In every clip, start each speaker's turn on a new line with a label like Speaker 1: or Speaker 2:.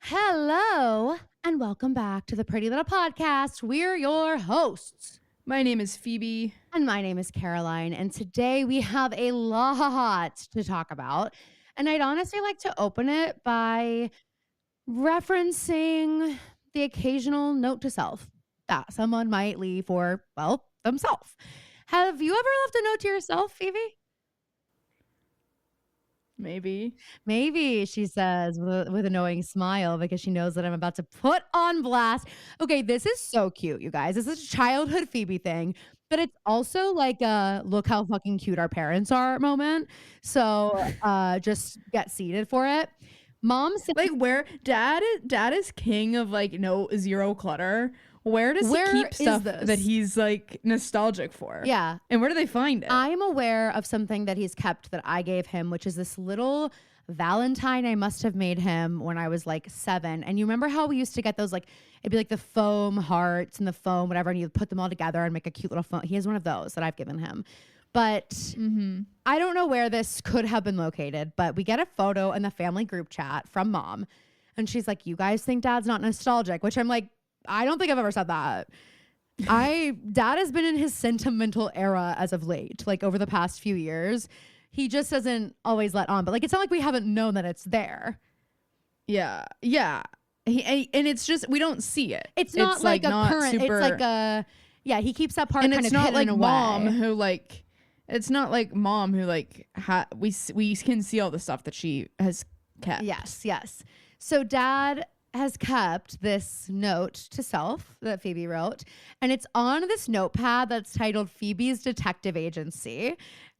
Speaker 1: Hello, and welcome back to the Pretty Little Podcast. We're your hosts.
Speaker 2: My name is Phoebe.
Speaker 1: And my name is Caroline. And today we have a lot to talk about. And I'd honestly like to open it by referencing the occasional note to self that someone might leave for, well, themselves. Have you ever left a note to yourself, Phoebe?
Speaker 2: Maybe,
Speaker 1: she says with a knowing smile because she knows that I'm about to put on blast. Okay, this is so cute, you guys. This is a childhood Phoebe thing, but it's also like a look how fucking cute our parents are moment. So just get seated for it. Mom said,
Speaker 2: like, where dad is king of like zero clutter. Where does he keep stuff that he's like nostalgic for?
Speaker 1: Yeah.
Speaker 2: And where do they find it?
Speaker 1: I'm aware of something that he's kept that I gave him, which is this little Valentine I must have made him when I was like 7. And you remember how we used to get those, like, it'd be like the foam hearts and the foam, whatever, and you put them all together and make a cute little foam. He has one of those that I've given him. But I don't know where this could have been located, but we get a photo in the family group chat from Mom. And she's like, you guys think Dad's not nostalgic? Which I'm like, I don't think I've ever said that. Dad has been in his sentimental era as of late, like over the past few years. He just doesn't always let on, but like, it's not like we haven't known that it's there.
Speaker 2: Yeah. And it's just, we don't see it.
Speaker 1: It's not like a current, super, it's like a, yeah, he keeps that part
Speaker 2: and
Speaker 1: kind
Speaker 2: it's
Speaker 1: of
Speaker 2: not like
Speaker 1: away.
Speaker 2: Mom who like, it's not like Mom who like, we can see all the stuff that she has kept.
Speaker 1: Yes. So Dad has kept this note to self that Phoebe wrote, and it's on this notepad that's titled Phoebe's Detective Agency.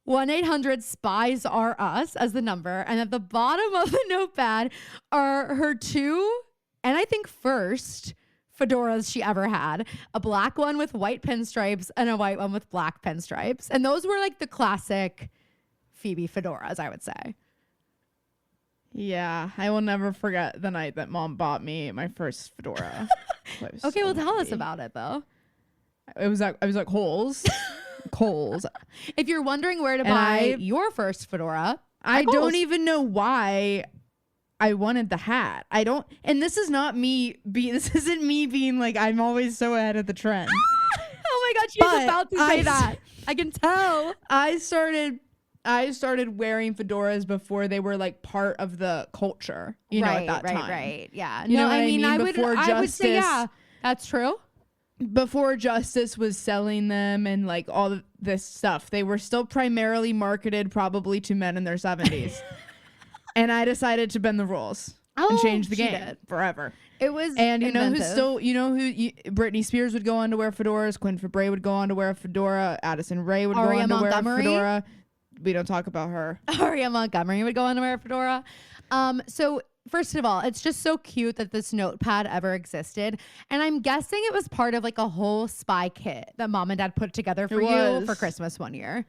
Speaker 1: 1-800-SPIES are us as the number, and at the bottom of the notepad are her 2 and I think first fedoras she ever had, a black one with white pinstripes and a white one with black pinstripes, and those were like the classic Phoebe fedoras, I would say.
Speaker 2: Yeah, I will never forget the night that Mom bought me my first fedora.
Speaker 1: Okay, well, tell us about it, though.
Speaker 2: I was like Kohl's.
Speaker 1: If you're wondering where to buy your first fedora,
Speaker 2: I don't even know why I wanted the hat. I don't, and this is not me. This isn't me being like I'm always so ahead of the trend.
Speaker 1: Oh my God, she's about to say that. I can tell.
Speaker 2: I started wearing fedoras before they were like part of the culture, at that time.
Speaker 1: Right. Yeah.
Speaker 2: You know what I mean? I would say,
Speaker 1: yeah, that's true.
Speaker 2: Before Justice was selling them and like all of this stuff, they were still primarily marketed probably to men in their 70s. And I decided to bend the rules and change the game forever.
Speaker 1: It was,
Speaker 2: and Britney Spears would go on to wear fedoras. Quinn Fabray would go on to wear a fedora. Addison Rae would go on to wear a fedora. We don't talk about her.
Speaker 1: Aria Montgomery would go on to wear a fedora. So first of all, it's just so cute that this notepad ever existed. And I'm guessing it was part of like a whole spy kit that Mom and Dad put together for you for Christmas one year.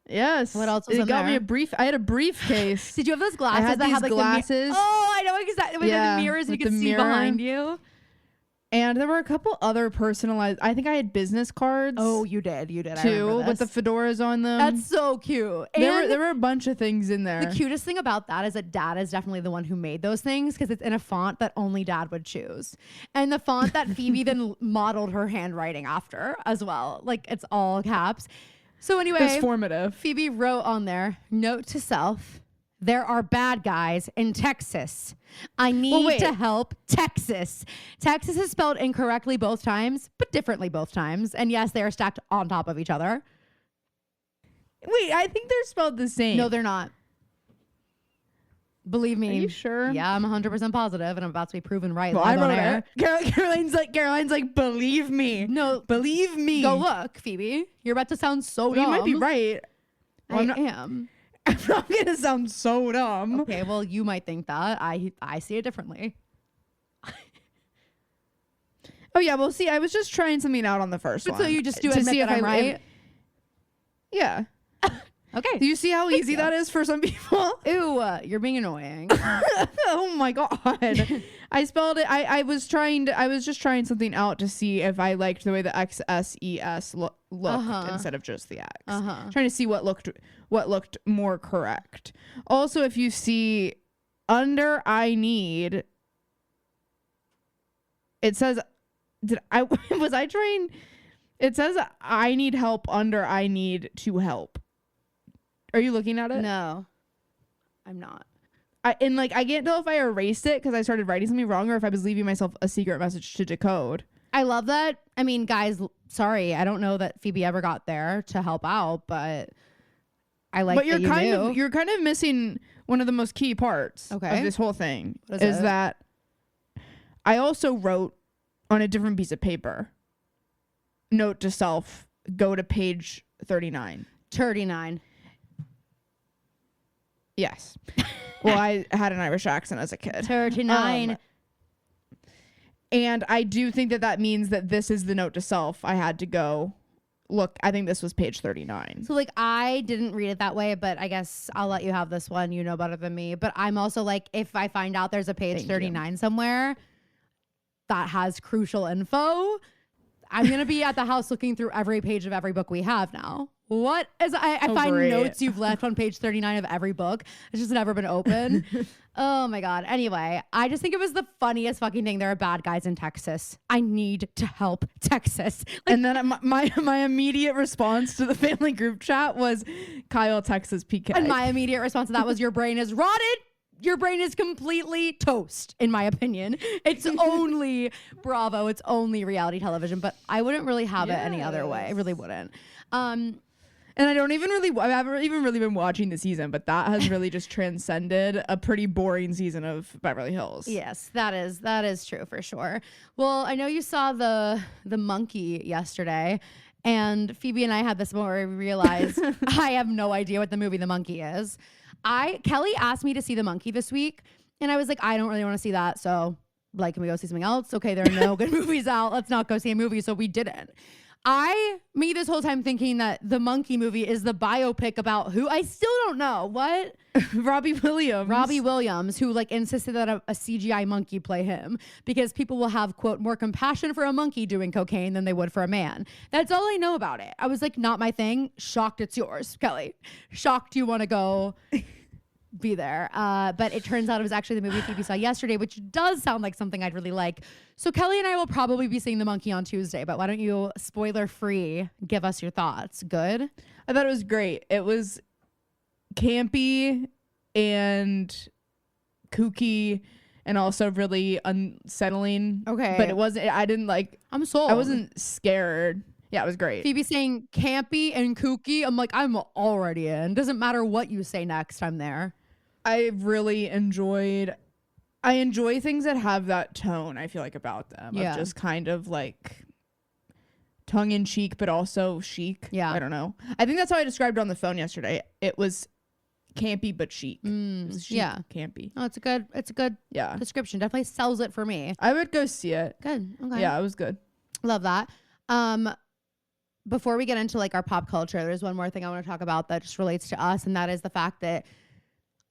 Speaker 2: Yes.
Speaker 1: What else was
Speaker 2: in
Speaker 1: there?
Speaker 2: Got me I had a briefcase.
Speaker 1: Did you have those glasses?
Speaker 2: I had these glasses.
Speaker 1: I know exactly. With the mirrors, you could see behind you.
Speaker 2: And there were a couple other personalized. I think I had business cards.
Speaker 1: Oh, you did
Speaker 2: too, with the fedoras on them.
Speaker 1: That's so cute.
Speaker 2: There were a bunch of things in there.
Speaker 1: The cutest thing about that is that Dad is definitely the one who made those things because it's in a font that only Dad would choose, and the font that Phoebe then modeled her handwriting after as well. Like, it's all caps. So anyway,
Speaker 2: it's formative.
Speaker 1: Phoebe wrote on there, note to self: there are bad guys in Texas. I need to help Texas. Texas is spelled incorrectly both times, but differently both times. And yes, they are stacked on top of each other.
Speaker 2: Wait, I think they're spelled the same.
Speaker 1: No, they're not. Believe me.
Speaker 2: Are you sure?
Speaker 1: Yeah, I'm 100% positive, and I'm about to be proven right.
Speaker 2: Well, I wrote it. Caroline's like, believe me.
Speaker 1: No,
Speaker 2: believe me.
Speaker 1: Go look, Phoebe. You're about to sound so dumb.
Speaker 2: You might be right.
Speaker 1: Well, I am.
Speaker 2: I'm not gonna sound so dumb.
Speaker 1: Okay, well, you might think that. I see it differently.
Speaker 2: Oh yeah, well, see, I was just trying something out on the first one.
Speaker 1: So you just do admit that I'm right?
Speaker 2: Yeah.
Speaker 1: Okay.
Speaker 2: Do you see how easy that is for some people?
Speaker 1: Ew, you're being annoying.
Speaker 2: Oh my God. I spelled it. I was just trying something out to see if I liked the way the XSES looked instead of just the X. Trying to see what looked more correct. Also, if you see under I need, It says, was I trying? It says I need help under I need to help. Are you looking at it?
Speaker 1: No, I'm not.
Speaker 2: I can't tell if I erased it because I started writing something wrong or if I was leaving myself a secret message to decode.
Speaker 1: I love that. I mean, guys, sorry, I don't know that Phoebe ever got there to help out, but I like. But
Speaker 2: you're kind of missing one of the most key parts of this whole thing. Is that I also wrote on a different piece of paper. Note to self: go to page 39.
Speaker 1: 39.
Speaker 2: Yes. Well, I had an Irish accent as a kid.
Speaker 1: 39.
Speaker 2: And I do think that means that this is the note to self. I had to go look. I think this was page 39.
Speaker 1: So like I didn't read it that way, but I guess I'll let you have this one. You know better than me. But I'm also like, if I find out there's a page 39 somewhere that has crucial info, I'm going to be at the house looking through every page of every book we have now. What is I find great. Notes you've left on page 39 of every book. It's just never been open. Oh my God. Anyway, I just think it was the funniest fucking thing. There are bad guys in Texas. I need to help Texas. Like,
Speaker 2: and then my immediate response to the family group chat was Kyle, Texas, PK.
Speaker 1: And my immediate response to that was your brain is rotted. Your brain is completely toast, in my opinion. It's only Bravo. It's only reality television. But I wouldn't really have it any other way. I really wouldn't.
Speaker 2: And I haven't even really been watching the season, but that has really just transcended a pretty boring season of Beverly Hills.
Speaker 1: Yes, that is true for sure. Well, I know you saw the monkey yesterday, and Phoebe and I had this moment where we realized I have no idea what the movie The Monkey is. Kelly asked me to see The Monkey this week, and I was like, I don't really want to see that, so like, can we go see something else? Okay, there are no good movies out. Let's not go see a movie, so we didn't. Me this whole time thinking that the Monkey movie is the biopic about who I still don't know what.
Speaker 2: Robbie
Speaker 1: Williams, who like insisted that a CGI monkey play him because people will have quote more compassion for a monkey doing cocaine than they would for a man. That's all I know about it. I was like, not my thing. Shocked it's yours, Kelly. Shocked you want to go be there. But it turns out it was actually the movie Phoebe saw yesterday, which does sound like something I'd really like. So Kelly and I will probably be seeing The Monkey on Tuesday, but why don't you, spoiler free, give us your thoughts? Good?
Speaker 2: I thought it was great. It was campy and kooky and also really unsettling.
Speaker 1: Okay.
Speaker 2: But I'm sold.
Speaker 1: I
Speaker 2: wasn't scared. Yeah, it was great.
Speaker 1: Phoebe saying campy and kooky. I'm like, I'm already in. Doesn't matter what you say next, I'm there.
Speaker 2: I enjoy things that have that tone, I feel like, about them. Yeah. Of just kind of like tongue in cheek, but also chic.
Speaker 1: Yeah.
Speaker 2: I don't know. I think that's how I described it on the phone yesterday. It was campy, but chic. Chic,
Speaker 1: yeah.
Speaker 2: Campy.
Speaker 1: Oh, it's a good description. Definitely sells it for me.
Speaker 2: I would go see it.
Speaker 1: Good. Okay.
Speaker 2: Yeah, it was good.
Speaker 1: Love that. Before we get into like our pop culture, there's one more thing I want to talk about that just relates to us. And that is the fact that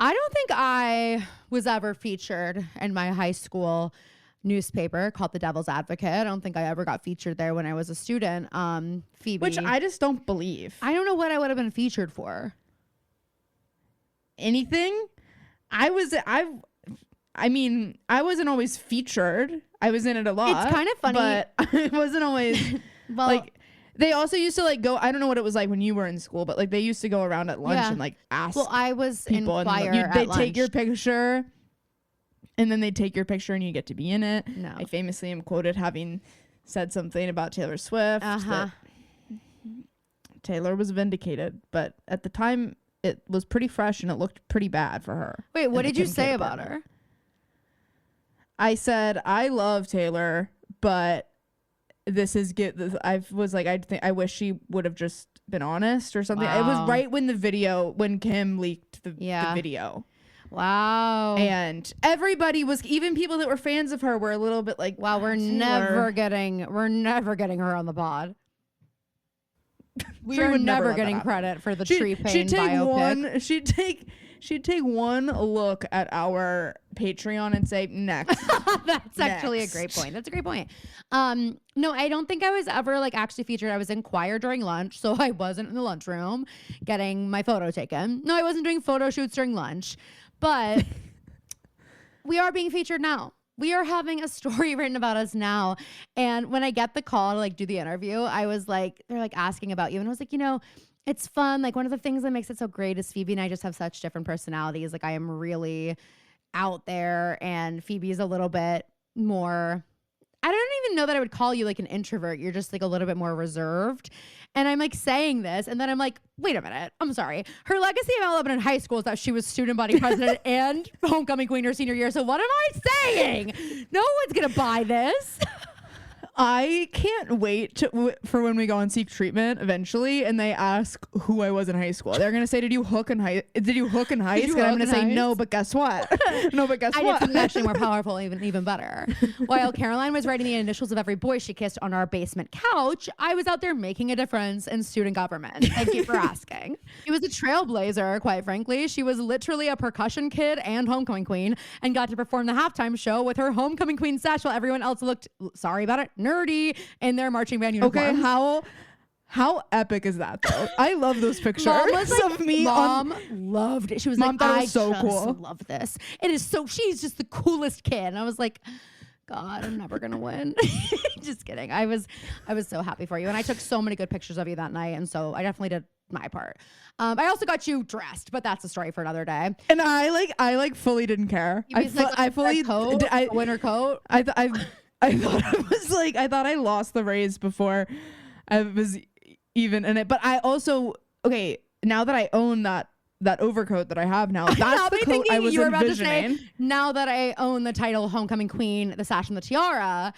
Speaker 1: I don't think I was ever featured in my high school newspaper called The Devil's Advocate. I don't think I ever got featured there when I was a student. Phoebe.
Speaker 2: Which I just don't believe.
Speaker 1: I don't know what I would have been featured for.
Speaker 2: Anything? I wasn't always featured. I was in it a lot.
Speaker 1: It's kind of funny.
Speaker 2: But I wasn't always
Speaker 1: well,
Speaker 2: like, they also used to like go, I don't know what it was like when you were in school, but like they used to go around at lunch and like ask.
Speaker 1: Well, I was
Speaker 2: people
Speaker 1: in choir
Speaker 2: and they'd
Speaker 1: at lunch.
Speaker 2: take your picture and then they take your picture and you get to be in it.
Speaker 1: No.
Speaker 2: I famously am quoted having said something about Taylor Swift. That Taylor was vindicated, but at the time it was pretty fresh and it looked pretty bad for her.
Speaker 1: Wait, what did you say about her?
Speaker 2: I said, I love Taylor, but this is good. I was like, I wish she would have just been honest or something. Wow. It was right when Kim leaked the video.
Speaker 1: Wow.
Speaker 2: And everybody was, even people that were fans of her were a little bit like,
Speaker 1: wow, we're never getting her on the pod. We are never getting credit for the Tree Pain biopic.
Speaker 2: She'd take one look at our Patreon and say, next.
Speaker 1: That's actually a great point. That's a great point. No, I don't think I was ever like actually featured. I was in choir during lunch, so I wasn't in the lunchroom getting my photo taken. No, I wasn't doing photo shoots during lunch, but we are being featured now. we are having a story written about us now. And when I get the call to like do the interview, I was like, they're like asking about you. And I was like, it's fun. Like one of the things that makes it so great is Phoebe and I just have such different personalities. Like I am really out there and Phoebe is a little bit more, I don't even know that I would call you like an introvert. You're just like a little bit more reserved. And I'm like saying this, and then I'm like, wait a minute. I'm sorry. Her legacy of Lebanon in high school is that she was student body president and homecoming queen her senior year. So what am I saying? No one's going to buy this.
Speaker 2: I can't wait for when we go and seek treatment eventually, and they ask who I was in high school. They're gonna say, "Did you hook in high? Did you hook in high school?" And I'm gonna say, "No, but guess what? No, but guess
Speaker 1: I
Speaker 2: what?
Speaker 1: did something actually more powerful, even better. While Caroline was writing the initials of every boy she kissed on our basement couch, I was out there making a difference in student government. Thank you for asking. She was a trailblazer, quite frankly. She was literally a percussion kid and homecoming queen, and got to perform the halftime show with her homecoming queen sash while everyone else looked, sorry about it, nerdy in their marching band uniforms.
Speaker 2: Okay, how epic is that though? I love those pictures of me.
Speaker 1: Mom loved it. She was
Speaker 2: Mom
Speaker 1: like,
Speaker 2: thought it
Speaker 1: I
Speaker 2: was so
Speaker 1: just
Speaker 2: cool.
Speaker 1: love this. It is so, she's just the coolest kid. And I was like, God, I'm never gonna win. Just kidding. I was so happy for you. And I took so many good pictures of you that night. And so I definitely did my part. I also got you dressed, but that's a story for another day.
Speaker 2: And I fully didn't care. I fully
Speaker 1: a winter coat.
Speaker 2: I thought it was like, I thought I lost the race before I was even in it. But I also, okay, now that I own that overcoat that I have now, that's the coat I was
Speaker 1: you were about
Speaker 2: envisioning.
Speaker 1: To say, now that I own the title homecoming queen, the sash and the tiara.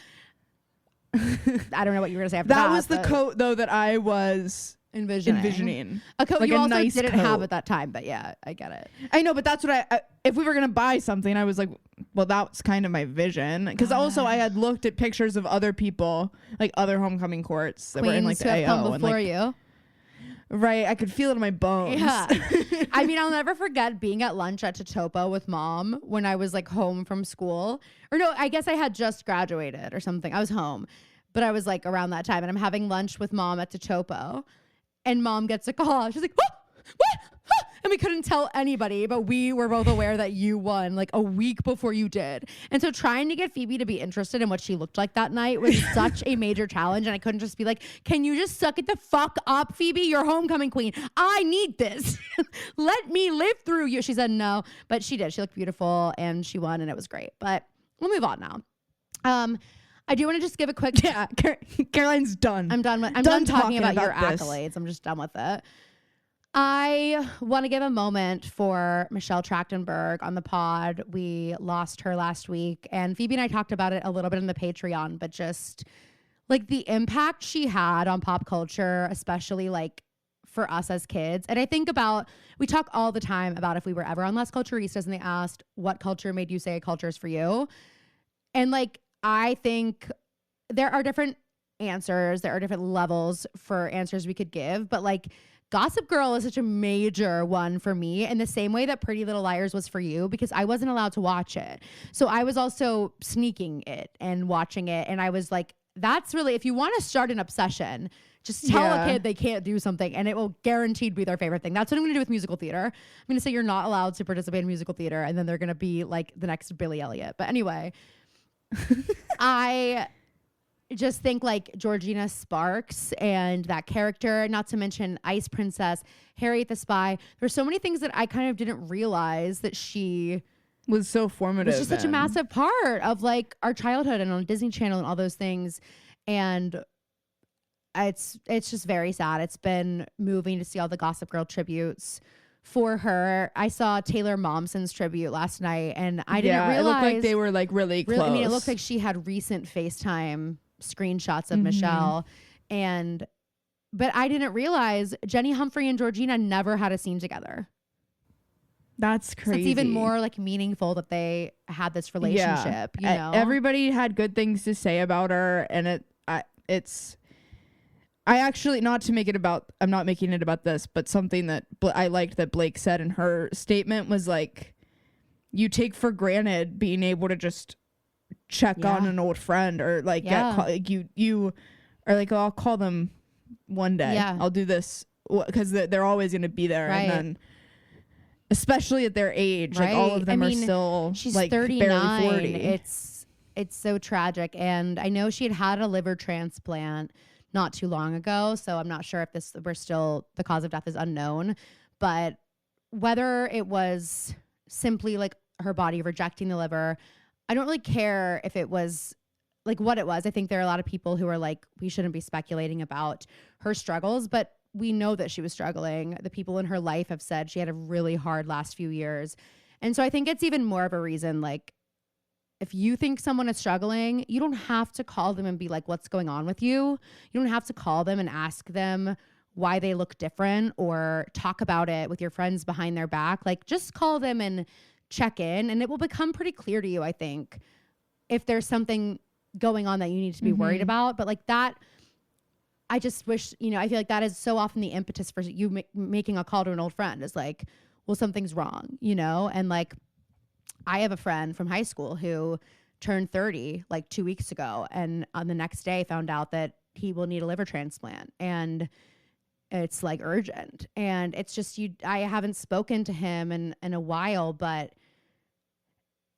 Speaker 1: I don't know what you were gonna say after that.
Speaker 2: That was the coat though that I was envisioning.
Speaker 1: A coat
Speaker 2: like
Speaker 1: you
Speaker 2: a
Speaker 1: also
Speaker 2: nice
Speaker 1: didn't
Speaker 2: coat.
Speaker 1: have at that time, but yeah, I get it.
Speaker 2: I know, but that's what I if we were gonna buy something, I was like, well, that's kind of my vision. Because also I had looked at pictures of other people, like other homecoming courts that were in like the AO
Speaker 1: before
Speaker 2: and like,
Speaker 1: you.
Speaker 2: Right, I could feel it in my bones.
Speaker 1: Yeah. I mean, I'll never forget being at lunch at Totopo with Mom when I was like home from school. Or no, I guess I had just graduated or something. I was home, but I was like around that time, and I'm having lunch with Mom at Totopo, and Mom gets a call. She's like, "Oh, what?" And we couldn't tell anybody, but we were both aware that you won like a week before you did. And so trying to get Phoebe to be interested in what she looked like that night was such a major challenge. And I couldn't just be like, can you just suck it the fuck up, Phoebe? You're homecoming queen. I need this. Let me live through you. She said no, but she did. She looked beautiful and she won and it was great. But we'll move on now. I do want to just give a quick.
Speaker 2: Yeah, Caroline's done.
Speaker 1: I'm done talking about your
Speaker 2: this.
Speaker 1: accolades. I'm just done with it. I want to give a moment for Michelle Trachtenberg on the pod. We lost her last week, and Phoebe and I talked about it a little bit in the Patreon, but just like the impact she had on pop culture, especially like for us as kids. And I think about, we talk all the time about if we were ever on Las Culturistas and they asked, what culture made you say a culture is for you? And like, I think there are different answers. There are different levels for answers we could give, but like, Gossip Girl is such a major one for me in the same way that Pretty Little Liars was for you, because I wasn't allowed to watch it. So I was also sneaking it and watching it. And I was like, that's really, if you want to start an obsession, just tell a kid they can't do something and it will guaranteed be their favorite thing. That's what I'm going to do with musical theater. I'm going to say you're not allowed to participate in musical theater, and then they're going to be like the next Billy Elliot. But anyway, I just think like Georgina Sparks and that character, not to mention Ice Princess, Harriet the Spy. There's so many things that I kind of didn't realize that she
Speaker 2: was so formative.
Speaker 1: It's just such a massive part of like our childhood and on Disney Channel and all those things. And it's just very sad. It's been moving to see all the Gossip Girl tributes for her. I saw Taylor Momsen's tribute last night, and I didn't realize
Speaker 2: it looked like they were like really close.
Speaker 1: I mean, it looked like she had recent FaceTime screenshots of Michelle, but I didn't realize Jenny Humphrey and Georgina never had a scene together.
Speaker 2: That's crazy.
Speaker 1: So it's even more like meaningful that they had this relationship. You know,
Speaker 2: everybody had good things to say about her, and I actually, not to make it about, I'm not making it about this, but something that I liked that Blake said in her statement was like, you take for granted being able to just check on an old friend, or like you are like, oh, I'll call them one day. I'll do this, because they're always going to be there.
Speaker 1: Right.
Speaker 2: And then especially at their age, like all of them are still,
Speaker 1: she's
Speaker 2: like
Speaker 1: 39.
Speaker 2: barely 40.
Speaker 1: it's so tragic. And I know she had a liver transplant not too long ago, so I'm not sure if the cause of death is unknown, but whether it was simply like her body rejecting the liver, I don't really care if it was like what it was. I think there are a lot of people who are like, we shouldn't be speculating about her struggles, but we know that she was struggling. The people in her life have said she had a really hard last few years. And so I think it's even more of a reason, like, if you think someone is struggling, you don't have to call them and be like, what's going on with you? You don't have to call them and ask them why they look different or talk about it with your friends behind their back. Like, just call them and check in, and it will become pretty clear to you, I think, if there's something going on that you need to be worried about. But like that, I just wish, I feel like that is so often the impetus for you making a call to an old friend is like, well, something's wrong, and like, I have a friend from high school who turned 30 like 2 weeks ago, and on the next day found out that he will need a liver transplant, and it's like urgent. And it's just, I haven't spoken to him in a while, but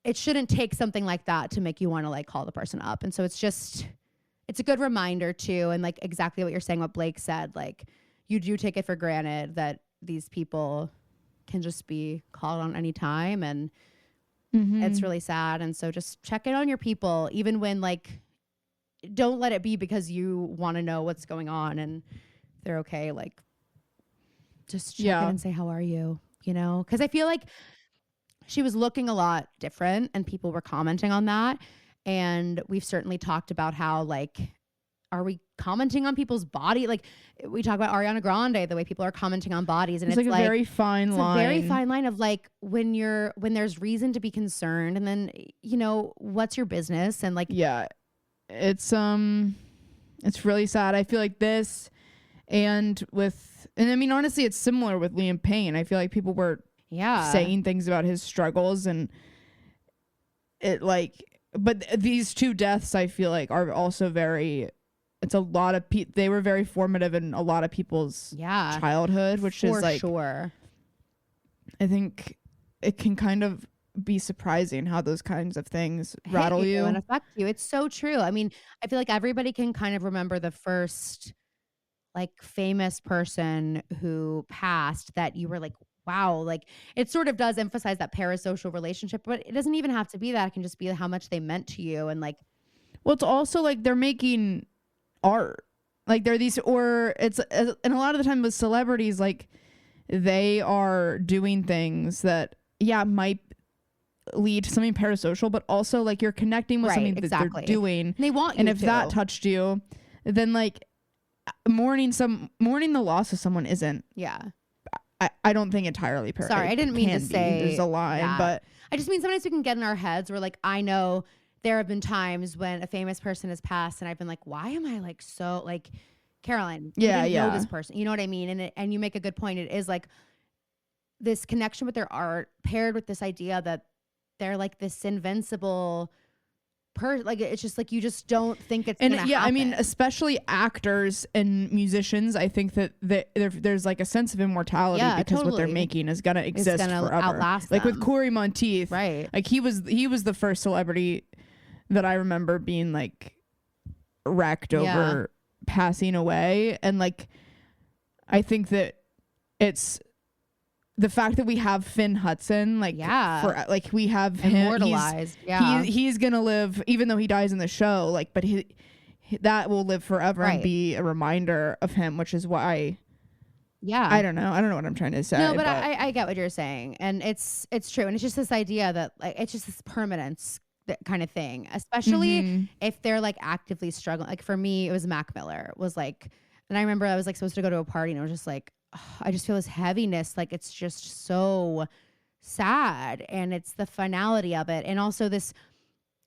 Speaker 1: it shouldn't take something like that to make you want to like call the person up. And so it's a good reminder too. And like exactly what you're saying, what Blake said, like you do take it for granted that these people can just be called on any time, and it's really sad. And so just check in on your people, even when like, don't let it be because you want to know what's going on and they're okay. Like just check in and say, how are you? Cause I feel like she was looking a lot different and people were commenting on that. And we've certainly talked about how like, are we commenting on people's body? Like we talk about Ariana Grande, the way people are commenting on bodies, and it's like
Speaker 2: a very fine line.
Speaker 1: A very fine line of like when there's reason to be concerned, and then what's your business, and like
Speaker 2: it's really sad. I feel like this, and I mean honestly, it's similar with Liam Payne. I feel like people were saying things about his struggles, and it like, but these two deaths I feel like are also very. It's a lot of they were very formative in a lot of people's childhood, which is like, sure. I think it can kind of be surprising how those kinds of things rattle you
Speaker 1: and affect you. It's so true. I mean, I feel like everybody can kind of remember the first like famous person who passed that you were like, wow, like it sort of does emphasize that parasocial relationship, but it doesn't even have to be that. It can just be how much they meant to you. And like,
Speaker 2: well, it's also like they're making art, like they're these, or it's, and a lot of the time with celebrities, like they are doing things that might lead to something parasocial, but also like you're connecting with something that they're doing.
Speaker 1: They want you
Speaker 2: and if that touched you, then like mourning the loss of someone isn't I don't think entirely parasocial.
Speaker 1: Sorry, I didn't mean to say
Speaker 2: there's a line, but
Speaker 1: I just mean sometimes we can get in our heads where like, I know there have been times when a famous person has passed and I've been like, why am I like so like, Caroline, you didn't know this person, you know what I mean? And you make a good point. It is like this connection with their art paired with this idea that they're like this invincible like it's just like you just don't think it's gonna happen.
Speaker 2: I mean, especially actors and musicians, I think that there's like a sense of immortality because what they're making is gonna exist forever.
Speaker 1: Outlast
Speaker 2: like
Speaker 1: them.
Speaker 2: with Corey Monteith,
Speaker 1: right?
Speaker 2: Like he was the first celebrity that I remember being like wrecked over passing away, and like I think that it's the fact that we have Finn Hudson, like for like we have him
Speaker 1: immortalized.
Speaker 2: He's gonna live even though he dies in the show, like, but he that will live forever and be a reminder of him, which is why. I don't know what I'm trying to say.
Speaker 1: No, but I get what you're saying, and it's true, and it's just this idea that like it's just this permanence kind of thing, especially if they're like actively struggling. Like for me, it was Mac Miller was like, and I remember I was like supposed to go to a party and I was just like, I just feel this heaviness, like it's just so sad, and it's the finality of it, and also this,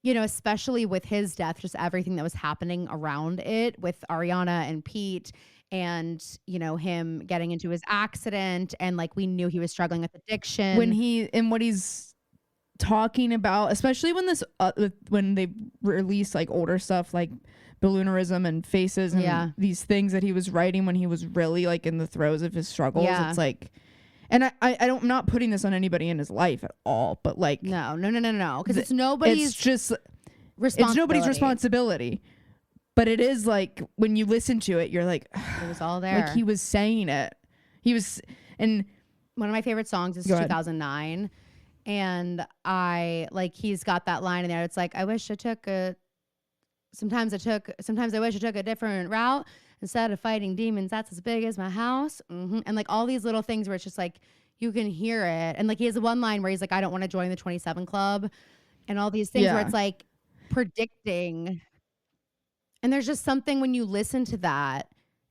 Speaker 1: especially with his death, just everything that was happening around it with Ariana and Pete, and him getting into his accident, and like we knew he was struggling with addiction
Speaker 2: what he's talking about, especially when when they release like older stuff like balloonerism and faces and these things that he was writing when he was really like in the throes of his struggles. It's like, and I'm not putting this on anybody in his life at all, but like
Speaker 1: no, because it's nobody's.
Speaker 2: It's just It's nobody's responsibility. But it is like, when you listen to it, you're like,
Speaker 1: it was all there.
Speaker 2: Like, he was saying it. And
Speaker 1: one of my favorite songs is 2009. And he's got that line in there. It's like, sometimes I wish I took a different route. Instead of fighting demons, that's as big as my house. And like all these little things where it's just like, you can hear it. And like, he has one line where he's like, I don't want to join the 27 Club. And all these things where it's like predicting. And there's just something when you listen to that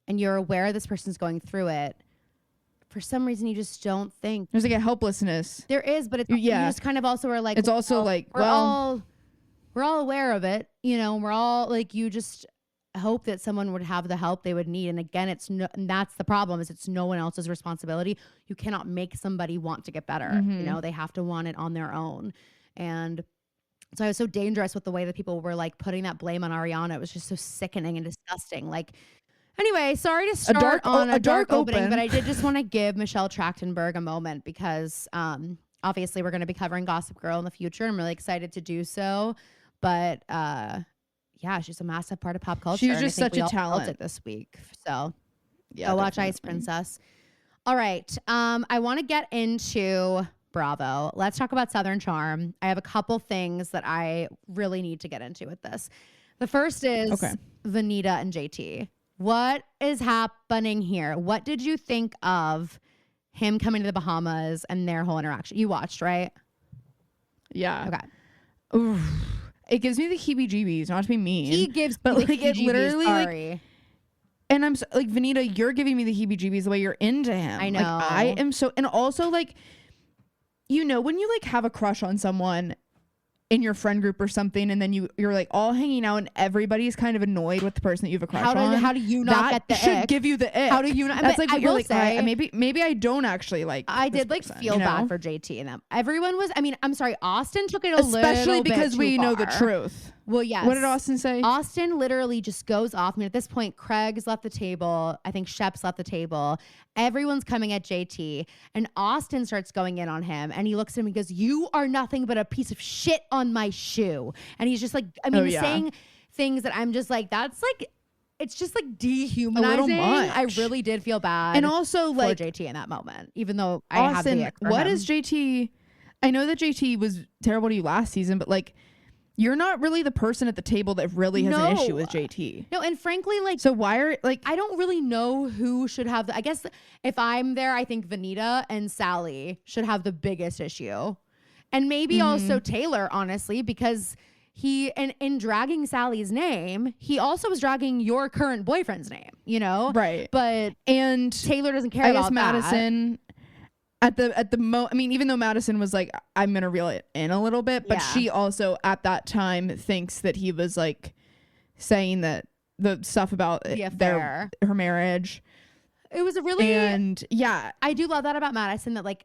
Speaker 1: and you're aware this person's going through it, for some reason you just don't think.
Speaker 2: There's like a helplessness.
Speaker 1: There is, but you just kind of also are like,
Speaker 2: it's also like,
Speaker 1: we're all aware of it, you know, and we're all like, you just hope that someone would have the help they would need. And again, and that's the problem, is it's no one else's responsibility. You cannot make somebody want to get better. You know, they have to want it on their own. And so I was so dangerous with the way that people were like putting that blame on Ariana. It was just so sickening and disgusting. Like, anyway, sorry to start on a dark opening, but I did just want to give Michelle Trachtenberg a moment because obviously we're going to be covering Gossip Girl in the future. I'm really excited to do so. But yeah, she's a massive part of pop culture.
Speaker 2: She's just such a talent.
Speaker 1: It this week. So
Speaker 2: yeah,
Speaker 1: go watch Ice Princess. All right. I want to get into Bravo. Let's talk about Southern Charm. I have a couple things that I really need to get into with this. The first is Vanita and JT. What is happening here? What did you think of him coming to the Bahamas and their whole interaction? You watched, right?
Speaker 2: Yeah.
Speaker 1: Okay.
Speaker 2: Oof. It gives me the heebie-jeebies, not to be mean.
Speaker 1: He gives
Speaker 2: but
Speaker 1: me
Speaker 2: like
Speaker 1: the
Speaker 2: it literally
Speaker 1: sorry.
Speaker 2: Like, and I'm like, Vanita, you're giving me the heebie-jeebies the way you're into him.
Speaker 1: I know.
Speaker 2: Like, I am so, and also like, you know, when you like have a crush on someone in your friend group or something, and then you're like all hanging out and everybody's kind of annoyed with the person that you have a crush on.
Speaker 1: How do you not get the
Speaker 2: should
Speaker 1: ick?
Speaker 2: give you the ick.
Speaker 1: How do you not?
Speaker 2: That's like what
Speaker 1: I
Speaker 2: you're
Speaker 1: will
Speaker 2: like,
Speaker 1: say,
Speaker 2: maybe I don't actually like
Speaker 1: I
Speaker 2: this
Speaker 1: did like
Speaker 2: person,
Speaker 1: feel
Speaker 2: you know?
Speaker 1: bad for JT and them. Everyone was, I mean, I'm sorry, Austin took it a little bit
Speaker 2: especially because we know the
Speaker 1: far.
Speaker 2: truth.
Speaker 1: Well, yes.
Speaker 2: What did Austin say?
Speaker 1: Austin literally just goes off. I mean, at this point, Craig's left the table. I think Shep's left the table. Everyone's coming at JT. And Austin starts going in on him. And he looks at him and goes, you are nothing but a piece of shit on my shoe. And he's just like, I mean, saying things that I'm just like, that's like, it's just like dehumanizing.
Speaker 2: A little much.
Speaker 1: I really did feel bad.
Speaker 2: And also like
Speaker 1: for JT in that moment, even though
Speaker 2: Austin,
Speaker 1: I have the ick for
Speaker 2: what
Speaker 1: him.
Speaker 2: is JT? I know that JT was terrible to you last season, but like, you're not really the person at the table that really has an issue with JT.
Speaker 1: No, and frankly, like,
Speaker 2: so why are like,
Speaker 1: I don't really know who should have I guess if I'm there, I think Vanita and Sally should have the biggest issue. And maybe also Taylor, honestly, because he, and in dragging Sally's name, he also was dragging your current boyfriend's name, you know?
Speaker 2: Right.
Speaker 1: But
Speaker 2: and
Speaker 1: Taylor doesn't care
Speaker 2: I
Speaker 1: about
Speaker 2: guess Madison at the I mean, even though Madison was like, I'm gonna reel it in a little bit, but she also at that time thinks that he was like saying that the stuff about her marriage.
Speaker 1: It was a really,
Speaker 2: and yeah,
Speaker 1: I do love that about Madison, that like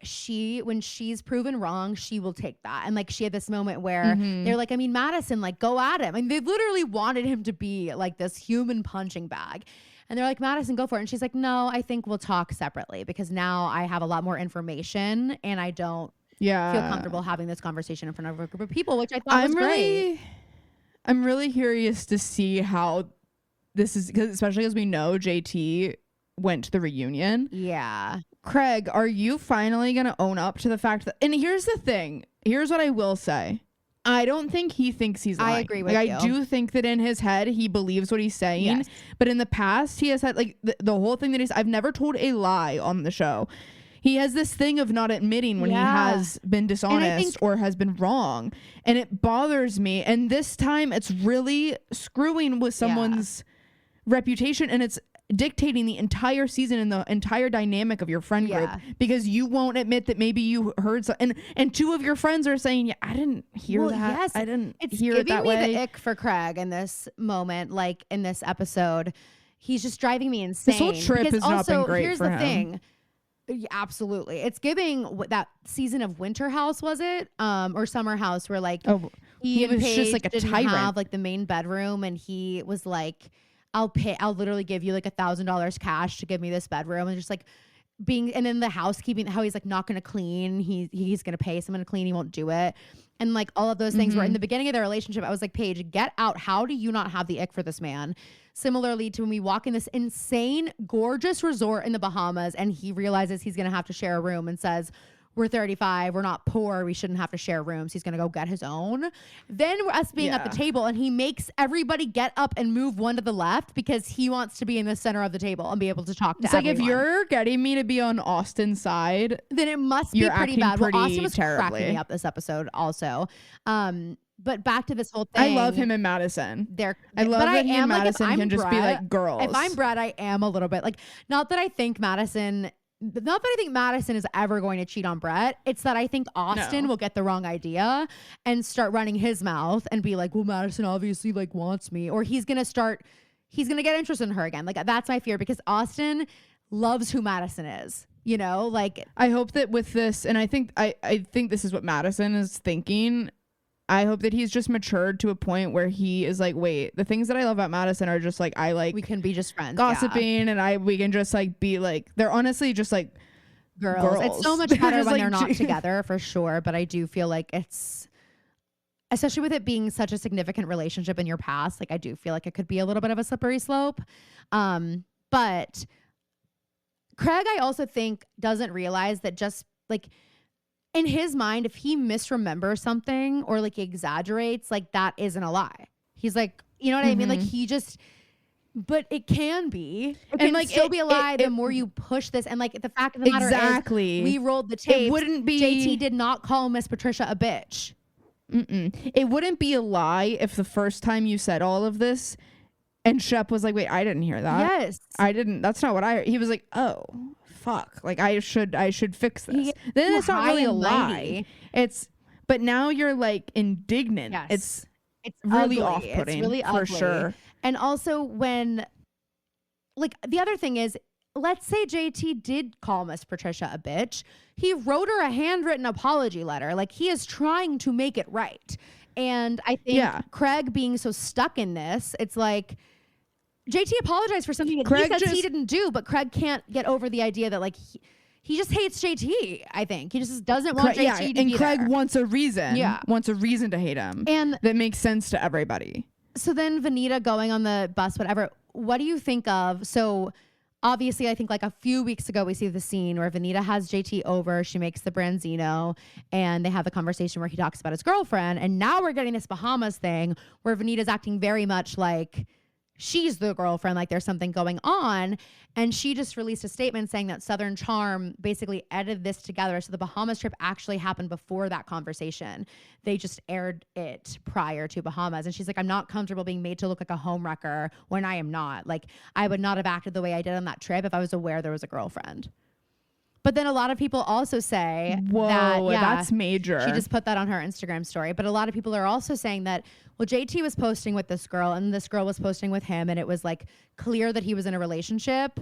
Speaker 1: when she's proven wrong, she will take that. And like she had this moment where they're like, I mean, Madison, like go at him. And they literally wanted him to be like this human punching bag. And they're like, Madison, go for it. And she's like, no, I think we'll talk separately because now I have a lot more information and I don't feel comfortable having this conversation in front of a group of people, which I thought was great.
Speaker 2: I'm really curious to see how this is, because especially as we know JT went to the reunion.
Speaker 1: Yeah.
Speaker 2: Craig, are you finally going to own up to the fact that, and here's the thing, here's what I will say. I don't think he thinks he's lying.
Speaker 1: I agree with you.
Speaker 2: I do think that in his head, he believes what he's saying.
Speaker 1: Yes.
Speaker 2: But in the past, he has had like the whole thing that I've never told a lie on the show. He has this thing of not admitting when he has been dishonest or has been wrong. And it bothers me. And this time it's really screwing with someone's reputation. And it's dictating the entire season and the entire dynamic of your friend group because you won't admit that maybe you heard and two of your friends are saying, yeah, I didn't hear that.
Speaker 1: Yes,
Speaker 2: I didn't hear it that way.
Speaker 1: It's giving me the ick for Craig in this moment, like in this episode. He's just driving me insane.
Speaker 2: This whole trip has not been great
Speaker 1: here's
Speaker 2: for
Speaker 1: the
Speaker 2: him.
Speaker 1: thing. Absolutely. It's giving that season of Winter House, was it? Or Summer House, where like he was just like a tyrant. Have like the main bedroom and he was like, I'll literally give you like $1,000 cash to give me this bedroom. And just like and then the housekeeping, how he's like not going to clean. He's going to pay someone to clean. He won't do it. And like all of those things were in the beginning of their relationship. I was like, Paige, get out. How do you not have the ick for this man? Similarly to when we walk in this insane, gorgeous resort in the Bahamas and he realizes he's going to have to share a room and says, we're 35, we're not poor, we shouldn't have to share rooms. He's going to go get his own. Then us being at the table and he makes everybody get up and move one to the left because he wants to be in the center of the table and be able to talk to everyone.
Speaker 2: It's like, if you're getting me to be on Austin's side,
Speaker 1: then it must be pretty bad.
Speaker 2: Pretty
Speaker 1: Austin was
Speaker 2: terribly.
Speaker 1: cracking me up this episode also. But back to this whole thing.
Speaker 2: I love him and Madison. I love
Speaker 1: that
Speaker 2: he and Madison can just be like girls.
Speaker 1: If I'm Brett, I am a little bit like, not that I think Madison is ever going to cheat on Brett. It's that I think Austin will get the wrong idea and start running his mouth and be like, well, Madison obviously like wants me, or he's going to get interested in her again. Like, that's my fear, because Austin loves who Madison is, you know, like.
Speaker 2: I hope that with this, and I think this is what Madison is thinking. I hope that he's just matured to a point where he is like, wait, the things that I love about Madison are just like, we
Speaker 1: can be just friends,
Speaker 2: gossiping, and we can just like be like, they're honestly just like girls.
Speaker 1: It's so much better when they're not together, for sure. But I do feel like it's, especially with it being such a significant relationship in your past, like I do feel like it could be a little bit of a slippery slope. But Craig, I also think, doesn't realize that just like, in his mind, if he misremembers something or like exaggerates, like that isn't a lie. He's like, you know what I mean? Like but it can be. It can still be a lie the more you push this. And like the fact of the matter is, we rolled the tape.
Speaker 2: It wouldn't be.
Speaker 1: JT did not call Miss Patricia a bitch.
Speaker 2: It wouldn't be a lie if the first time you said all of this and Shep was like, wait, I didn't hear that.
Speaker 1: Yes.
Speaker 2: I didn't. That's not what I heard. He was like, oh, fuck, like I should fix this. Then it's not really a lie. But now you're like indignant.
Speaker 1: Yes.
Speaker 2: It's really
Speaker 1: ugly.
Speaker 2: off-putting.
Speaker 1: It's really
Speaker 2: for
Speaker 1: ugly.
Speaker 2: Sure.
Speaker 1: And also when, like, the other thing is, let's say JT did call Miss Patricia a bitch. He wrote her a handwritten apology letter. Like, he is trying to make it right. And I think Craig being so stuck in this, it's like, JT apologized for something that he says he didn't do, but Craig can't get over the idea that like he just hates JT. I think he just doesn't want JT to be there.
Speaker 2: And Craig wants a reason. Wants a reason to hate him, and that makes sense to everybody.
Speaker 1: So then Vanita going on the bus, whatever. What do you think of? So obviously, I think like a few weeks ago, we see the scene where Vanita has JT over. She makes the branzino, and they have the conversation where he talks about his girlfriend. And now we're getting this Bahamas thing where Vanita's acting very much like she's the girlfriend, like there's something going on. And she just released a statement saying that Southern Charm basically edited this together. So the Bahamas trip actually happened before that conversation. They just aired it prior to Bahamas. And she's like, I'm not comfortable being made to look like a homewrecker when I am not. Like, I would not have acted the way I did on that trip if I was aware there was a girlfriend. But then a lot of people also say
Speaker 2: that's major.
Speaker 1: She just put that on her Instagram story. But a lot of people are also saying that, well, JT was posting with this girl and this girl was posting with him, and it was like clear that he was in a relationship.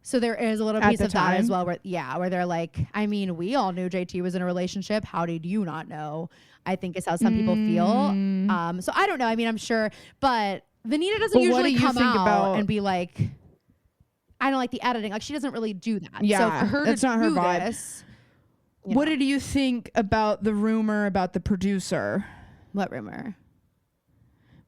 Speaker 1: So there is a little piece of that as well where they're like, I mean, we all knew JT was in a relationship. How did you not know? I think is how some people feel. So I don't know. I mean, I'm sure, but Vanita doesn't usually come out and be like, I don't like the editing. Like, she doesn't really do that.
Speaker 2: Yeah,
Speaker 1: so for her
Speaker 2: that's not her vibe.
Speaker 1: This,
Speaker 2: what did you think about the rumor about the producer?
Speaker 1: What rumor?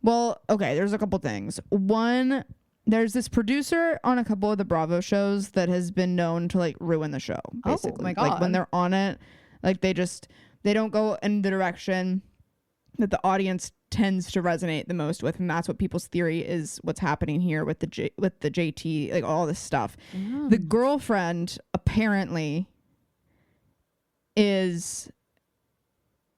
Speaker 2: Well, okay, there's a couple things. One, there's this producer on a couple of the Bravo shows that has been known to like ruin the show, basically.
Speaker 1: Oh my God.
Speaker 2: Like, when they're on it, like they don't go in the direction that the audience tends to resonate the most with, and that's what people's theory is what's happening here with the JT, like all this stuff. The girlfriend apparently is,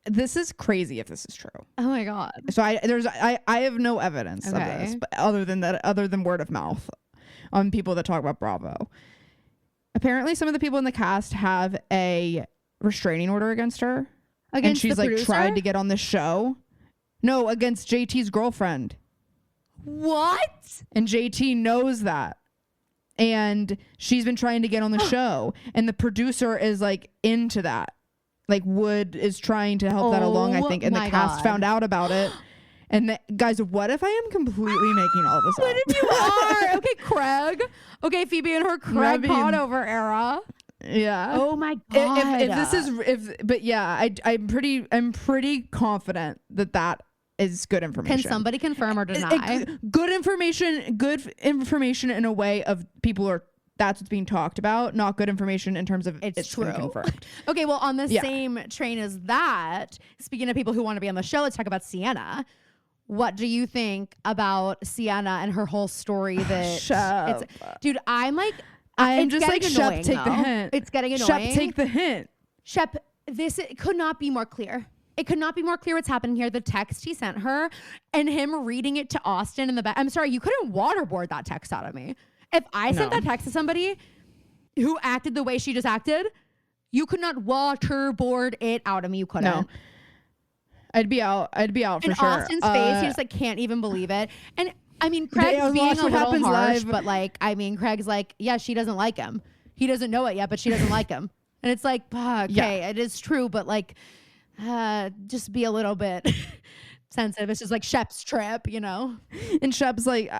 Speaker 2: this is crazy if this is true.
Speaker 1: Oh my God.
Speaker 2: So I have no evidence of this, but other than word of mouth on people that talk about Bravo. Apparently some of the people in the cast have a restraining order against her. And she's like tried to get on the show. No, against JT's girlfriend.
Speaker 1: What?
Speaker 2: And JT knows that. And she's been trying to get on the show. And the producer is like into that. Like Wood is trying to help that along, I think. And the cast found out about it. And guys, what if I am completely making all this up?
Speaker 1: What if you are? Okay, Craig. Okay, Phoebe and her Craig Conover era.
Speaker 2: Yeah.
Speaker 1: Oh my god.
Speaker 2: If this is but yeah, I'm pretty confident that is good information.
Speaker 1: Can somebody confirm or deny?
Speaker 2: Good information in a way of that's what's being talked about, not good information in terms of it's true. Confirmed.
Speaker 1: Okay, well, on the same train as that, speaking of people who want to be on the show, let's talk about Sienna. What do you think about Sienna and her whole story? Dude, I'm just like,
Speaker 2: Shep, take the hint.
Speaker 1: It's getting annoying.
Speaker 2: Shep, take the hint.
Speaker 1: Shep, it could not be more clear. It could not be more clear what's happening here. The text he sent her and him reading it to Austin in the back. I'm sorry, you couldn't waterboard that text out of me. If I sent that text to somebody who acted the way she just acted, you could not waterboard it out of me. You couldn't. No.
Speaker 2: I'd be out for sure.
Speaker 1: In Austin's face, he just like can't even believe it. And I mean, Craig's being a little harsh, but like, I mean, Craig's like, yeah, she doesn't like him. He doesn't know it yet, but she doesn't like him. And it's like, okay, it is true, but like, just be a little bit sensitive. It's just like Shep's trip, you know?
Speaker 2: And Shep's like,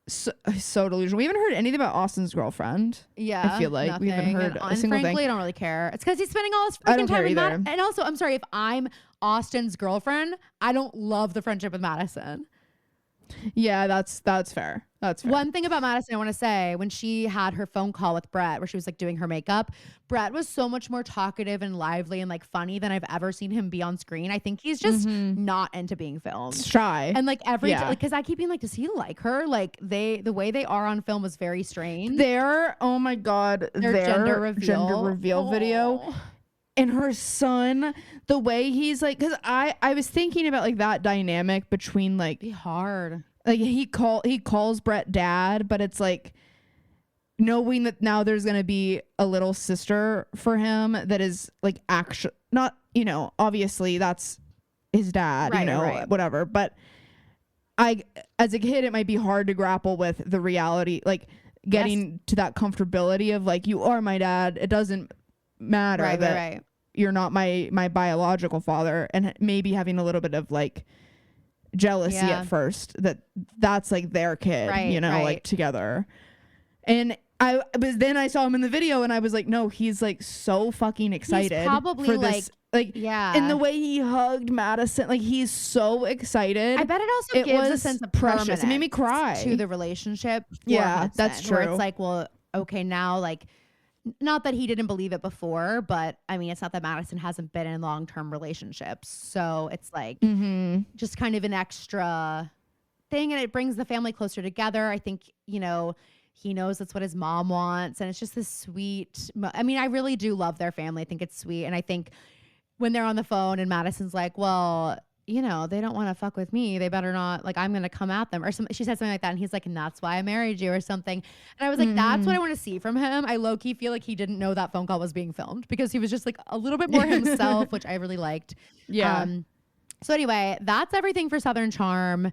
Speaker 2: so delusional. We haven't heard anything about Austin's girlfriend.
Speaker 1: Yeah,
Speaker 2: I feel like
Speaker 1: nothing.
Speaker 2: we haven't heard a single
Speaker 1: frankly,
Speaker 2: thing.
Speaker 1: I don't really care. It's because he's spending all his freaking time with Madison. And also, I'm sorry, if I'm Austin's girlfriend, I don't love the friendship with Madison.
Speaker 2: Yeah, that's fair. That's fair.
Speaker 1: One thing about Madison I want to say, when she had her phone call with Brett where she was like doing her makeup, Brett was so much more talkative and lively and like funny than I've ever seen him be on screen. I think he's just not into being filmed.
Speaker 2: Shy.
Speaker 1: And like because I keep being like, does he like her? Like the way they are on film was very strange.
Speaker 2: Oh my God, their gender reveal video. And her son, the way he's like, because I was thinking about like that dynamic between like,
Speaker 1: be hard.
Speaker 2: Like he calls Brett dad, but it's like knowing that now there's gonna be a little sister for him that is like actually not, you know, obviously that's his dad, you know, whatever. But as a kid, it might be hard to grapple with the reality, like getting to that comfortability of like, you are my dad. It doesn't matter that you're not my biological father, and maybe having a little bit of like jealousy at first that's like their kid, you know, like together. And then I saw him in the video and I was like, no, he's like so fucking excited.
Speaker 1: He's probably
Speaker 2: for this, and the way he hugged Madison, like he's so excited.
Speaker 1: I bet it also gives a sense of
Speaker 2: precious. It made me cry
Speaker 1: to the relationship.
Speaker 2: Yeah, that's true.
Speaker 1: Where it's like, well, okay, now like, not that he didn't believe it before, but I mean, it's not that Madison hasn't been in long-term relationships. So it's like just kind of an extra thing, and it brings the family closer together. I think, you know, he knows that's what his mom wants, and it's just this sweet. I mean, I really do love their family. I think it's sweet. And I think when they're on the phone and Madison's like, well, you know, they don't want to fuck with me. They better not, like, I'm going to come at them or something. She said something like that. And he's like, and that's why I married you or something. And I was like, that's what I want to see from him. I low-key feel like he didn't know that phone call was being filmed because he was just like a little bit more himself, which I really liked. Yeah. So anyway, that's everything for Southern Charm.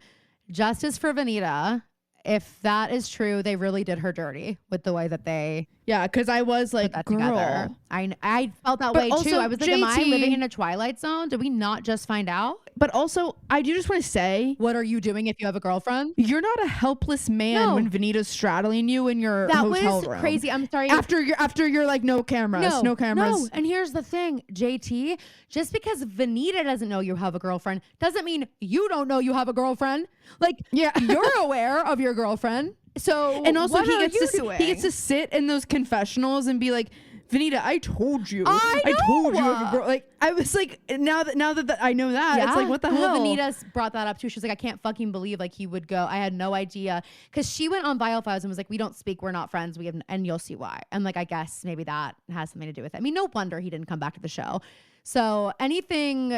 Speaker 1: Justice for Venita. If that is true, they really did her dirty with the way that they
Speaker 2: because I was like, girl.
Speaker 1: Together. I felt that way too. I was like, am I living in a Twilight Zone? Did we not just find out?
Speaker 2: But also, I do just want to say,
Speaker 1: what are you doing if you have a girlfriend?
Speaker 2: You're not a helpless man when Venita's straddling you in your hotel room.
Speaker 1: That was crazy. I'm sorry.
Speaker 2: After you're like, no cameras.
Speaker 1: No. And here's the thing, JT, just because Venita doesn't know you have a girlfriend doesn't mean you don't know you have a girlfriend. Like, you're aware of your girlfriend. So, and also he gets to sit in those confessionals and be like, Venita, I told you. I told you.
Speaker 2: Like, I was like, now that I know that, it's like, what the hell?
Speaker 1: Venita brought that up too. She was like, I can't fucking believe like he would go. I had no idea, because she went on Viall Files and was like, we don't speak, we're not friends. And you'll see why. And like, I guess maybe that has something to do with it. I mean, no wonder he didn't come back to the show. So anything.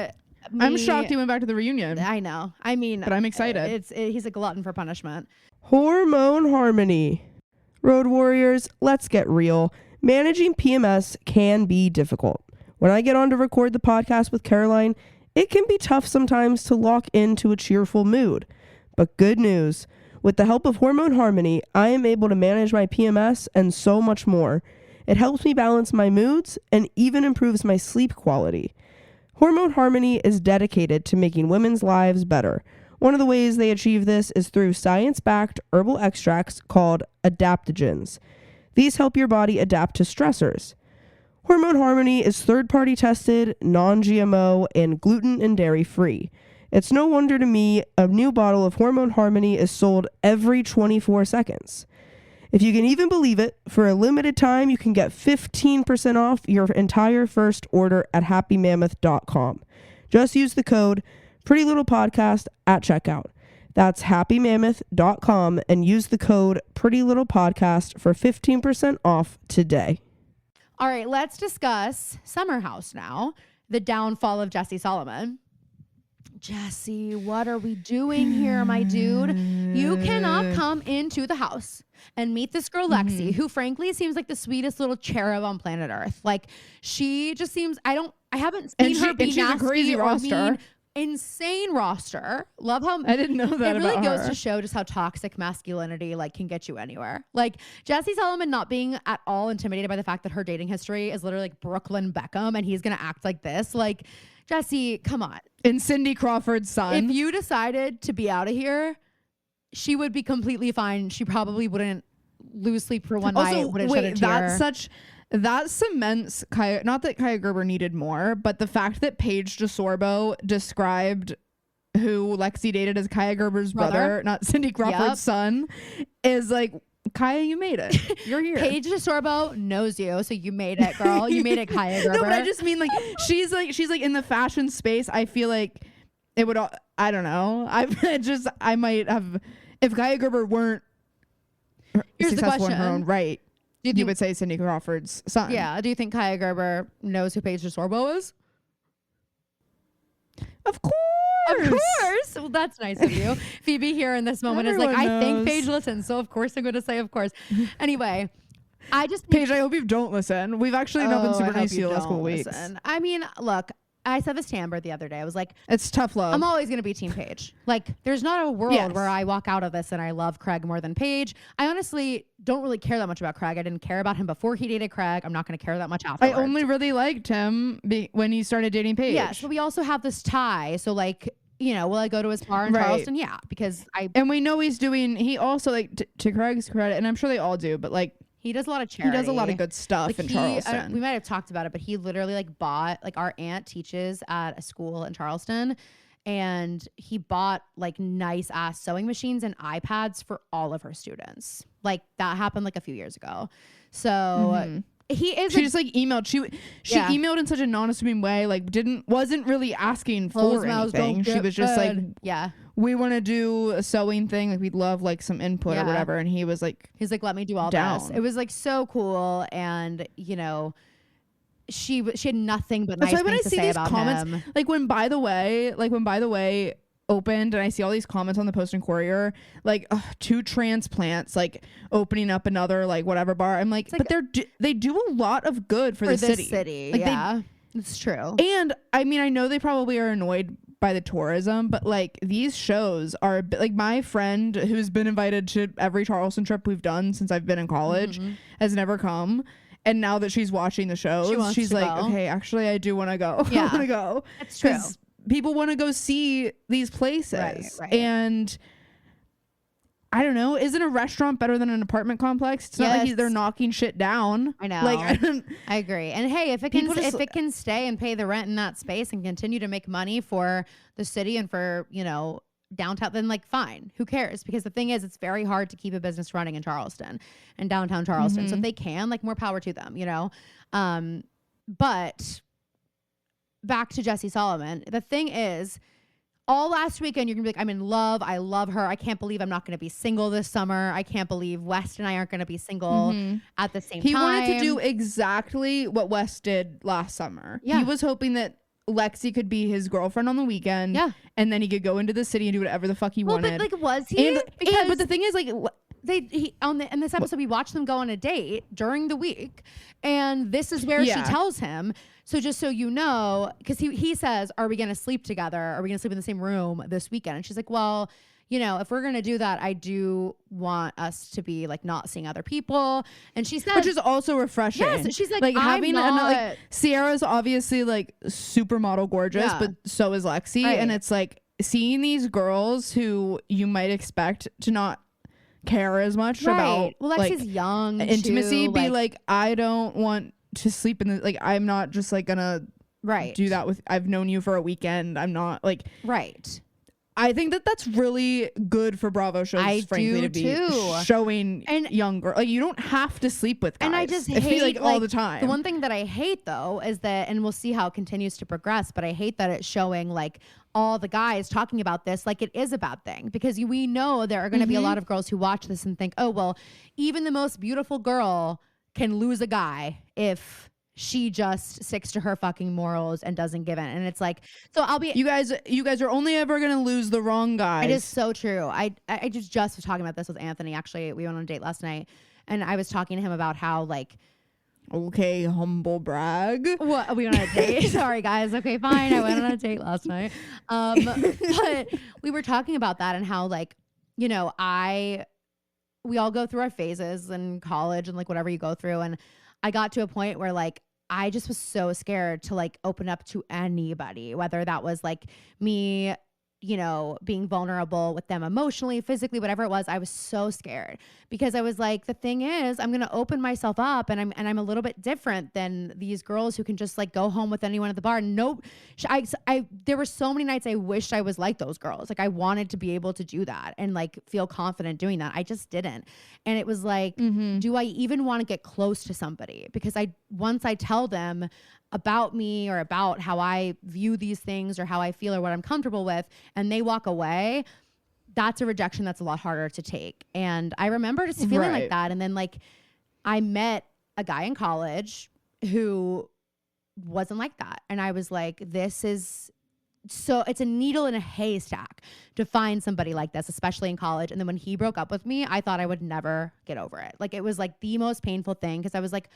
Speaker 2: I'm shocked he went back to the reunion.
Speaker 1: I know. I mean,
Speaker 2: but I'm excited.
Speaker 1: He's a glutton for punishment.
Speaker 3: Hormone harmony. Road warriors, let's get real. Managing PMS can be difficult. When I get on to record the podcast with Caroline, it can be tough sometimes to lock into a cheerful mood. But good news, with the help of Hormone Harmony, I am able to manage my PMS and so much more. It helps me balance my moods and even improves my sleep quality. Hormone Harmony is dedicated to making women's lives better. One of the ways they achieve this is through science-backed herbal extracts called adaptogens. These help your body adapt to stressors. Hormone Harmony is third-party tested, non-GMO, and gluten and dairy-free. It's no wonder to me a new bottle of Hormone Harmony is sold every 24 seconds. If you can even believe it, for a limited time, you can get 15% off your entire first order at happymammoth.com. Just use the code PrettyLittlePodcast at checkout. That's happymammoth.com and use the code PrettyLittlePodcast for 15% off today.
Speaker 1: All right, let's discuss Summer House now. The downfall of Jesse Solomon. Jesse, what are we doing here, my dude? You cannot come into the house and meet this girl, Lexi, who frankly seems like the sweetest little cherub on planet Earth. Like, she just seems, I haven't seen her be nasty, a crazy roster. Mean. Insane roster. Love how
Speaker 2: I didn't know that.
Speaker 1: It really
Speaker 2: about
Speaker 1: goes
Speaker 2: her.
Speaker 1: to show just how toxic masculinity like can get you anywhere. Like Jesse Solomon not being at all intimidated by the fact that her dating history is literally like Brooklyn Beckham and he's gonna act like this. Like, Jesse, come on.
Speaker 2: And Cindy Crawford's son.
Speaker 1: If you decided to be out of here, she would be completely fine. She probably wouldn't lose sleep for one night. Wouldn't shed a tear.
Speaker 2: That cements Kaya. Not that Kaya Gerber needed more, but the fact that Paige DeSorbo described who Lexi dated as Kaya Gerber's brother, not Cindy Crawford's son, is like, Kaya, you made it. You're here.
Speaker 1: Paige DeSorbo knows you, so you made it, girl. You made it, Kaya Gerber.
Speaker 2: No, but I just mean like she's like in the fashion space. I feel like it would. I don't know. I might have if Kaya Gerber weren't
Speaker 1: Here's
Speaker 2: successful
Speaker 1: the
Speaker 2: in her own right.
Speaker 1: You
Speaker 2: would say Cindy Crawford's son.
Speaker 1: Yeah. Do you think Kaya Gerber knows who Paige DeSorbo is?
Speaker 2: Of course.
Speaker 1: Of course. Well, that's nice of you. Phoebe here in this moment
Speaker 2: Everyone
Speaker 1: is like,
Speaker 2: knows.
Speaker 1: I think Paige listens, so of course I'm going to say of course. Anyway,
Speaker 2: Paige, I hope you don't listen. We've actually not been super nice to you the last couple weeks.
Speaker 1: I mean, look, I said this to Amber the other day. I was like,
Speaker 2: it's tough love.
Speaker 1: I'm always going to be Team Paige. Like, there's not a world where I walk out of this and I love Craig more than Paige. I honestly don't really care that much about Craig. I didn't care about him before he dated Craig. I'm not going to care that much afterwards.
Speaker 2: I only really liked him when he started dating Paige.
Speaker 1: Yes, but we also have this tie. So, like, you know, will I go to his bar in Charleston? Yeah, because
Speaker 2: and we know he also, like, to Craig's credit, and I'm sure they all do, but, like,
Speaker 1: he does a lot of charity.
Speaker 2: He does a lot of good stuff like in Charleston.
Speaker 1: We might have talked about it, but he literally like bought, like our aunt teaches at a school in Charleston, and he bought like nice ass sewing machines and iPads for all of her students. Like that happened like a few years ago. So he is.
Speaker 2: She just like emailed. She emailed in such a non-assuming way. Like wasn't really asking for anything. She was just like, we want to do a sewing thing. Like we'd love like some input or whatever. And he's like,
Speaker 1: let me do all this. It was like so cool. And you know, she had nothing but nice things to say about him.
Speaker 2: Like when by the way opened and I see all these comments on the Post and Courier, like 2 transplants, like opening up another like whatever bar. I'm like, but they do a lot of good for the city.
Speaker 1: Like it's true.
Speaker 2: And I mean, I know they probably are annoyed by the tourism, but like these shows are a bit, like my friend who's been invited to every Charleston trip we've done since I've been in college has never come. And now that she's watching the shows, she's like, okay, actually I do want to go.
Speaker 1: Yeah.
Speaker 2: I want to go.
Speaker 1: That's true.
Speaker 2: People want to go see these places.
Speaker 1: Right.
Speaker 2: And I don't know. Isn't a restaurant better than an apartment complex? It's not like they're knocking shit down.
Speaker 1: I know.
Speaker 2: Like
Speaker 1: I agree. And hey, if it can stay and pay the rent in that space and continue to make money for the city and for, you know, downtown, then like fine. Who cares? Because the thing is, it's very hard to keep a business running in Charleston and downtown Charleston. So if they can, like more power to them, you know? But back to Jesse Solomon. The thing is, all last weekend, you're going to be like, I'm in love. I love her. I can't believe I'm not going to be single this summer. I can't believe West and I aren't going to be single at the same time.
Speaker 2: He wanted to do exactly what West did last summer. Yeah. He was hoping that Lexi could be his girlfriend on the weekend. Yeah. And then he could go into the city and do whatever the fuck he wanted.
Speaker 1: But like, was he?
Speaker 2: But the thing is, like,
Speaker 1: in this episode, we watched them go on a date during the week. And this is where she tells him, so just so you know, because he says, are we going to sleep together? Are we going to sleep in the same room this weekend? And she's like, well, if we're going to do that, I do want us to be like not seeing other people. And she said,
Speaker 2: which is also refreshing.
Speaker 1: Yes, she's like
Speaker 2: having like Sierra's obviously like supermodel gorgeous, but so is Lexi.
Speaker 1: Right.
Speaker 2: And it's like seeing these girls who you might expect to not care as much about
Speaker 1: Lexi's young
Speaker 2: intimacy,
Speaker 1: too,
Speaker 2: be like, I don't want to sleep in the, like, I'm not just like gonna do that with, I've known you for a weekend. I'm not like, I think that that's really good for Bravo shows, frankly, to be showing younger. Like, you don't have to sleep with guys.
Speaker 1: And I just
Speaker 2: hate like all the time.
Speaker 1: The one thing that I hate though is that, and we'll see how it continues to progress, but I hate that it's showing like all the guys talking about this like it is a bad thing, because we know there are going to be a lot of girls who watch this and think, oh, well, even the most beautiful girl can lose a guy if she just sticks to her fucking morals and doesn't give in. And it's like, so I'll be,
Speaker 2: you guys are only ever going to lose the wrong guys.
Speaker 1: It is so true. I just was talking about this with Anthony. Actually, we went on a date last night and I was talking to him about how like,
Speaker 2: okay, humble brag.
Speaker 1: What, we went on a date? Sorry guys. Okay, fine. I went on a date last night. But we were talking about that and how like, we all go through our phases in college and like whatever you go through. And I got to a point where like, I just was so scared to like open up to anybody, whether that was like me, being vulnerable with them emotionally, physically, whatever it was. I was so scared because I was like, the thing is, I'm going to open myself up and I'm a little bit different than these girls who can just like go home with anyone at the bar. Nope. There were so many nights I wished I was like those girls. Like I wanted to be able to do that and like feel confident doing that. I just didn't. And it was like, do I even want to get close to somebody? Because once I tell them about me or about how I view these things or how I feel or what I'm comfortable with, and they walk away, that's a rejection that's a lot harder to take. And I remember just feeling like that. And then like I met a guy in college who wasn't like that. And I was like, it's a needle in a haystack to find somebody like this, especially in college. And then when he broke up with me, I thought I would never get over it. Like it was like the most painful thing, because I was like,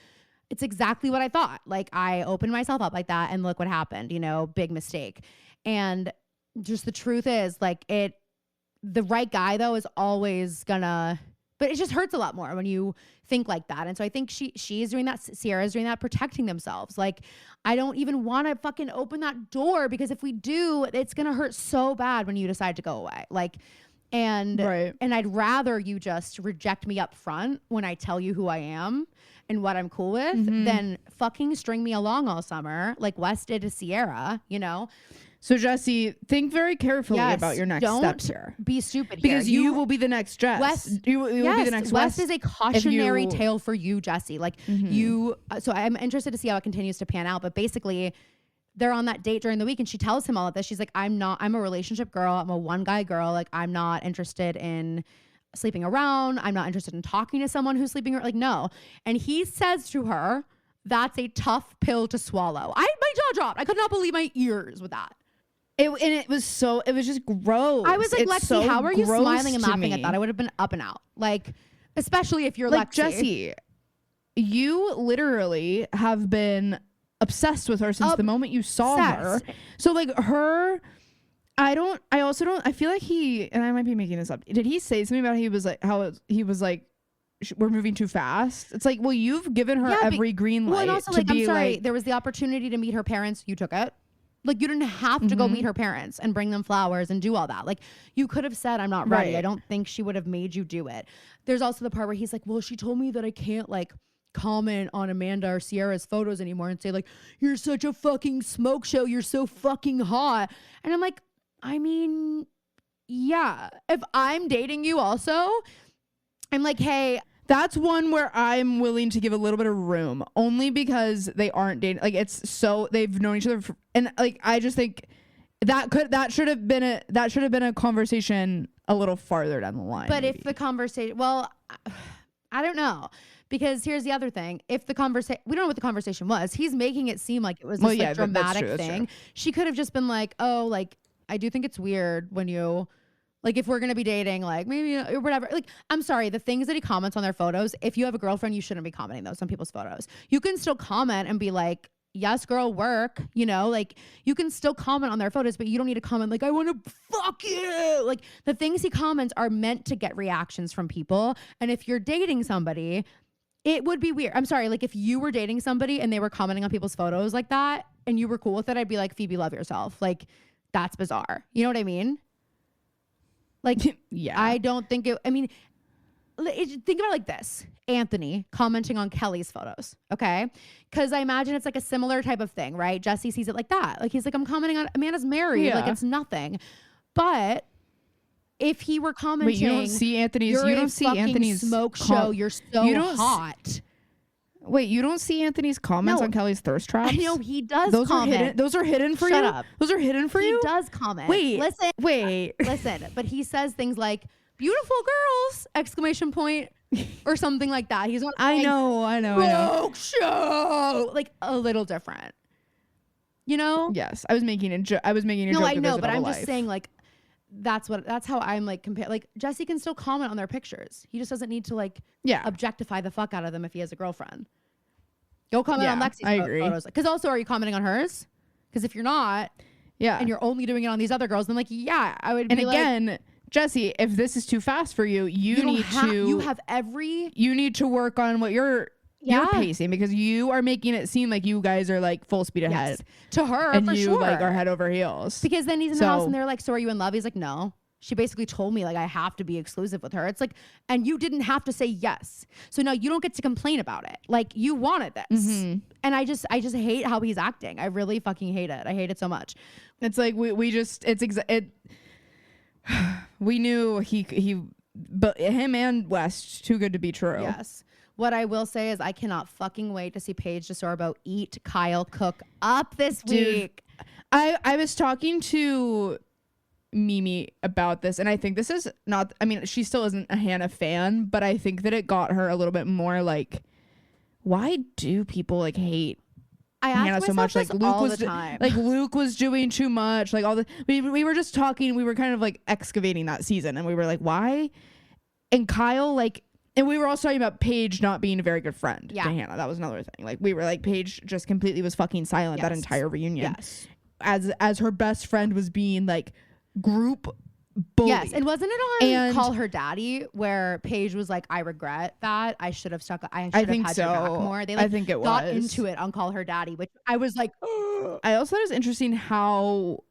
Speaker 1: it's exactly what I thought. Like I opened myself up like that and look what happened, big mistake. And just the truth is like the right guy though is always gonna, but it just hurts a lot more when you think like that. And so I think she's doing that. Sierra's doing that, protecting themselves. Like I don't even want to fucking open that door, because if we do, it's going to hurt so bad when you decide to go away. Like, and I'd rather you just reject me up front when I tell you who I am and what I'm cool with than fucking string me along all summer like Wes did to Sierra,
Speaker 2: So Jessie, think very carefully about your next steps here.
Speaker 1: Be stupid
Speaker 2: because you will be the next Jess.
Speaker 1: Wes,
Speaker 2: you will be the next Wes.
Speaker 1: Wes is a cautionary tale for you, Jessie. Like so I'm interested to see how it continues to pan out. But basically, they're on that date during the week and she tells him all of this. She's like, I'm a relationship girl. I'm a one guy girl. Like I'm not interested in sleeping around. I'm not interested in talking to someone who's sleeping around. Like, no. And he says to her, that's a tough pill to swallow. My jaw dropped. I could not believe my ears with that.
Speaker 2: It was just gross.
Speaker 1: I was like, Lexi, how are you smiling and laughing at that? I would have been up and out. Like, especially if you're like Lexi.
Speaker 2: Jessie, you literally have been obsessed with her since the moment you saw her. So like her, I feel like and I might be making this up. Did he say something about we're moving too fast? It's like, well, you've given her every green light.
Speaker 1: Well, and also like, I'm sorry, there was the opportunity to meet her parents. You took it. Like you didn't have to go meet her parents and bring them flowers and do all that. Like you could have said, I'm not ready. Right. I don't think she would have made you do it. There's also the part where he's like, well, she told me that I can't like comment on Amanda or Sierra's photos anymore and say like, you're such a fucking smoke show. You're so fucking hot. And I'm like, I mean, yeah, if I'm dating you also, I'm like, hey,
Speaker 2: that's one where I'm willing to give a little bit of room, only because they aren't dating. Like they've known each other and like I just think that should have been a conversation a little farther down the line.
Speaker 1: But
Speaker 2: maybe.
Speaker 1: If the conversation, well, I don't know, because here's the other thing: if the conversation, we don't know what the conversation was. He's making it seem like it was this like dramatic thing. She could have just been like, oh, like I do think it's weird when you. Like, if we're going to be dating, like, maybe, or whatever. Like, I'm sorry, the things that he comments on their photos, if you have a girlfriend, you shouldn't be commenting those on people's photos. You can still comment and be like, yes, girl, work, you know, like you can still comment on their photos, but you don't need to comment like, I want to fuck you. Like the things he comments are meant to get reactions from people. And if you're dating somebody, it would be weird. I'm sorry. Like if you were dating somebody and they were commenting on people's photos like that and you were cool with it, I'd be like, Phoebe, love yourself. Like that's bizarre. You know what I mean? Like,
Speaker 2: yeah,
Speaker 1: I don't think it, I mean, think about it like this. Anthony commenting on Kelly's photos. Okay. Cause I imagine it's like a similar type of thing, right? Jesse sees it like that. Like he's like, I'm commenting on Amanda's married.
Speaker 2: Yeah.
Speaker 1: Like it's nothing. But if he were commenting,
Speaker 2: wait, you don't see Anthony's
Speaker 1: smoke show. You're so hot.
Speaker 2: Wait, you don't see Anthony's comments on Kelly's thirst traps?
Speaker 1: I know he does.
Speaker 2: Those
Speaker 1: comment.
Speaker 2: are hidden. Those are hidden for you.
Speaker 1: Shut up.
Speaker 2: Those are hidden for you.
Speaker 1: He does comment.
Speaker 2: Wait,
Speaker 1: listen. But he says things like "beautiful girls!" exclamation point or something like that. He's not.
Speaker 2: I know.
Speaker 1: Smoke show. Like a little different. You know?
Speaker 2: Yes, I was making a joke.
Speaker 1: No, I know, but I'm just saying like. That's how I'm like compare. Like Jesse can still comment on their pictures. He just doesn't need to like objectify the fuck out of them if he has a girlfriend. Go comment on Lexi's photos. Because also, are you commenting on hers? Because if you're not, and you're only doing it on these other girls, then like I would. And be again, like,
Speaker 2: Jesse, if this is too fast for you, you need to work on what you're pacing, because you are making it seem like you guys are like full speed ahead
Speaker 1: to her,
Speaker 2: and
Speaker 1: for
Speaker 2: you
Speaker 1: sure.
Speaker 2: like are head over heels.
Speaker 1: Because then he's in the house and they're like, so are you in love? He's like, no. She basically told me like I have to be exclusive with her. It's like, and you didn't have to say yes. So now you don't get to complain about it. Like you wanted this. Mm-hmm. And I just hate how he's acting. I really fucking hate it. I hate it so much.
Speaker 2: It's like we knew but him and West, too good to be true.
Speaker 1: Yes. What I will say is I cannot fucking wait to see Paige DeSorbo eat Kyle Cook up this week.
Speaker 2: I was talking to Mimi about this, and I think this is not, I mean, she still isn't a Hannah fan, but I think that it got her a little bit more like, why do people like hate Hannah so much? Like Luke was doing too much, like all the we were just talking, we were kind of like excavating that season, and we were like, why? And Kyle, like, and we were also talking about Paige not being a very good friend to Hannah. That was another thing. Like we were like, Paige just completely was fucking silent that entire reunion.
Speaker 1: Yes.
Speaker 2: As her best friend was being like group bullied.
Speaker 1: Yes. And wasn't it on Call Her Daddy where Paige was like, I regret that. I should have had your back more. They like,
Speaker 2: I think it
Speaker 1: got
Speaker 2: was
Speaker 1: into it on Call Her Daddy, which I was like,
Speaker 2: I also thought it was interesting how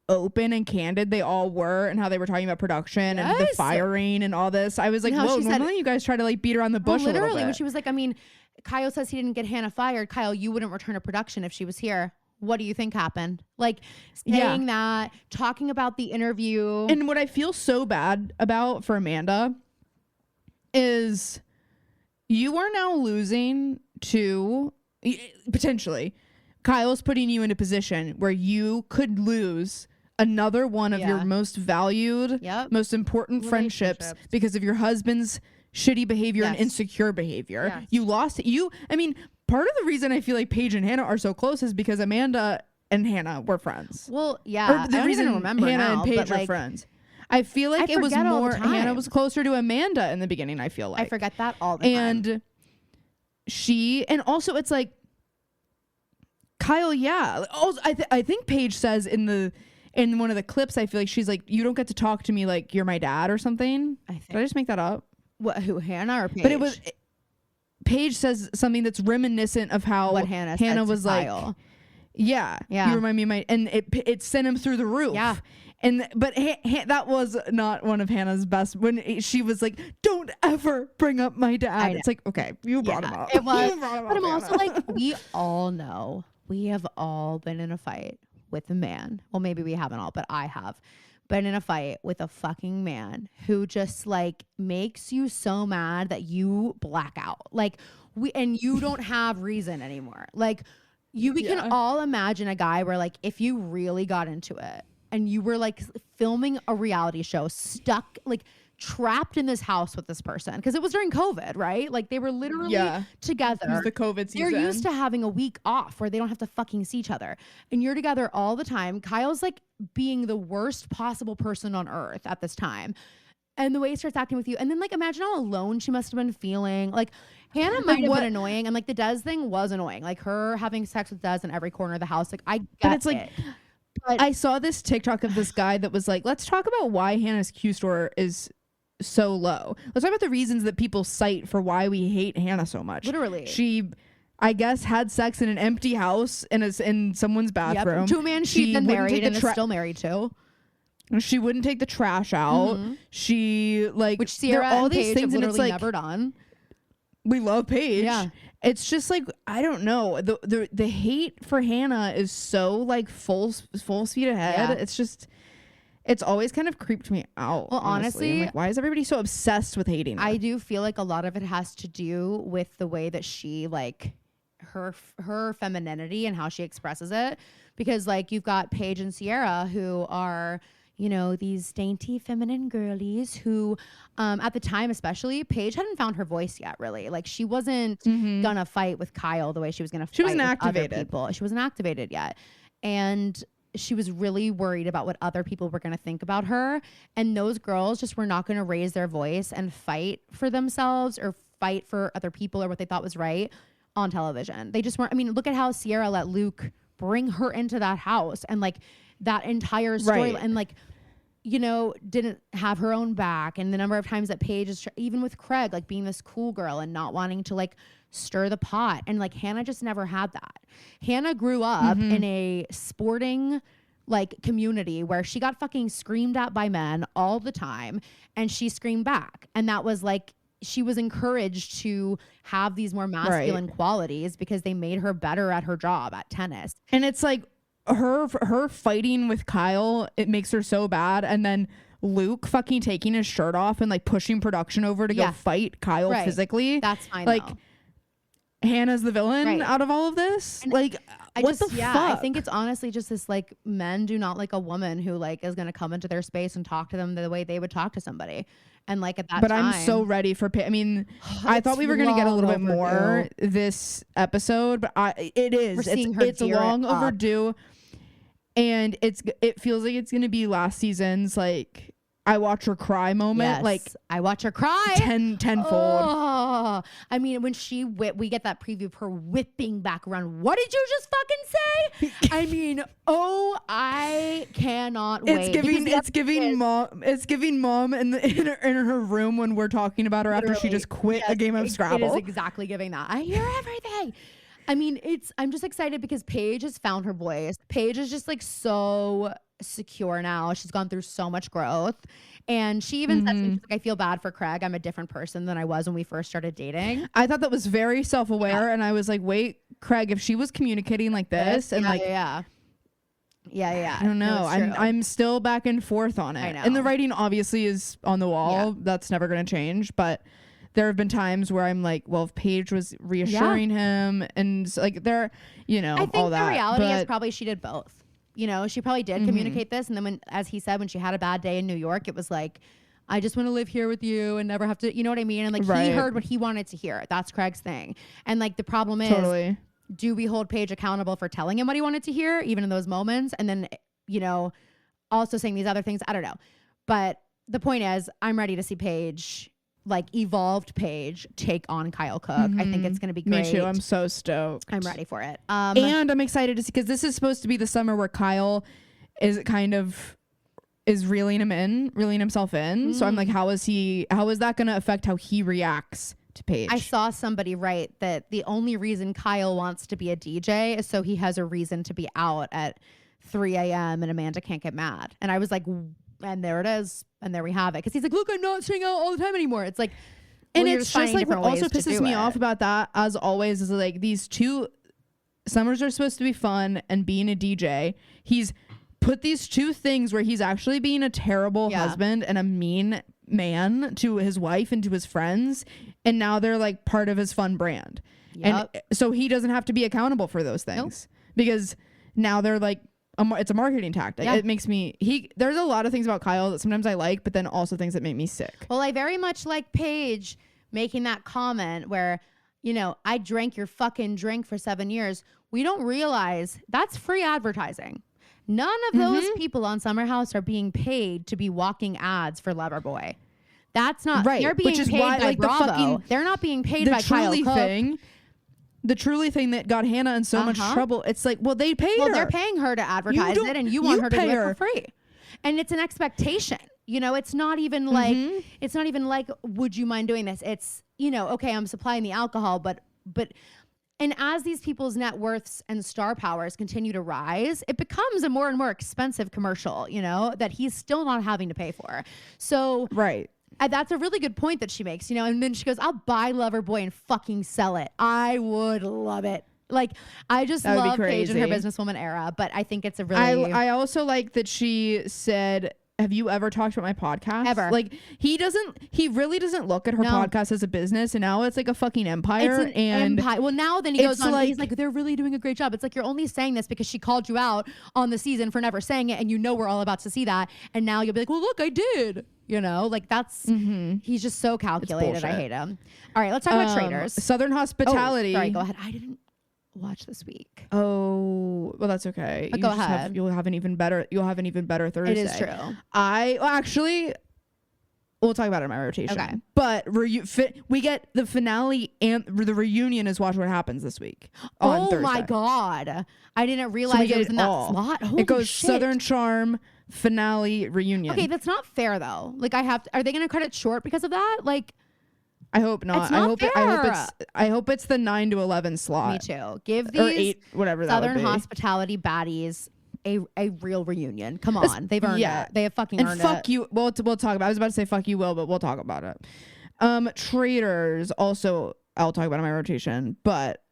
Speaker 2: open and candid they all were and how they were talking about production and the firing and all this. I was like, whoa, normally you guys try to like beat around the bush a little bit.
Speaker 1: When she was like, I mean, Kyle says he didn't get Hannah fired. Kyle, you wouldn't return to production if she was here. What do you think happened? Like saying that, talking about the interview.
Speaker 2: And what I feel so bad about for Amanda is you are now losing to, potentially, Kyle's putting you in a position where you could lose another one of your most valued, most important friendships because of your husband's shitty behavior and insecure behavior. Yes. You lost it. I mean, part of the reason I feel like Paige and Hannah are so close is because Amanda and Hannah were friends.
Speaker 1: Well, yeah.
Speaker 2: Or the reason Hannah and Paige are friends. I feel like it was more, Hannah was closer to Amanda in the beginning, I feel like.
Speaker 1: I forget that all the time.
Speaker 2: And also it's like, Kyle, also, I think Paige says in one of the clips, I feel like she's like, you don't get to talk to me like you're my dad or something. Did I just make that up?
Speaker 1: What, who, Hannah or Paige?
Speaker 2: But it was, Paige says something that's reminiscent of how
Speaker 1: what Hannah was like.
Speaker 2: Kyle. Yeah. You remind me of and it sent him through the roof. Yeah. But that was not one of Hannah's best, when she was like, don't ever bring up my dad. It's like, okay, you brought him up.
Speaker 1: It was. But I'm also like, we all know, we have all been in a fight with a man. Well, maybe we haven't all, but I have been in a fight with a fucking man who just like makes you so mad that you black out. Like and you don't have reason anymore. Like we can all imagine a guy where like, if you really got into it and you were like filming a reality show, stuck, like trapped in this house with this person, because it was during COVID, right? Like they were literally together.
Speaker 2: It was the COVID season.
Speaker 1: They're used to having a week off where they don't have to fucking see each other, and you're together all the time. Kyle's like being the worst possible person on earth at this time, and the way he starts acting with you, and then like imagine how alone she must have been feeling. Like Hannah might have been annoying, and like the Des thing was annoying. Like her having sex with Des in every corner of the house. Like I get
Speaker 2: but it's like
Speaker 1: it. But
Speaker 2: I saw this TikTok of this guy that was like, let's talk about why Hannah's Q score is so low. Let's talk about the reasons that people cite for why we hate Hannah so much.
Speaker 1: literally,
Speaker 2: She, I guess, had sex in an empty house in someone's bathroom.
Speaker 1: Yep. 2 man she's been married and is still married too.
Speaker 2: She wouldn't take the trash out. She like,
Speaker 1: which Sierra
Speaker 2: all
Speaker 1: and
Speaker 2: these
Speaker 1: Paige
Speaker 2: things,
Speaker 1: have
Speaker 2: and it's
Speaker 1: literally
Speaker 2: like
Speaker 1: never done.
Speaker 2: we love Paige.
Speaker 1: Yeah.
Speaker 2: It's just like, I don't know. The hate for Hannah is so like full speed ahead.
Speaker 1: Yeah.
Speaker 2: It's just, it's always kind of creeped me out.
Speaker 1: Well, honestly,
Speaker 2: I'm like, why is everybody so obsessed with hating her?
Speaker 1: I do feel like a lot of it has to do with the way that she like her femininity and how she expresses it, because like you've got Paige and Sierra who are, you know, these dainty feminine girlies who at the time especially Paige hadn't found her voice yet, really. Like she wasn't gonna fight with Kyle the way she was gonna fight
Speaker 2: wasn't
Speaker 1: with
Speaker 2: activated.
Speaker 1: other people. She wasn't activated yet, and she was really worried about what other people were going to think about her, and those girls just were not going to raise their voice and fight for themselves or fight for other people or what they thought was right on television. They just weren't. I mean, look at how Sierra let Luke bring her into that house, and like that entire story,
Speaker 2: Right.
Speaker 1: and like, you know, didn't have her own back, and the number of times that Paige is even with Craig, like being this cool girl and not wanting to like stir the pot, and like Hannah just never had that. Hannah grew up in a sporting like community where she got fucking screamed at by men all the time, and she screamed back, and that was like she was encouraged to have these more masculine qualities because they made her better at her job at tennis.
Speaker 2: And it's like her fighting with Kyle, it makes her so bad, and then Luke fucking taking his shirt off and like pushing production over to go fight Kyle physically.
Speaker 1: That's fine.
Speaker 2: Like
Speaker 1: though.
Speaker 2: Hannah's the villain out of all of this. And like what the fuck?
Speaker 1: I think it's honestly just this like men do not like a woman who like is gonna come into their space and talk to them the way they would talk to somebody. And like at that
Speaker 2: but
Speaker 1: time,
Speaker 2: I'm so ready for I mean, I thought we were gonna get a little bit more this episode, but it is. It's long overdue. And it feels like it's gonna be last season's like I watch her cry moment.
Speaker 1: Yes,
Speaker 2: like
Speaker 1: I watch her cry
Speaker 2: tenfold.
Speaker 1: Oh, I mean, when we get that preview of her whipping back around. What did you just fucking say? I mean, I cannot wait.
Speaker 2: It's giving mom in her room when we're talking about her after she just quit a game of Scrabble.
Speaker 1: It is exactly giving that. I hear everything. I mean, I'm just excited because Paige has found her voice. Paige is just like so secure now. She's gone through so much growth, and she even says, she's like, I feel bad for Craig. I'm a different person than I was when we first started dating.
Speaker 2: I thought that was very self-aware, and I was like, wait, Craig, if she was communicating like this and
Speaker 1: yeah, I
Speaker 2: don't know. I'm still back and forth on it.
Speaker 1: I know.
Speaker 2: And the writing obviously is on the wall.
Speaker 1: Yeah.
Speaker 2: That's never going to change, but there have been times where I'm like, well, if Paige was reassuring him and like there, you know,
Speaker 1: I think
Speaker 2: all that.
Speaker 1: The reality is probably she did both. You know, she probably did
Speaker 2: Mm-hmm.
Speaker 1: communicate this. And then when, as he said, when she had a bad day in New York, it was like, I just want to live here with you and never have to, you know what I mean? And like he heard what he wanted to hear. That's Craig's thing. And like the problem is, do we hold Paige accountable for telling him what he wanted to hear, even in those moments? And then, you know, also saying these other things. I don't know. But the point is, I'm ready to see Paige, like evolved Paige, take on Kyle Cook. I think it's going to be great.
Speaker 2: Me too. I'm so stoked.
Speaker 1: I'm ready for it.
Speaker 2: And I'm excited to see, because this is supposed to be the summer where Kyle is reeling himself in. So I'm like, how is that going to affect how he reacts to Paige?
Speaker 1: I saw somebody write that the only reason Kyle wants to be a DJ is so he has a reason to be out at 3 a.m. and Amanda can't get mad. And I was like, and there it is. And there we have it. Because he's like, look, I'm not staying out all the time anymore. It's like,
Speaker 2: and it's just like what also pisses me off about that, as always, is like these two summers are supposed to be fun and being a DJ. He's put these two things where he's actually being a terrible husband and a mean man to his wife and to his friends. And now they're like part of his fun brand. Yep. And so he doesn't have to be accountable for those things because now they're like, it's a marketing tactic. It makes me, there's a lot of things about Kyle that sometimes I like, but then also things that make me sick.
Speaker 1: Well, I very much like Paige making that comment where, you know, I drank your fucking drink for 7 years. We don't realize that's free advertising. None of those people on Summer House are being paid to be walking ads for Loverboy. That's not
Speaker 2: Right,
Speaker 1: They're being
Speaker 2: which is
Speaker 1: paid
Speaker 2: why,
Speaker 1: by
Speaker 2: like, the
Speaker 1: Bravo.
Speaker 2: fucking-
Speaker 1: They're not being paid by Kyle Cook.
Speaker 2: The Truly thing that got Hannah in so much trouble. It's like, well, they paid her.
Speaker 1: Well, they're paying her to advertise it, and you want her to do it for free. And it's an expectation. You know, it's not even like would you mind doing this? It's, you know, okay, I'm supplying the alcohol, but and as these people's net worths and star powers continue to rise, it becomes a more and more expensive commercial, you know, that he's still not having to pay for. So
Speaker 2: right.
Speaker 1: That's a really good point that she makes, you know, and then she goes, I'll buy Loverboy and fucking sell it. I would love it. Like, I just love Paige in her businesswoman era, but I think it's a really...
Speaker 2: I also like that she said, have you ever talked about my podcast?
Speaker 1: Ever.
Speaker 2: Like, he really doesn't look at her podcast as a business, and now it's like a fucking empire.
Speaker 1: It's an empire. Well, now then he goes on,
Speaker 2: like,
Speaker 1: he's like, they're really doing a great job. It's like, you're only saying this because she called you out on the season for never saying it, and you know we're all about to see that, and now you'll be like, well, look, I did. You know, like that's, he's just so calculated. I hate him. All right, let's talk about Traitors.
Speaker 2: Southern Hospitality.
Speaker 1: Sorry, go ahead. I didn't watch this week.
Speaker 2: Oh, well, that's okay.
Speaker 1: But go ahead.
Speaker 2: You'll have an even better Thursday.
Speaker 1: It is true.
Speaker 2: Actually, we'll talk about it in my rotation.
Speaker 1: Okay.
Speaker 2: But we get the finale and the reunion is Watch What Happens this week on Thursday.
Speaker 1: My God. I didn't realize it was in that slot. Holy
Speaker 2: it goes
Speaker 1: shit.
Speaker 2: Southern Charm finale reunion.
Speaker 1: Okay, that's not fair though. Like are they going to cut it short because of that? Like,
Speaker 2: I hope not.
Speaker 1: It's not fair.
Speaker 2: I hope it's the 9 to 11 slot.
Speaker 1: Me too. Give these
Speaker 2: or 8, whatever that would
Speaker 1: Southern
Speaker 2: be.
Speaker 1: Hospitality baddies a real reunion. Come on, they've earned it. They have fucking earned it.
Speaker 2: And fuck you. We'll talk about. I was about to say fuck you, Will, but we'll talk about it. Traitors also. I'll talk about in my rotation, but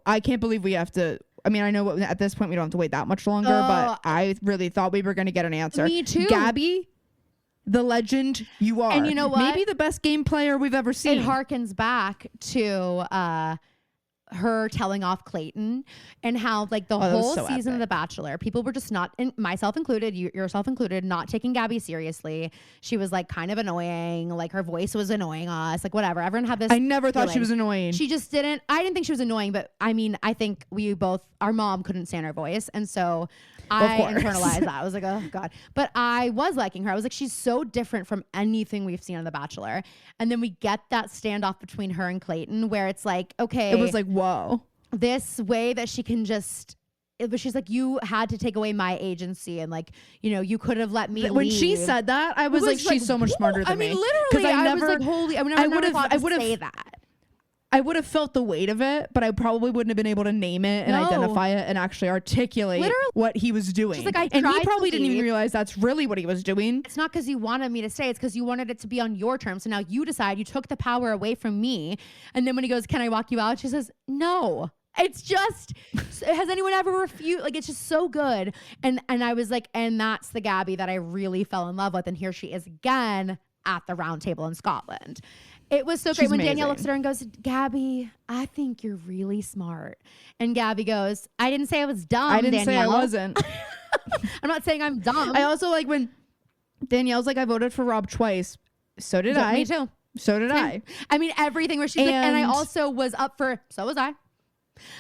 Speaker 2: I can't believe we have to. I mean, I know at this point we don't have to wait that much longer, but I really thought we were going to get an answer.
Speaker 1: Me too.
Speaker 2: Gabby, the legend you are.
Speaker 1: And you know what?
Speaker 2: Maybe the best game player we've ever seen.
Speaker 1: It harkens back to her telling off Clayton and how like the whole season of The Bachelor, people were just not, and myself included, yourself included, not taking Gabby seriously. She was like kind of annoying. Like her voice was annoying us. Like whatever. Everyone had this.
Speaker 2: I never thought she was annoying.
Speaker 1: She just didn't. I didn't think she was annoying, but I mean, I think our mom couldn't stand her voice, and so I internalized that. I was like, oh God. But I was liking her. I was like, she's so different from anything we've seen on The Bachelor. And then we get that standoff between her and Clayton where it's like, okay.
Speaker 2: It was like, whoa.
Speaker 1: This way that she can just, she's like, you had to take away my agency and like, you know, you could have let me
Speaker 2: When
Speaker 1: leave.
Speaker 2: she said that, I was like, she's so much smarter than me.
Speaker 1: I mean, literally, I was like, holy, I would have say that.
Speaker 2: I would have felt the weight of it, but I probably wouldn't have been able to name it and identify it and actually articulate what he was doing.
Speaker 1: Like,
Speaker 2: and he probably didn't even realize that's really what he was doing.
Speaker 1: It's not because you wanted me to stay. It's because you wanted it to be on your terms. So now you decide you took the power away from me. And then when he goes, can I walk you out? She says, no. It's just, has anyone ever refused? Like, it's just so good. And I was like, and that's the Gabby that I really fell in love with. And here she is again at the round table in Scotland. It was so great when Danielle looks at her and goes, Gabby, I think you're really smart. And Gabby goes, I didn't say I was dumb,
Speaker 2: I didn't
Speaker 1: Danielle.
Speaker 2: say I wasn't.
Speaker 1: I'm not saying I'm dumb.
Speaker 2: I also like when Danielle's like, I voted for Rob twice. So did I.
Speaker 1: Me too.
Speaker 2: So did I.
Speaker 1: I mean, everything where she's like, and I also was up for, so was I.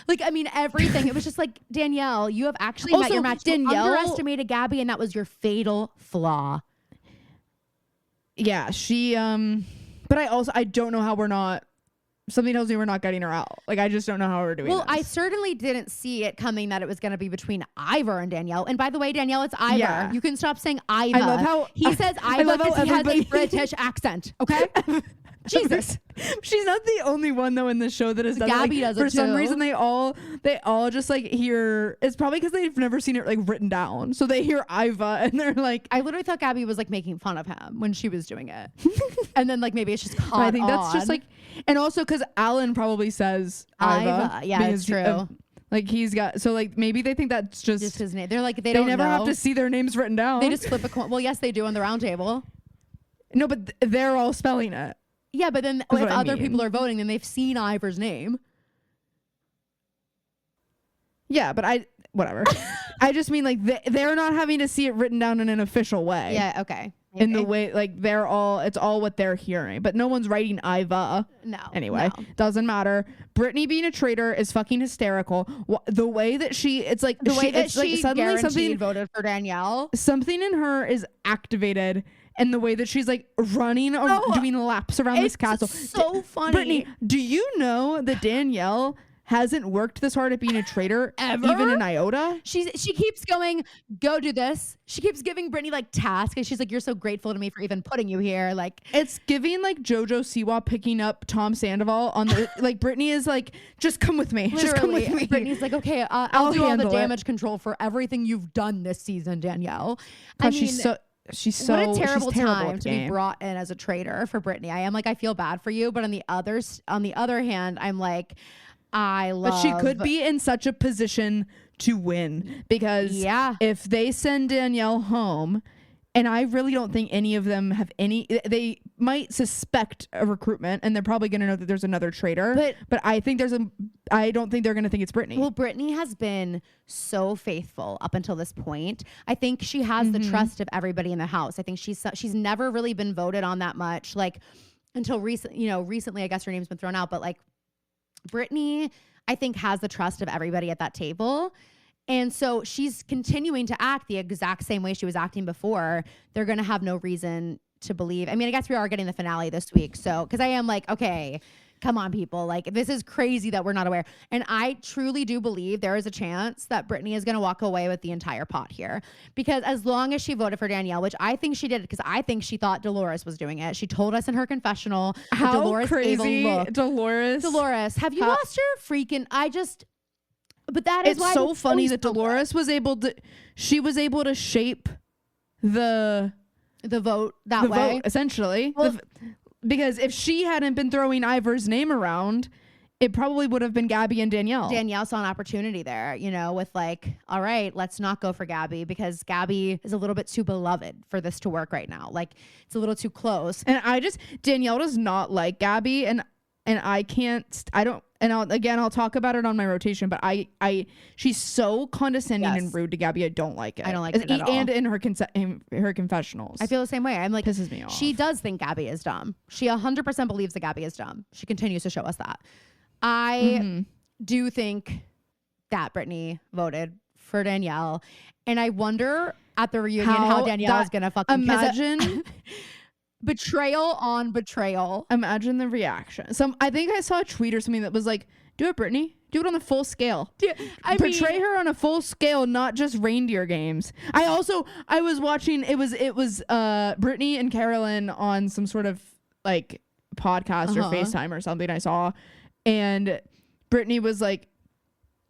Speaker 1: Like, I mean, everything. It was just like, Danielle, you have actually met your match. Danielle, you underestimated Gabby, and that was your fatal flaw.
Speaker 2: Yeah, she, but I don't know how we're not, something tells me we're not getting her out. Like, I just don't know how we're doing this.
Speaker 1: I certainly didn't see it coming that it was going to be between Ivor and Danielle. And by the way, Danielle, it's Ivor. Yeah. You can stop saying Iva.
Speaker 2: I love how
Speaker 1: he says Iva because he has a British accent. Okay? Jesus.
Speaker 2: She's not the only one though in the show that has done
Speaker 1: Gabby
Speaker 2: it. Like,
Speaker 1: does it
Speaker 2: for some
Speaker 1: too.
Speaker 2: reason they all just like hear, it's probably because they've never seen it like written down. So they hear Iva and they're like,
Speaker 1: I literally thought Gabby was like making fun of him when she was doing it. And then like maybe it's just caught
Speaker 2: I think that's just like, and also because Alan probably says Iva.
Speaker 1: Yeah, it's true.
Speaker 2: Like he's got, so like maybe they think that's just
Speaker 1: his name. They're like, they
Speaker 2: never have to see their names written down.
Speaker 1: They just flip a coin. Well, yes, they do on the round table.
Speaker 2: No, but they're all spelling it.
Speaker 1: Yeah, but then if other people are voting, then they've seen Ivor's name.
Speaker 2: Yeah, but whatever. I just mean like they're not having to see it written down in an official way.
Speaker 1: Yeah, okay.
Speaker 2: In the way, like it's all what they're hearing, but no one's writing Iva.
Speaker 1: No.
Speaker 2: Anyway, doesn't matter. Brittany being a traitor is fucking hysterical. The way that it's like the way that she
Speaker 1: suddenly something voted for Danielle.
Speaker 2: Something in her is activated, and the way that she's like running or doing laps around this castle.
Speaker 1: So funny.
Speaker 2: Brittany, do you know that Danielle hasn't worked this hard at being a traitor
Speaker 1: ever,
Speaker 2: even an iota?
Speaker 1: She keeps going, go do this. She keeps giving Brittany like tasks, and she's like, you're so grateful to me for even putting you here. Like,
Speaker 2: it's giving like JoJo Siwa picking up Tom Sandoval on the like. Brittany is like, just come with me.
Speaker 1: Literally,
Speaker 2: just come with me.
Speaker 1: Brittany's like, okay, I'll do all the
Speaker 2: handle
Speaker 1: damage control for everything you've done this season, Danielle.
Speaker 2: But she's so
Speaker 1: what a terrible time to
Speaker 2: game.
Speaker 1: be brought in as a traitor for Brittany. I am like, I feel bad for you, but on the other hand, I'm like,
Speaker 2: But she could be in such a position to win, because if they send Danielle home, and I really don't think any of them have they might suspect a recruitment, and they're probably going to know that there's another traitor, but I don't think they're going to think it's Brittany.
Speaker 1: Well, Brittany has been so faithful up until this point. I think she has the trust of everybody in the house. I think she's never really been voted on that much, like until recently, I guess her name's been thrown out, but like Brittany, I think, has the trust of everybody at that table. And so she's continuing to act the exact same way she was acting before. They're going to have no reason to believe. I mean, I guess we are getting the finale this week. So, because I am like, okay, come on, people. Like, this is crazy that we're not aware. And I truly do believe there is a chance that Brittany is going to walk away with the entire pot here. Because as long as she voted for Danielle, which I think she did, because I think she thought Dolores was doing it. She told us in her confessional.
Speaker 2: How
Speaker 1: Dolores
Speaker 2: crazy.
Speaker 1: Dolores, have you lost your freaking... But that is why
Speaker 2: it's so funny that Dolores was able to shape the
Speaker 1: vote that way.
Speaker 2: Vote, essentially.
Speaker 1: Well,
Speaker 2: because if she hadn't been throwing Ivor's name around, it probably would have been Gabby and Danielle.
Speaker 1: Danielle saw an opportunity there, with like, all right, let's not go for Gabby, because Gabby is a little bit too beloved for this to work right now. Like, it's a little too close.
Speaker 2: And Danielle does not like Gabby, and I can't, I don't, and I'll talk about it on my rotation, but she's so condescending and rude to Gabby. I don't like it.
Speaker 1: I don't like it at all.
Speaker 2: And in her confessionals.
Speaker 1: I feel the same way. I'm like,
Speaker 2: pisses me off.
Speaker 1: She does think Gabby is dumb. She 100% believes that Gabby is dumb. She continues to show us that. I do think that Brittany voted for Danielle, and I wonder at the reunion how Danielle is going to fucking
Speaker 2: imagine.
Speaker 1: Betrayal on betrayal.
Speaker 2: Imagine the reaction. I think I saw a tweet or something that was like, do it, Brittany. Do it on the full scale. Portray her on a full scale, not just reindeer games. I was watching, it was Brittany and Carolyn on some sort of like podcast or FaceTime or something I saw. And Brittany was like,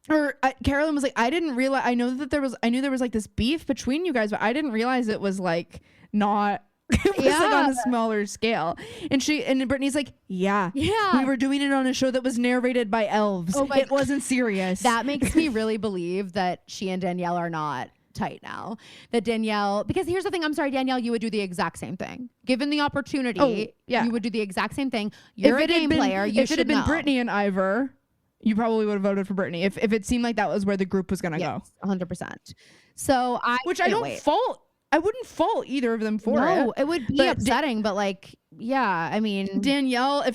Speaker 2: Carolyn was like, I didn't realize, I knew there was like this beef between you guys, but I didn't realize it was like not, it was like on a smaller scale. And Brittany's like, yeah, we were doing it on a show that was narrated by elves. It wasn't serious.
Speaker 1: That makes me really believe that she and Danielle are not tight now. That Danielle, because here's the thing, I'm sorry, Danielle, you would do the exact same thing. Given the opportunity, you would do the exact same thing. You're a game player.
Speaker 2: If it had been Brittany and Ivor, you probably would have voted for Brittany. If it seemed like that was where the group was going to go.
Speaker 1: 100%. So I
Speaker 2: wouldn't fault either of them for it.
Speaker 1: No, it would be upsetting, but like, I mean,
Speaker 2: if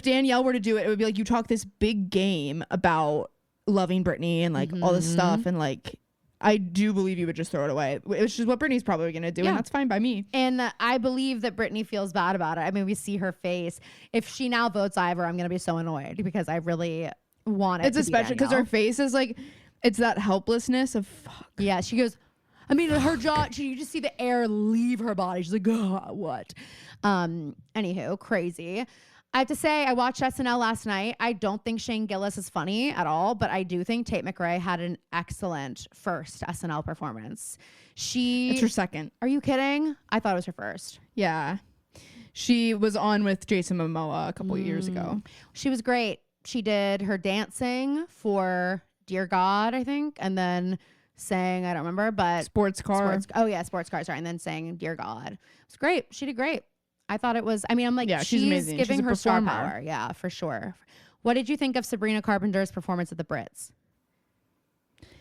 Speaker 2: Danielle were to do it, it would be like, you talk this big game about loving Brittany and like all this stuff, and like, I do believe you would just throw it away, which is what Brittany's probably going to do, and that's fine by me.
Speaker 1: And I believe that Brittany feels bad about it. I mean, we see her face. If she now votes Ivor, I'm going to be so annoyed, because I really want it.
Speaker 2: It's especially because her face is like, it's that helplessness of fuck.
Speaker 1: Yeah, she goes, I mean, her jaw, you just see the air leave her body. She's like, what? Anywho, crazy. I have to say, I watched SNL last night. I don't think Shane Gillis is funny at all, but I do think Tate McRae had an excellent first SNL performance.
Speaker 2: It's her second.
Speaker 1: Are you kidding? I thought it was her first.
Speaker 2: Yeah. She was on with Jason Momoa a couple years ago.
Speaker 1: She was great. She did her dancing for Dear God, I think, and then sang, I don't remember, but
Speaker 2: sports car,
Speaker 1: sorry, and then sang Dear God. It was great. She did great. I thought it was, I mean, I'm like,
Speaker 2: she's amazing.
Speaker 1: Giving
Speaker 2: she's
Speaker 1: her star power. Yeah, for sure. What did you think of Sabrina Carpenter's performance at the Brits?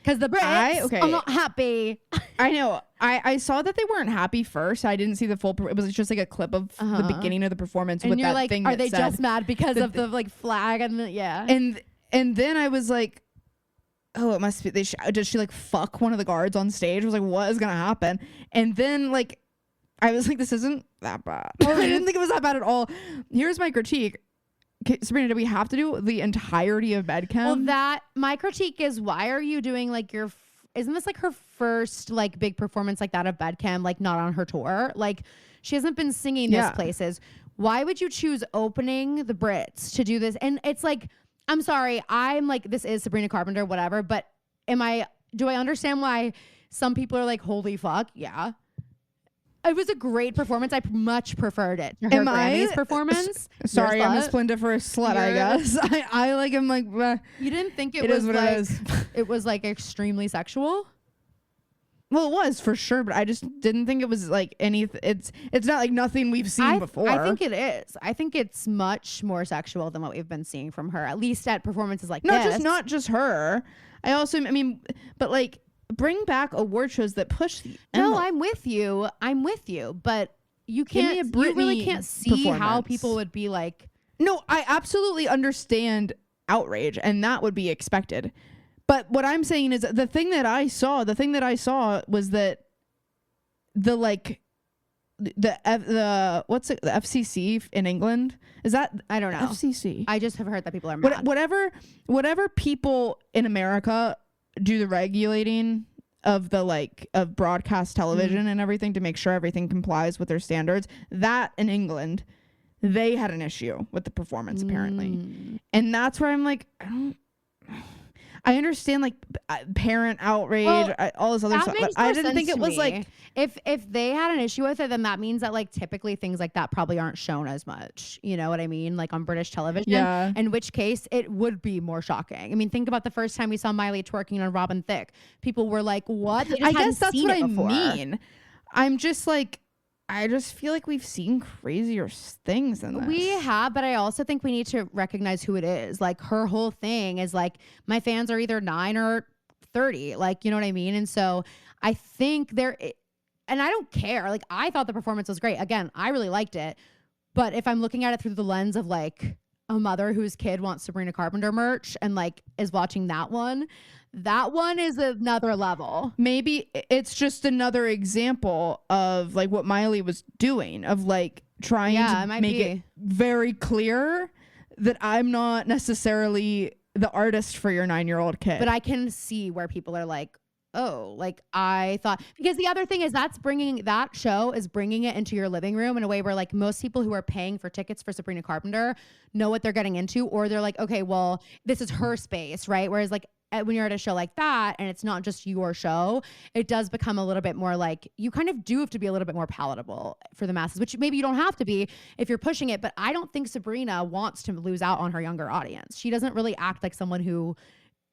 Speaker 1: Because the Brits are not happy.
Speaker 2: I know. I saw that they weren't happy first. I didn't see the full. It was just like a clip of the beginning of the performance.
Speaker 1: And
Speaker 2: with
Speaker 1: you're
Speaker 2: that
Speaker 1: like,
Speaker 2: thing
Speaker 1: are they just mad because of the like flag and
Speaker 2: And then I was like, oh, it must be. Did she like fuck one of the guards on stage? I was like, what is gonna happen? And then like, I was like, this isn't that bad. I didn't think it was that bad at all. Here's my critique. Sabrina, do we have to do the entirety of Bedchem?
Speaker 1: Well, my critique is, why are you doing like isn't this like her first like big performance like that of Bedchem, like not on her tour? Like she hasn't been singing these places. Why would you choose opening the Brits to do this? And it's like, I'm sorry, I'm like, this is Sabrina Carpenter, whatever, but do I understand why some people are like, holy fuck? Yeah. It was a great performance. I much preferred it to her Grammys performance.
Speaker 2: Sorry, I'm a splendiferous slut, I guess. I like him like. Bleh.
Speaker 1: You didn't think it was
Speaker 2: what
Speaker 1: like,
Speaker 2: it is.
Speaker 1: It was like extremely sexual?
Speaker 2: Well, it was for sure, but I just didn't think it was like anything. It's not like nothing we've seen before.
Speaker 1: I think it is. I think it's much more sexual than what we've been seeing from her, at least at performances like this.
Speaker 2: Not just her. I mean, but like, bring back award shows that push the envelope.
Speaker 1: No, I'm with you, but you really can't see how people would be like.
Speaker 2: No, I absolutely understand outrage, and that would be expected. But what I'm saying is the thing that I saw was that the FCC in England, is that,
Speaker 1: I don't know.
Speaker 2: FCC.
Speaker 1: I just have heard that people are mad.
Speaker 2: Whatever people in America do the regulating of of broadcast television and everything to make sure everything complies with their standards, that in England, they had an issue with the performance apparently. And that's where I'm like, I understand like parent outrage, all this other stuff, but I didn't think it was like,
Speaker 1: if they had an issue with it, then that means that like typically things like that probably aren't shown as much. You know what I mean? Like on British television.
Speaker 2: Yeah.
Speaker 1: In which case it would be more shocking. I mean, think about the first time we saw Miley twerking on Robin Thicke. People were like, "What?"
Speaker 2: I guess that's what I mean. I'm just like, I just feel like we've seen crazier things than this.
Speaker 1: We have, but I also think we need to recognize who it is. Like her whole thing is like, my fans are either 9 or 30. Like, you know what I mean? And so I think and I don't care. Like, I thought the performance was great. Again, I really liked it. But if I'm looking at it through the lens of like a mother whose kid wants Sabrina Carpenter merch and like is watching that one is another level.
Speaker 2: Maybe it's just another example of like what Miley was doing, of like trying to make it very clear that I'm not necessarily the artist for your 9-year-old kid.
Speaker 1: But I can see where people are like, oh, like I thought, because the other thing is that show is bringing it into your living room in a way where like most people who are paying for tickets for Sabrina Carpenter know what they're getting into, or they're like, okay, well, this is her space, right? Whereas like when you're at a show like that and it's not just your show, it does become a little bit more like, you kind of do have to be a little bit more palatable for the masses, which maybe you don't have to be if you're pushing it. But I don't think Sabrina wants to lose out on her younger audience. She doesn't really act like someone who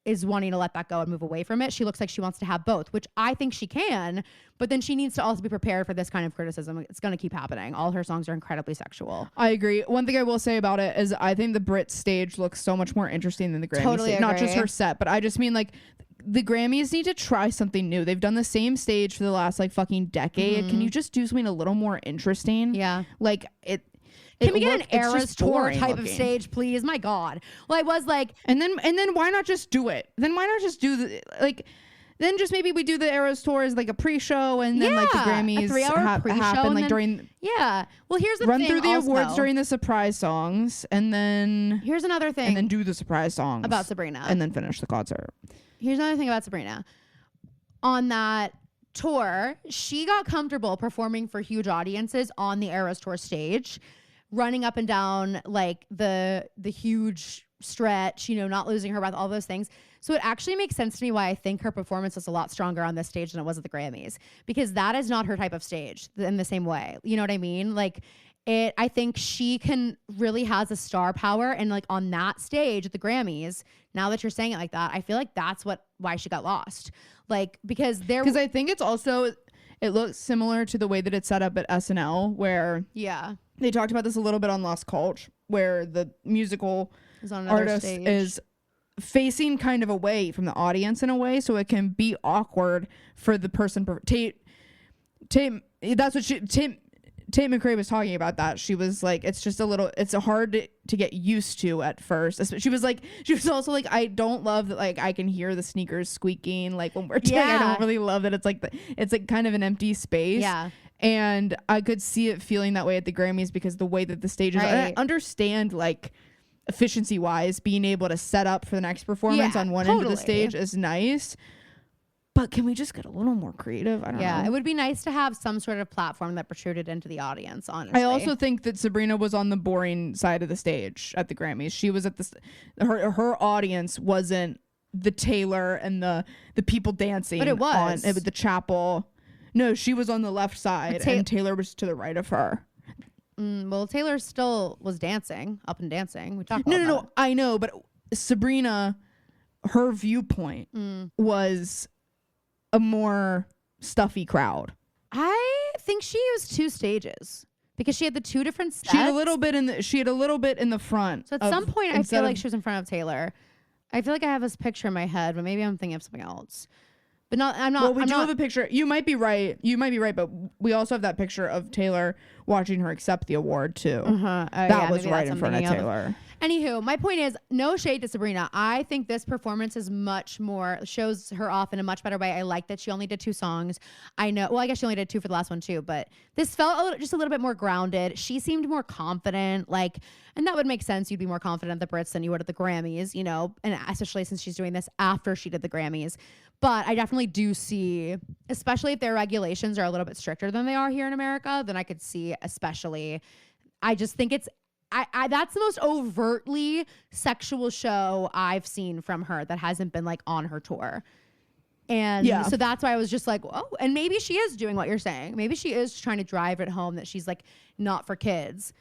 Speaker 1: is wanting to let that go and move away from it. She looks like she wants to have both, which I think she can, but then she needs to also be prepared for this kind of criticism. It's going to keep happening. All her songs are incredibly sexual.
Speaker 2: I agree. One thing I will say about it is I think the Brits stage looks so much more interesting than the Grammys
Speaker 1: Totally
Speaker 2: stage. Not just her set, but I just mean like the Grammys need to try something new. They've done the same stage for the last like fucking decade. Can you just do something a little more interesting?
Speaker 1: Yeah.
Speaker 2: Like it.
Speaker 1: Can we get an Eras Tour type of stage, please? My God. Well, I was like,
Speaker 2: and then why not just do it? Then why not just do then just maybe we do the Eras Tour as like a pre-show, and then like the Grammys
Speaker 1: a 3-hour pre-show
Speaker 2: happen like
Speaker 1: then,
Speaker 2: during.
Speaker 1: Yeah. Well, here's the
Speaker 2: run
Speaker 1: thing.
Speaker 2: Run through the
Speaker 1: also,
Speaker 2: awards during the surprise songs, and then
Speaker 1: here's another thing.
Speaker 2: And then do the surprise songs
Speaker 1: about Sabrina,
Speaker 2: and then finish the concert.
Speaker 1: Here's another thing about Sabrina. On that tour, she got comfortable performing for huge audiences on the Eras Tour stage, running up and down like the huge stretch, you know, not losing her breath, all those things. So it actually makes sense to me why I think her performance was a lot stronger on this stage than it was at the Grammys, because that is not her type of stage in the same way. You know what I mean? Like I think she really has a star power, and like on that stage at the Grammys, now that you're saying it like that, I feel like that's why she got lost. Like because
Speaker 2: I think it's also, it looks similar to the way that it's set up at SNL, where they talked about this a little bit on Lost Culture, where the musical artist is facing kind of away from the audience in a way, so it can be awkward for the person. Tate McRae was talking about that. She was like, it's hard to get used to at first. She was also like, I don't love that, like I can hear the sneakers squeaking like when we're doing. I don't really love that it's like kind of an empty space.
Speaker 1: Yeah.
Speaker 2: And I could see it feeling that way at the Grammys because the way that the stage is. And I understand, like, efficiency wise, being able to set up for the next performance on one end of the stage is nice. But can we just get a little more creative? I don't know.
Speaker 1: Yeah, it would be nice to have some sort of platform that protruded into the audience, honestly.
Speaker 2: I also think that Sabrina was on the boring side of the stage at the Grammys. She was at her audience wasn't the Taylor and the people dancing.
Speaker 1: But it was.
Speaker 2: The chapel. No, she was on the left side and Taylor was to the right of her.
Speaker 1: Well, Taylor still was dancing, up and dancing. We talked about that.
Speaker 2: No, I know, but Sabrina, her viewpoint was a more stuffy crowd.
Speaker 1: I think she used 2 stages because she had the 2 different sets.
Speaker 2: She had a little bit in the front.
Speaker 1: So at some point I feel like she was in front of Taylor. I feel like I have this picture in my head, but maybe I'm thinking of something else. But I'm not.
Speaker 2: Well, we do have a picture. You might be right. But we also have that picture of Taylor watching her accept the award too. That was right in front of Taylor.
Speaker 1: Anywho, my point is, no shade to Sabrina. I think this performance is much more, shows her off in a much better way. I like that she only did 2 songs. I know, well, I guess she only did 2 for the last one too, but this felt just a little bit more grounded. She seemed more confident, and that would make sense. You'd be more confident at the Brits than you would at the Grammys, and especially since she's doing this after she did the Grammys. But I definitely do see, especially if their regulations are a little bit stricter than they are here in America, then I could see especially, I just think it's, that's the most overtly sexual show I've seen from her that hasn't been on her tour. And so that's why I was just like, oh, and maybe she is doing what you're saying. Maybe she is trying to drive it home that she's not for kids.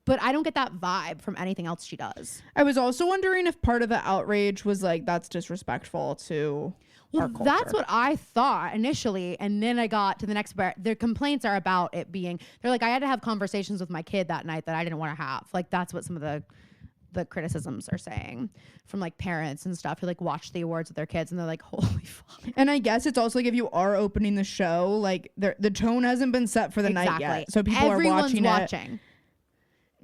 Speaker 1: But I don't get that vibe from anything else she does.
Speaker 2: I was also wondering if part of the outrage was that's disrespectful to our culture.
Speaker 1: That's what I thought initially. And then I got to the next part. Their complaints are about it being, they're I had to have conversations with my kid that night that I didn't want to have. That's what some of the criticisms are saying from parents and stuff who watch the awards with their kids and they're holy fuck.
Speaker 2: And I guess it's also if you are opening the show, the tone hasn't been set for the night yet. So people are watching.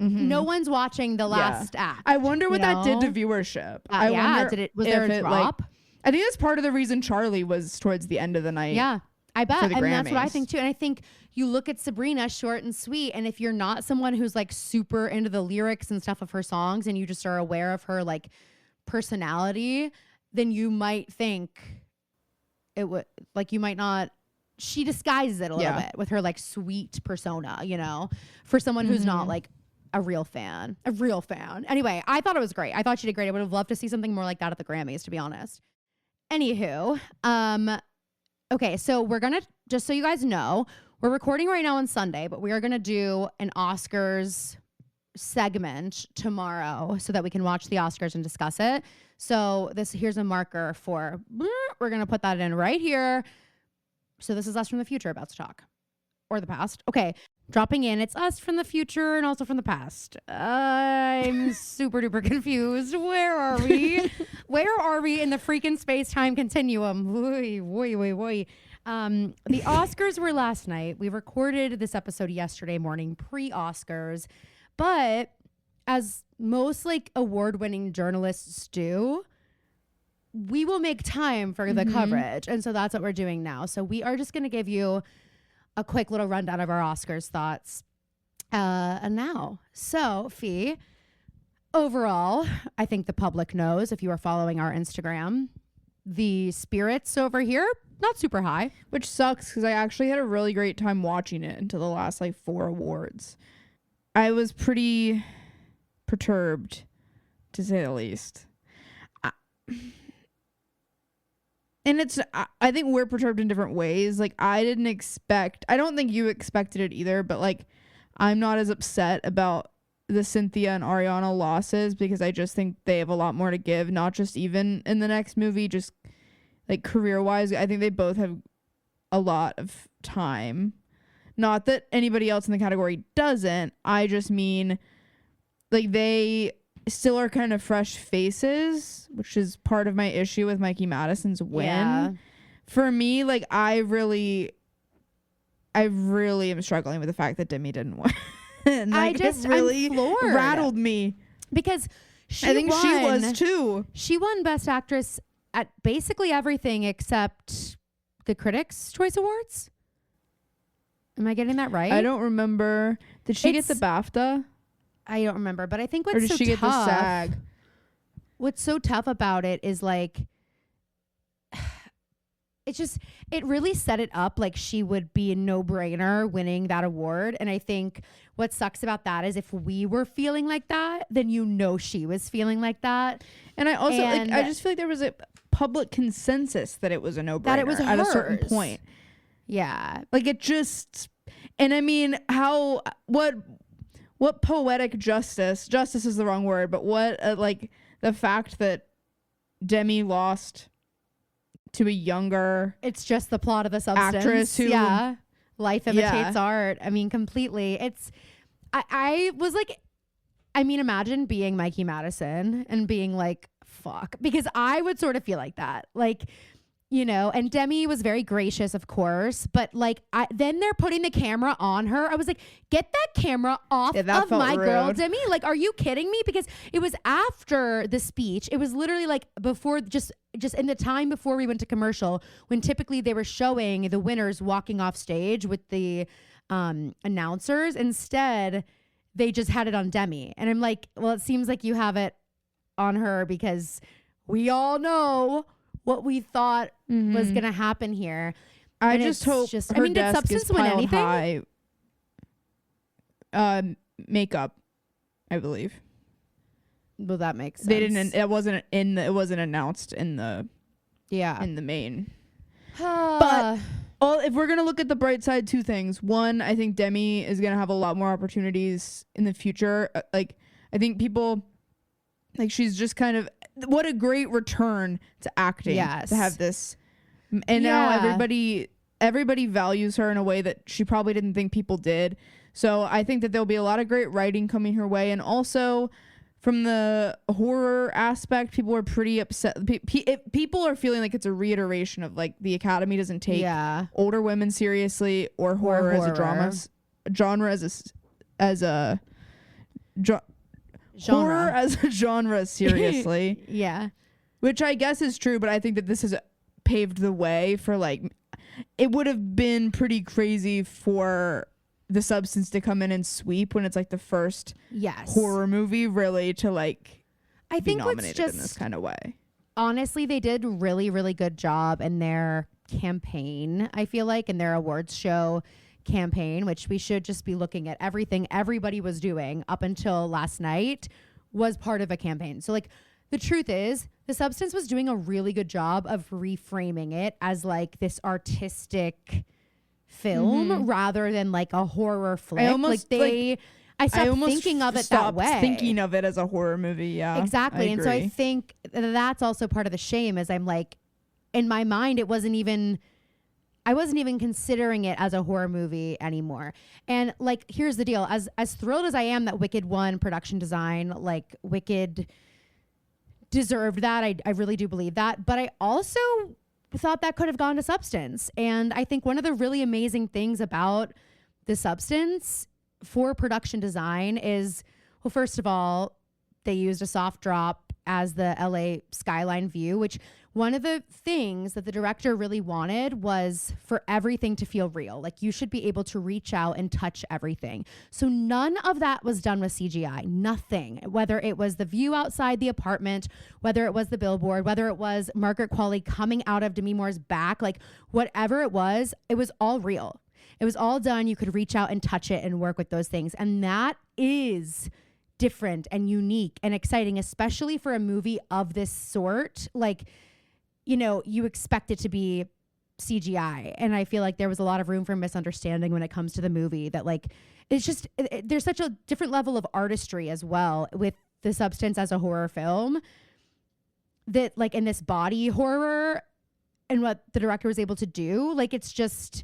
Speaker 1: Mm-hmm. No one's watching the last act.
Speaker 2: I wonder what that did to viewership. I wonder
Speaker 1: was there a drop?
Speaker 2: I think that's part of the reason Charlie was towards the end of the night.
Speaker 1: Yeah, I bet. And
Speaker 2: Grammys.
Speaker 1: That's what I think too. And I think you look at Sabrina, short and sweet, and if you're not someone who's super into the lyrics and stuff of her songs and you just are aware of her personality, then you might think it would you might not. She disguises it a little bit with her sweet persona, for someone who's not a real fan. Anyway, I thought it was great. I thought she did great. I would have loved to see something more like that at the Grammys, to be honest. Anywho, okay, so we're gonna, just so you guys know, we're recording right now on Sunday, but we are gonna do an Oscars segment tomorrow so that we can watch the Oscars and discuss it. So here's a marker for, we're gonna put that in right here. So this is us from the future about to talk. Or the past. Okay. Dropping in, it's us from the future and also from the past. I'm super duper confused. Where are we? Where are we in the freaking space-time continuum? The Oscars were last night. We recorded this episode yesterday morning, pre-Oscars. But as most award-winning journalists do, we will make time for the coverage. And so that's what we're doing now. So we are just going to give you a quick little rundown of our Oscars thoughts now. So, Fee, overall, I think the public knows, if you are following our Instagram, the spirits over here, not super high.
Speaker 2: Which sucks because I actually had a really great time watching it until the last 4 awards. I was pretty perturbed, to say the least. And I think we're perturbed in different ways. I don't think you expected it either, but I'm not as upset about the Cynthia and Ariana losses because I just think they have a lot more to give, not just even in the next movie, just career-wise. I think they both have a lot of time. Not that anybody else in the category doesn't. I just mean they still are kind of fresh faces, which is part of my issue with Mikey Madison's win. Yeah. For me, I really am struggling with the fact that Demi didn't win. It really rattled me
Speaker 1: because
Speaker 2: I think she was too.
Speaker 1: She won Best Actress at basically everything except the Critics' Choice Awards. Am I getting that right?
Speaker 2: I don't remember. Did she get the BAFTA?
Speaker 1: I don't remember, but I think what's
Speaker 2: or did
Speaker 1: so
Speaker 2: she get
Speaker 1: tough,
Speaker 2: the SAG?
Speaker 1: What's so tough about it is like, it really set it up like she would be a no-brainer winning that award. And I think what sucks about that is if we were feeling like that, then she was feeling like that.
Speaker 2: And I also I just feel like there was a public consensus that it was a no-brainer
Speaker 1: that it was
Speaker 2: at a certain point.
Speaker 1: Yeah.
Speaker 2: Like it just, and I mean, what poetic justice is the wrong word, but what like the fact that Demi lost to a younger,
Speaker 1: it's just the plot of The Substance
Speaker 2: actress who,
Speaker 1: life imitates art. I mean, completely. I was like, I mean, imagine being Mikey Madison and being like, fuck, because I would sort of feel like that. Like, you know, and Demi was very gracious, of course, but like, then they're putting the camera on her. I was like, get that camera off of my
Speaker 2: rude.
Speaker 1: Girl, Demi. Like, are you kidding me? Because it was after the speech. It was literally like before, just in the time before we went to commercial, when typically they were showing the winners walking off stage with the announcers. Instead, they just had it on Demi. And I'm like, well, it seems like you have it on her because we all know what we thought was going to happen here.
Speaker 2: I just hope her
Speaker 1: I mean, did
Speaker 2: desk
Speaker 1: Substance
Speaker 2: is
Speaker 1: win
Speaker 2: piled
Speaker 1: anything?
Speaker 2: high. Makeup, I believe.
Speaker 1: Well, that makes sense.
Speaker 2: They didn't. It wasn't announced in the main. But if we're gonna look at the bright side, two things. One, I think Demi is gonna have a lot more opportunities in the future. Like, I think people, like, she's just kind of, what a great return to acting.
Speaker 1: Yes.
Speaker 2: To have this, and now everybody values her in a way that she probably didn't think people did. So I think that there'll be a lot of great writing coming her way, and also from the horror aspect, people are pretty upset. People are feeling like it's a reiteration of like the Academy doesn't take older women seriously or horror as a genre horror as a genre seriously.
Speaker 1: Yeah,
Speaker 2: which I guess is true, but I think that this has paved the way for, like, it would have been pretty crazy for The Substance to come in and sweep when it's like the first horror movie really to like be nominated in this kind of way.
Speaker 1: Honestly, they did really, really good job in their campaign, I feel like, in their awards show campaign, which we should just be looking at. Everything everybody was doing up until last night was part of a campaign. So like, the truth is, The Substance was doing a really good job of reframing it as like this artistic film rather than like a horror flick. I stopped thinking of it that way.
Speaker 2: Thinking of it as a horror movie, yeah.
Speaker 1: Exactly. And so I think that's also part of the shame, is I'm like, in my mind, I wasn't even considering it as a horror movie anymore. And like, here's the deal. As thrilled as I am that Wicked won production design, like Wicked deserved that. I really do believe that. But I also thought that could have gone to Substance. And I think one of the really amazing things about The Substance for production design is, well, first of all, they used a soft drop as the LA skyline view, which one of the things that the director really wanted was for everything to feel real. Like, you should be able to reach out and touch everything. So none of that was done with CGI. Nothing. Whether it was the view outside the apartment, whether it was the billboard, whether it was Margaret Qualley coming out of Demi Moore's back, like whatever it was all real. It was all done. You could reach out and touch it and work with those things. And that is different and unique and exciting, especially for a movie of this sort. Like, you know, you expect it to be CGI. And I feel like there was a lot of room for misunderstanding when it comes to the movie, that like, it's just, there's such a different level of artistry as well with The Substance as a horror film, that like in this body horror and what the director was able to do, like, it's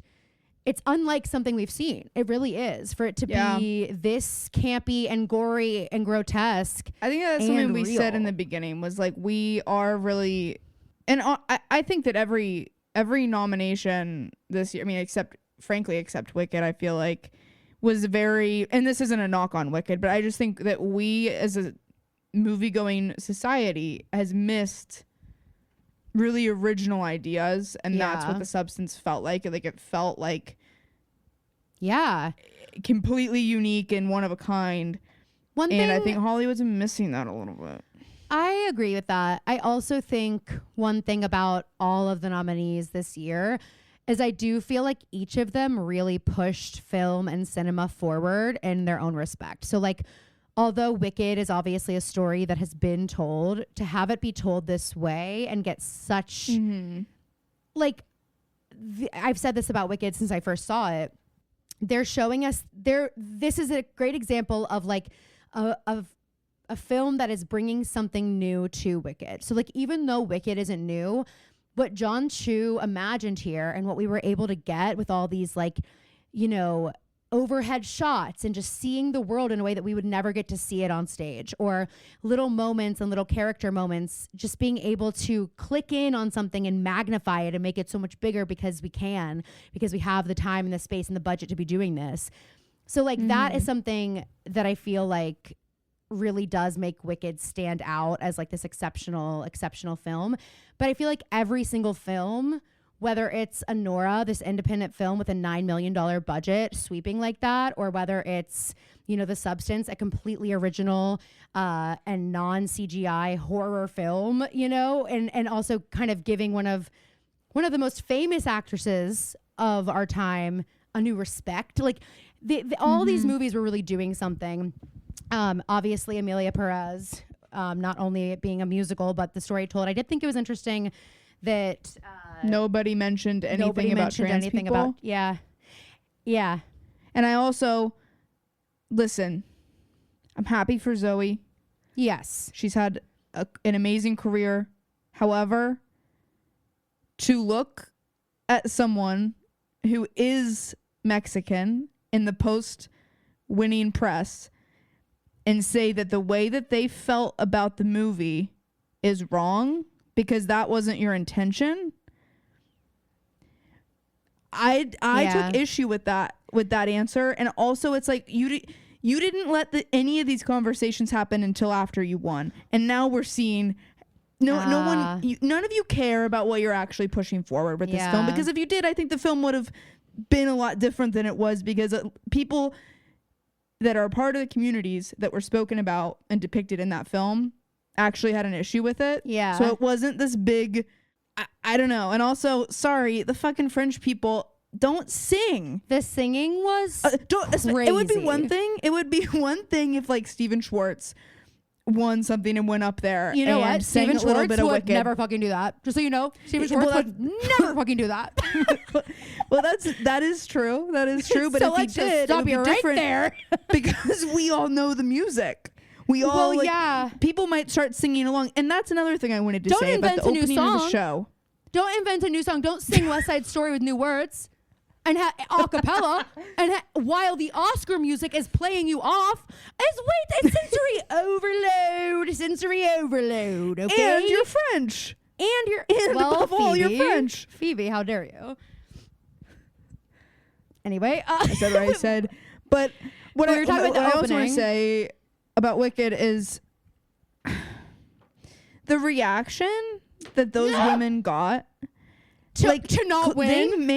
Speaker 1: unlike something we've seen. It really is, for it to be this campy and gory and grotesque.
Speaker 2: I think that's something we said in the beginning, was like, we are really, and I think that every nomination this year, I mean, except Wicked, I feel like was very, and this isn't a knock on Wicked, but I just think that we as a movie-going society has missed really original ideas, and that's what The Substance felt like. Like, it felt like
Speaker 1: Yeah.
Speaker 2: completely unique and one of a kind. And I think Hollywood's missing that a little bit.
Speaker 1: I agree with that. I also think one thing about all of the nominees this year is I do feel like each of them really pushed film and cinema forward in their own respect. So like, although Wicked is obviously a story that has been told, to have it be told this way and get such like, I've said this about Wicked since I first saw it. They're showing us this is a great example of like of a film that is bringing something new to Wicked. So like, even though Wicked isn't new, what John Chu imagined here and what we were able to get with all these like, you know, overhead shots and just seeing the world in a way that we would never get to see it on stage, or little moments and little character moments, just being able to click in on something and magnify it and make it so much bigger because we have the time and the space and the budget to be doing this. So like that is something that I feel like really does make Wicked stand out as like this exceptional film. But I feel like every single film, whether it's a Nora, this independent film with a $9 million budget sweeping like that, or whether it's, you know, The Substance, a completely original and non-CGI horror film, you know, and also kind of giving one of the most famous actresses of our time a new respect. Like all these movies were really doing something. Obviously, Amelia Perez, not only it being a musical, but the story told. I did think it was interesting that
Speaker 2: nobody mentioned anything about trans people.
Speaker 1: Yeah.
Speaker 2: And I also, listen, I'm happy for Zoe.
Speaker 1: Yes.
Speaker 2: She's had an amazing career. However, to look at someone who is Mexican in the post-winning press and say that the way that they felt about the movie is wrong because that wasn't your intention. I took issue with that answer. And also it's like you didn't let any of these conversations happen until after you won. And now we're seeing none of you care about what you're actually pushing forward with this film, because if you did, I think the film would have been a lot different than it was, because people that are a part of the communities that were spoken about and depicted in that film actually had an issue with it.
Speaker 1: Yeah.
Speaker 2: So it wasn't this big, I don't know. And also, sorry, the fucking French people don't sing.
Speaker 1: The singing was crazy.
Speaker 2: It would be one thing. It would be one thing if like Steven Schwartz won something and went up there.
Speaker 1: You know
Speaker 2: and
Speaker 1: what?
Speaker 2: Sang
Speaker 1: Steven
Speaker 2: a little
Speaker 1: Schwartz
Speaker 2: bit of
Speaker 1: would
Speaker 2: Wicked.
Speaker 1: never fucking do that. Just so you know, Steven Schwartz would never fucking do that.
Speaker 2: Well, that is true. That is true. But
Speaker 1: so
Speaker 2: if he did, it would be different
Speaker 1: there.
Speaker 2: because we all know the music. People might start singing along, and that's another thing I wanted to say about the opening of the show.
Speaker 1: Don't invent a new song. Don't sing West Side Story with new words and a cappella, and while the Oscar music is playing you off. It's sensory overload. Okay,
Speaker 2: And you're French.
Speaker 1: And
Speaker 2: above all, you're French.
Speaker 1: Phoebe, how dare you? Anyway,
Speaker 2: I said what I said. But what I also want to say about Wicked is the reaction that those women got
Speaker 1: to not win.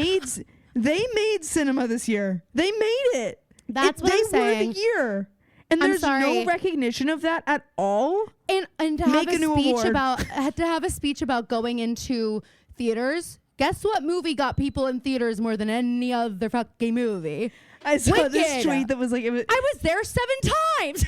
Speaker 2: They made cinema this year. They made it.
Speaker 1: That's what I'm saying.
Speaker 2: They were the year. And there's no recognition of that at all.
Speaker 1: And to have a speech about going into theaters. Guess what movie got people in theaters more than any other fucking movie?
Speaker 2: I saw this tweet that was like, I
Speaker 1: was there 7 times.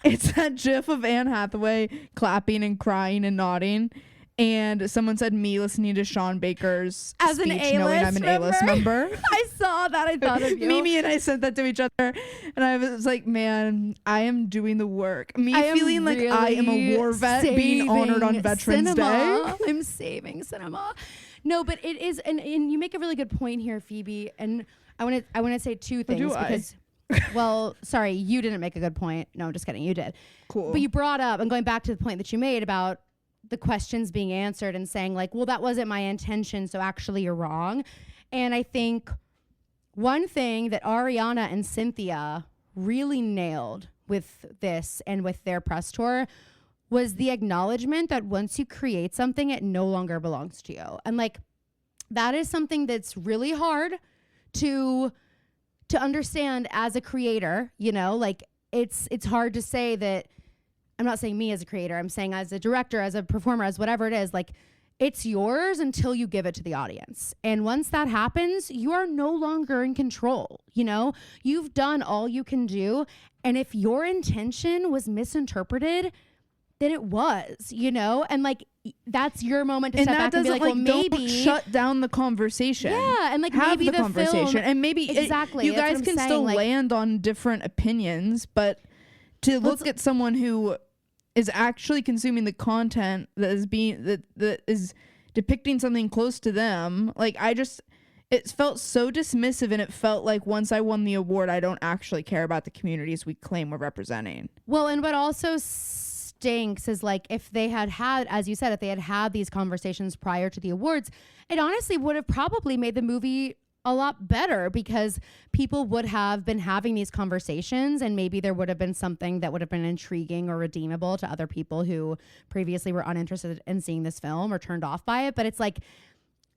Speaker 2: It's that gif of Anne Hathaway clapping and crying and nodding. And someone said me listening to Sean Baker's
Speaker 1: as
Speaker 2: speech,
Speaker 1: an A-list
Speaker 2: knowing I'm an A-list member.
Speaker 1: I saw that. I thought of you.
Speaker 2: Mimi and I sent that to each other. And I was like, man, I am doing the work. Feeling like I am a war vet being honored on Veterans Day.
Speaker 1: I'm saving cinema. No, but it is, and you make a really good point here, Phoebe. And I want to say 2 things because, well, sorry, you didn't make a good point. No, I'm just kidding. You did.
Speaker 2: Cool.
Speaker 1: But you brought up, and going back to the point that you made about the questions being answered and saying like, well, that wasn't my intention, so actually you're wrong. And I think one thing that Ariana and Cynthia really nailed with this and with their press tour was the acknowledgement that once you create something, it no longer belongs to you. And like, that is something that's really hard to to understand as a creator, you know, like it's hard to say that. I'm not saying me as a creator. I'm saying as a director, as a performer, as whatever it is, like it's yours until you give it to the audience. And once that happens, you are no longer in control. You know, you've done all you can do. And if your intention was misinterpreted, then it was, you know, and like that's your moment to step back and be like, well, maybe
Speaker 2: don't shut down the conversation.
Speaker 1: Yeah, and like
Speaker 2: have
Speaker 1: maybe
Speaker 2: the conversation,
Speaker 1: film,
Speaker 2: and maybe
Speaker 1: exactly
Speaker 2: you guys can still
Speaker 1: like,
Speaker 2: land on different opinions, but to look at someone who is actually consuming the content that is being that is depicting something close to them, like it felt so dismissive, and it felt like once I won the award, I don't actually care about the communities we claim we're representing.
Speaker 1: Well, and what also stinks is like if they had, as you said, if they had these conversations prior to the awards, it honestly would have probably made the movie a lot better, because people would have been having these conversations, and maybe there would have been something that would have been intriguing or redeemable to other people who previously were uninterested in seeing this film or turned off by it. But it's like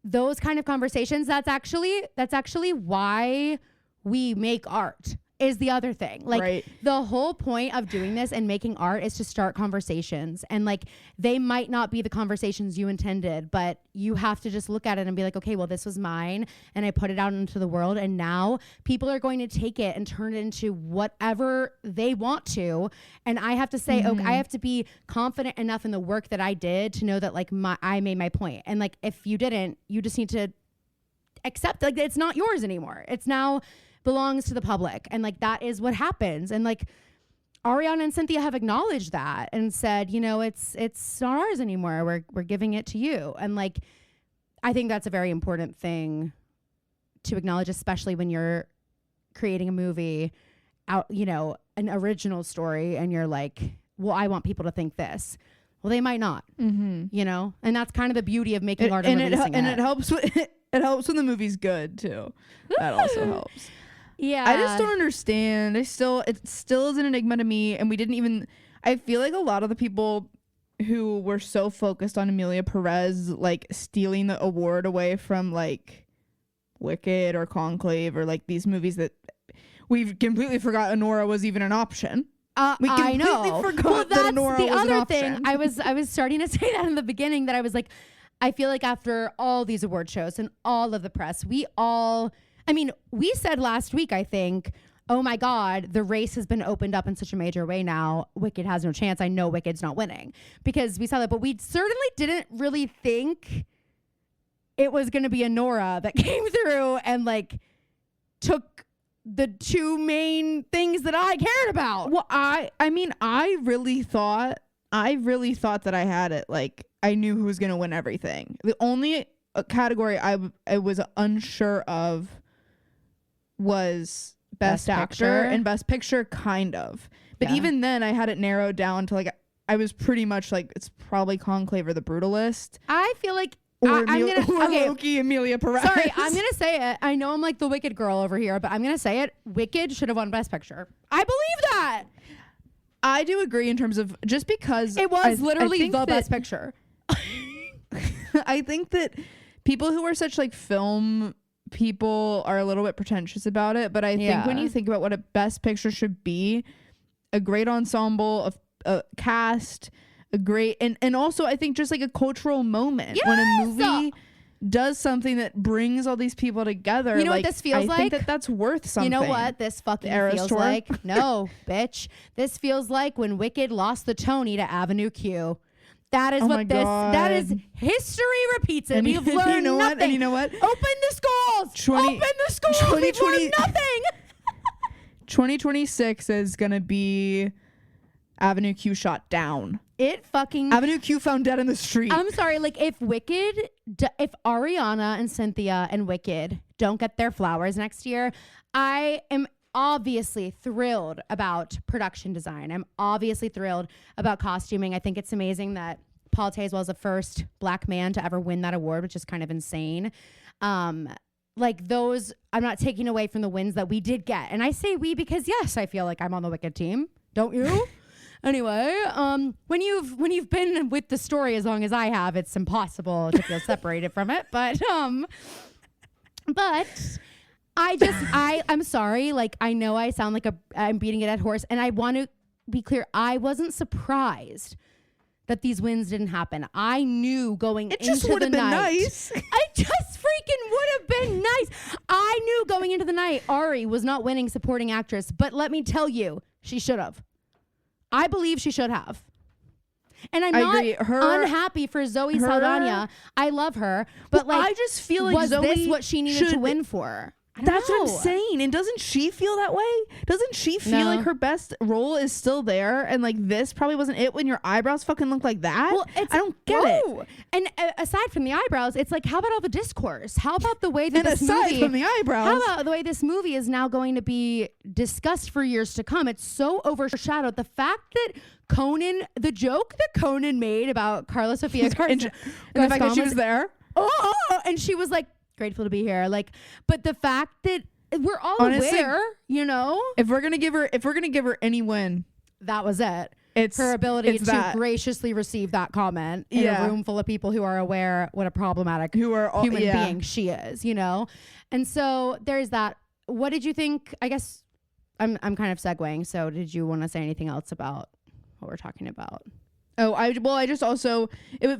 Speaker 1: those kind of conversations, that's actually why we make art, is the other thing. Like
Speaker 2: right.
Speaker 1: The whole point of doing this and making art is to start conversations, and like they might not be the conversations you intended, but you have to just look at it and be like, okay, well, this was mine and I put it out into the world, and now people are going to take it and turn it into whatever they want to. And I have to say, okay, I have to be confident enough in the work that I did to know that like I made my point. And like if you didn't, you just need to accept like it's not yours anymore. It's now belongs to the public, and like that is what happens. And like Ariana and Cynthia have acknowledged that and said, you know, it's not ours anymore, we're giving it to you. And like I think that's a very important thing to acknowledge, especially when you're creating a movie out, you know, an original story, and you're like, well, I want people to think this. Well, they might not, you know, and that's kind of the beauty of making art and releasing it.
Speaker 2: And it helps it helps when the movie's good too. That also helps.
Speaker 1: Yeah.
Speaker 2: I just don't understand. It still is an enigma to me. And we didn't even, I feel like a lot of the people who were so focused on Emilia Perez, like stealing the award away from like Wicked or Conclave or like these movies that we've completely forgot Honora was even an option. We
Speaker 1: I know.
Speaker 2: Forgot that Honora
Speaker 1: the
Speaker 2: was
Speaker 1: other
Speaker 2: an
Speaker 1: thing.
Speaker 2: option.
Speaker 1: I was starting to say that in the beginning, that I was like, I feel like after all these award shows and all of the press, we said last week, I think, oh my God, the race has been opened up in such a major way now. Wicked has no chance. I know Wicked's not winning, because we saw that, but we certainly didn't really think it was going to be Honora that came through and like took the two main things that I cared about.
Speaker 2: Well, I mean, I really thought that I had it. Like, I knew who was going to win everything. The only category I was unsure of was Best Actor and Best Picture, kind of. But even then, I had it narrowed down to like, I was pretty much like, it's probably Conclave or The Brutalist.
Speaker 1: I feel like
Speaker 2: Loki, Emilia Perez.
Speaker 1: Sorry, I'm gonna say it. I know I'm like the Wicked girl over here, but I'm gonna say it. Wicked should have won Best Picture. I believe that.
Speaker 2: I do agree in terms of just because
Speaker 1: it was literally the Best Picture.
Speaker 2: I think that people who are such like film people are a little bit pretentious about it, but I think when you think about what a Best Picture should be, a great ensemble of cast, a great and also I think just like a cultural moment when a movie does something that brings all these people together.
Speaker 1: You know
Speaker 2: like,
Speaker 1: what this feels like?
Speaker 2: I think that's worth something.
Speaker 1: You know what this fucking feels like? No, bitch. This feels like when Wicked lost the Tony to Avenue Q. That is that is history repeats it.
Speaker 2: And
Speaker 1: We've learned nothing.
Speaker 2: And you know what?
Speaker 1: Open the schools. Open the schools. We've learned nothing.
Speaker 2: 2026 is going to be Avenue Q shot down.
Speaker 1: Avenue
Speaker 2: Q found dead in the street.
Speaker 1: I'm sorry, like if Ariana and Cynthia and Wicked don't get their flowers next year, I am obviously thrilled about production design. I'm obviously thrilled about costuming. I think it's amazing that Paul Tazewell is the first Black man to ever win that award, which is kind of insane. Like those, I'm not taking away from the wins that we did get. And I say we because yes, I feel like I'm on the Wicked team. Don't you? Anyway, when you've been with the story as long as I have, it's impossible to feel separated from it. But I'm sorry. Like, I know I sound like I'm beating a dead horse, and I want to be clear. I wasn't surprised that these wins didn't happen. I knew going into the night. It just would have been nice. It just freaking would have been nice. I knew going into the night, Ari was not winning supporting actress, but let me tell you, she should have. I believe she should have. And I'm not unhappy for Zoe Saldana. I love her, but I just feel like was Zoe this what she needed to win for?
Speaker 2: That's what I'm saying. And doesn't she feel that way? Doesn't she feel like her best role is still there? And like this probably wasn't it when your eyebrows fucking look like that? Well, I don't get it.
Speaker 1: And aside from the eyebrows, it's like, how about all the discourse? How about the way that
Speaker 2: from the eyebrows,
Speaker 1: how about the way this movie is now going to be discussed for years to come? It's so overshadowed. The fact that Conan, the joke that Conan made about Carla Sofia Carson,
Speaker 2: and the fact that she was there.
Speaker 1: And she was like, grateful to be here. Like, but the fact that we're all aware, you know,
Speaker 2: if we're gonna give her any win,
Speaker 1: that was it. It's her ability to graciously receive that comment in a room full of people who are aware what a problematic human being she is, you know. And so there's that. What did you think? I guess I'm kind of segueing. So did you want to say anything else about what we're talking about?
Speaker 2: Oh, I just also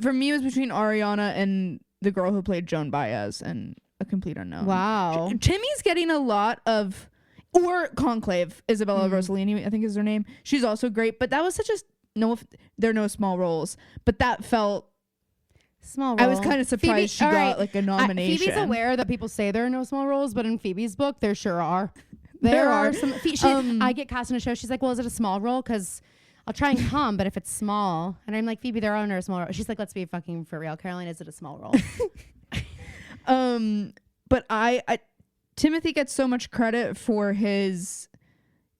Speaker 2: for me it was between Ariana and the girl who played Joan Baez and A Complete Unknown.
Speaker 1: Wow.
Speaker 2: Timmy's getting a lot of, or Conclave, Isabella Rossellini, I think is her name. She's also great, but that was such a, they're no small roles, but that felt
Speaker 1: small role.
Speaker 2: I was kind of surprised she got like a nomination.
Speaker 1: Phoebe's aware that people say there are no small roles, but in Phoebe's book, there sure are. There are some. I get cast in a show. She's like, well, is it a small role? Because I'll try and come, but if it's small, and I'm like, Phoebe, there are no small roles. She's like, let's be fucking for real. Caroline, is it a small role?
Speaker 2: But I Timothy gets so much credit for his,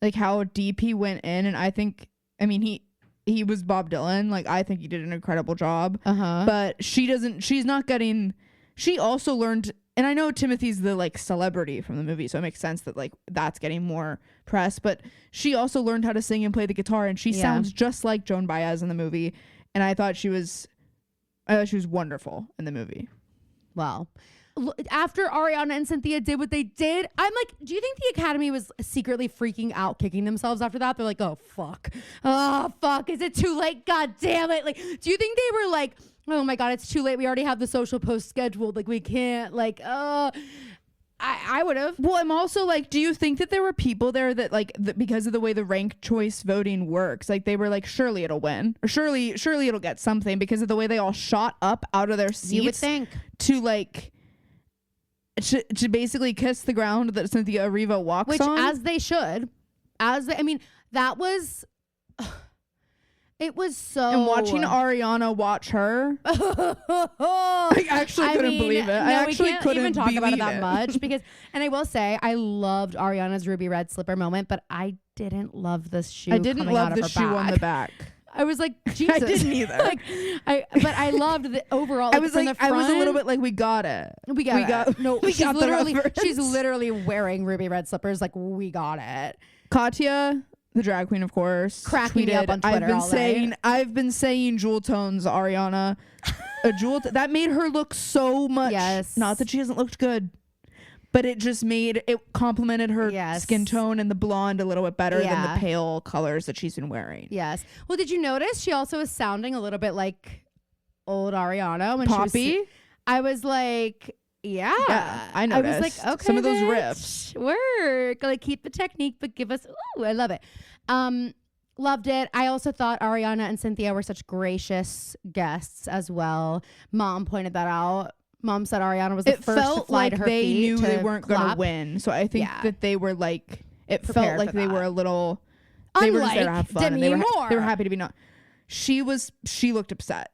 Speaker 2: like, how deep he went in, and I think, I mean, he was Bob Dylan. Like, I think he did an incredible job. But she's not getting. She also learned. And I know Timothy's the like celebrity from the movie, so it makes sense that like that's getting more press. But she also learned how to sing and play the guitar, and she sounds just like Joan Baez in the movie. And I thought she was wonderful in the movie.
Speaker 1: Wow. After Ariana and Cynthia did what they did, I'm like, do you think the Academy was secretly freaking out, kicking themselves after that? They're like, oh fuck, is it too late? God damn it! Like, do you think they were like, oh my god, it's too late, we already have the social post scheduled, like we can't, like, I would have.
Speaker 2: Well, I'm also like, do you think that there were people there that like because of the way the ranked choice voting works, like they were like, surely it'll win, or surely it'll get something, because of the way they all shot up out of their seats?
Speaker 1: You would think.
Speaker 2: To like to basically kiss the ground that Cynthia Erivo walks on,
Speaker 1: which as they should, I mean, that was. It was so.
Speaker 2: And watching Ariana watch her, I actually couldn't believe it.
Speaker 1: No,
Speaker 2: I actually couldn't
Speaker 1: even talk about it that
Speaker 2: it.
Speaker 1: much, because, and I will say, I loved Ariana's ruby red slipper moment, but I didn't love the shoe.
Speaker 2: I didn't love the shoe on the back.
Speaker 1: I was like, Jesus.
Speaker 2: I didn't either.
Speaker 1: But I loved the overall. Like,
Speaker 2: I was like, I was a little bit like, we got it.
Speaker 1: We got it. No, she's literally wearing ruby red slippers. Like, we got it.
Speaker 2: Katya, the drag queen, of course,
Speaker 1: cracking me up on Twitter.
Speaker 2: I've been saying jewel tones, Ariana. That made her look so much.
Speaker 1: Yes.
Speaker 2: Not that she hasn't looked good, but it just complemented her skin tone and the blonde a little bit better than the pale colors that she's been wearing.
Speaker 1: Yes. Well, did you notice she also is sounding a little bit like old Ariana when
Speaker 2: Poppy?
Speaker 1: I was like, yeah,
Speaker 2: I noticed.
Speaker 1: I was like, okay,
Speaker 2: some of those riffs
Speaker 1: work. Like, keep the technique, but give us. Ooh, I love it. Loved it. I also thought Ariana and Cynthia were such gracious guests as well. Mom pointed that out. Mom said Ariana was the first to fly to her feet.
Speaker 2: They knew they weren't going to win, so I think that they were like, it felt like they were a little. They were just there to have fun. And they were happy to be not. She looked upset.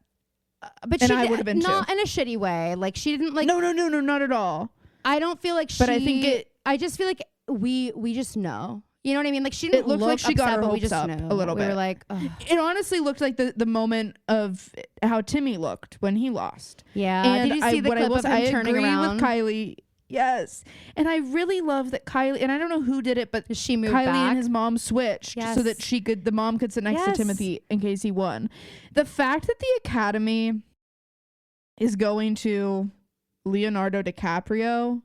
Speaker 1: But
Speaker 2: and I would have been
Speaker 1: not
Speaker 2: too.
Speaker 1: In a shitty way. Like, she didn't like.
Speaker 2: No, not at all.
Speaker 1: I don't feel like she.
Speaker 2: But I think
Speaker 1: I just feel like we just know. You know what I mean? Like, she didn't
Speaker 2: look like she
Speaker 1: upset,
Speaker 2: got her
Speaker 1: but we
Speaker 2: hopes
Speaker 1: just
Speaker 2: up
Speaker 1: knew.
Speaker 2: a little bit.
Speaker 1: We were like, ugh.
Speaker 2: It honestly looked like the moment of how Timmy looked when he lost.
Speaker 1: Yeah.
Speaker 2: And
Speaker 1: did you see the clip of him turning around?
Speaker 2: I agree with Kylie. Yes. And I really love that Kylie, and I don't know who did it, but
Speaker 1: she moved
Speaker 2: Kylie
Speaker 1: back.
Speaker 2: And his mom switched so that the mom could sit next to Timothy in case he won. The fact that the Academy is going to Leonardo DiCaprio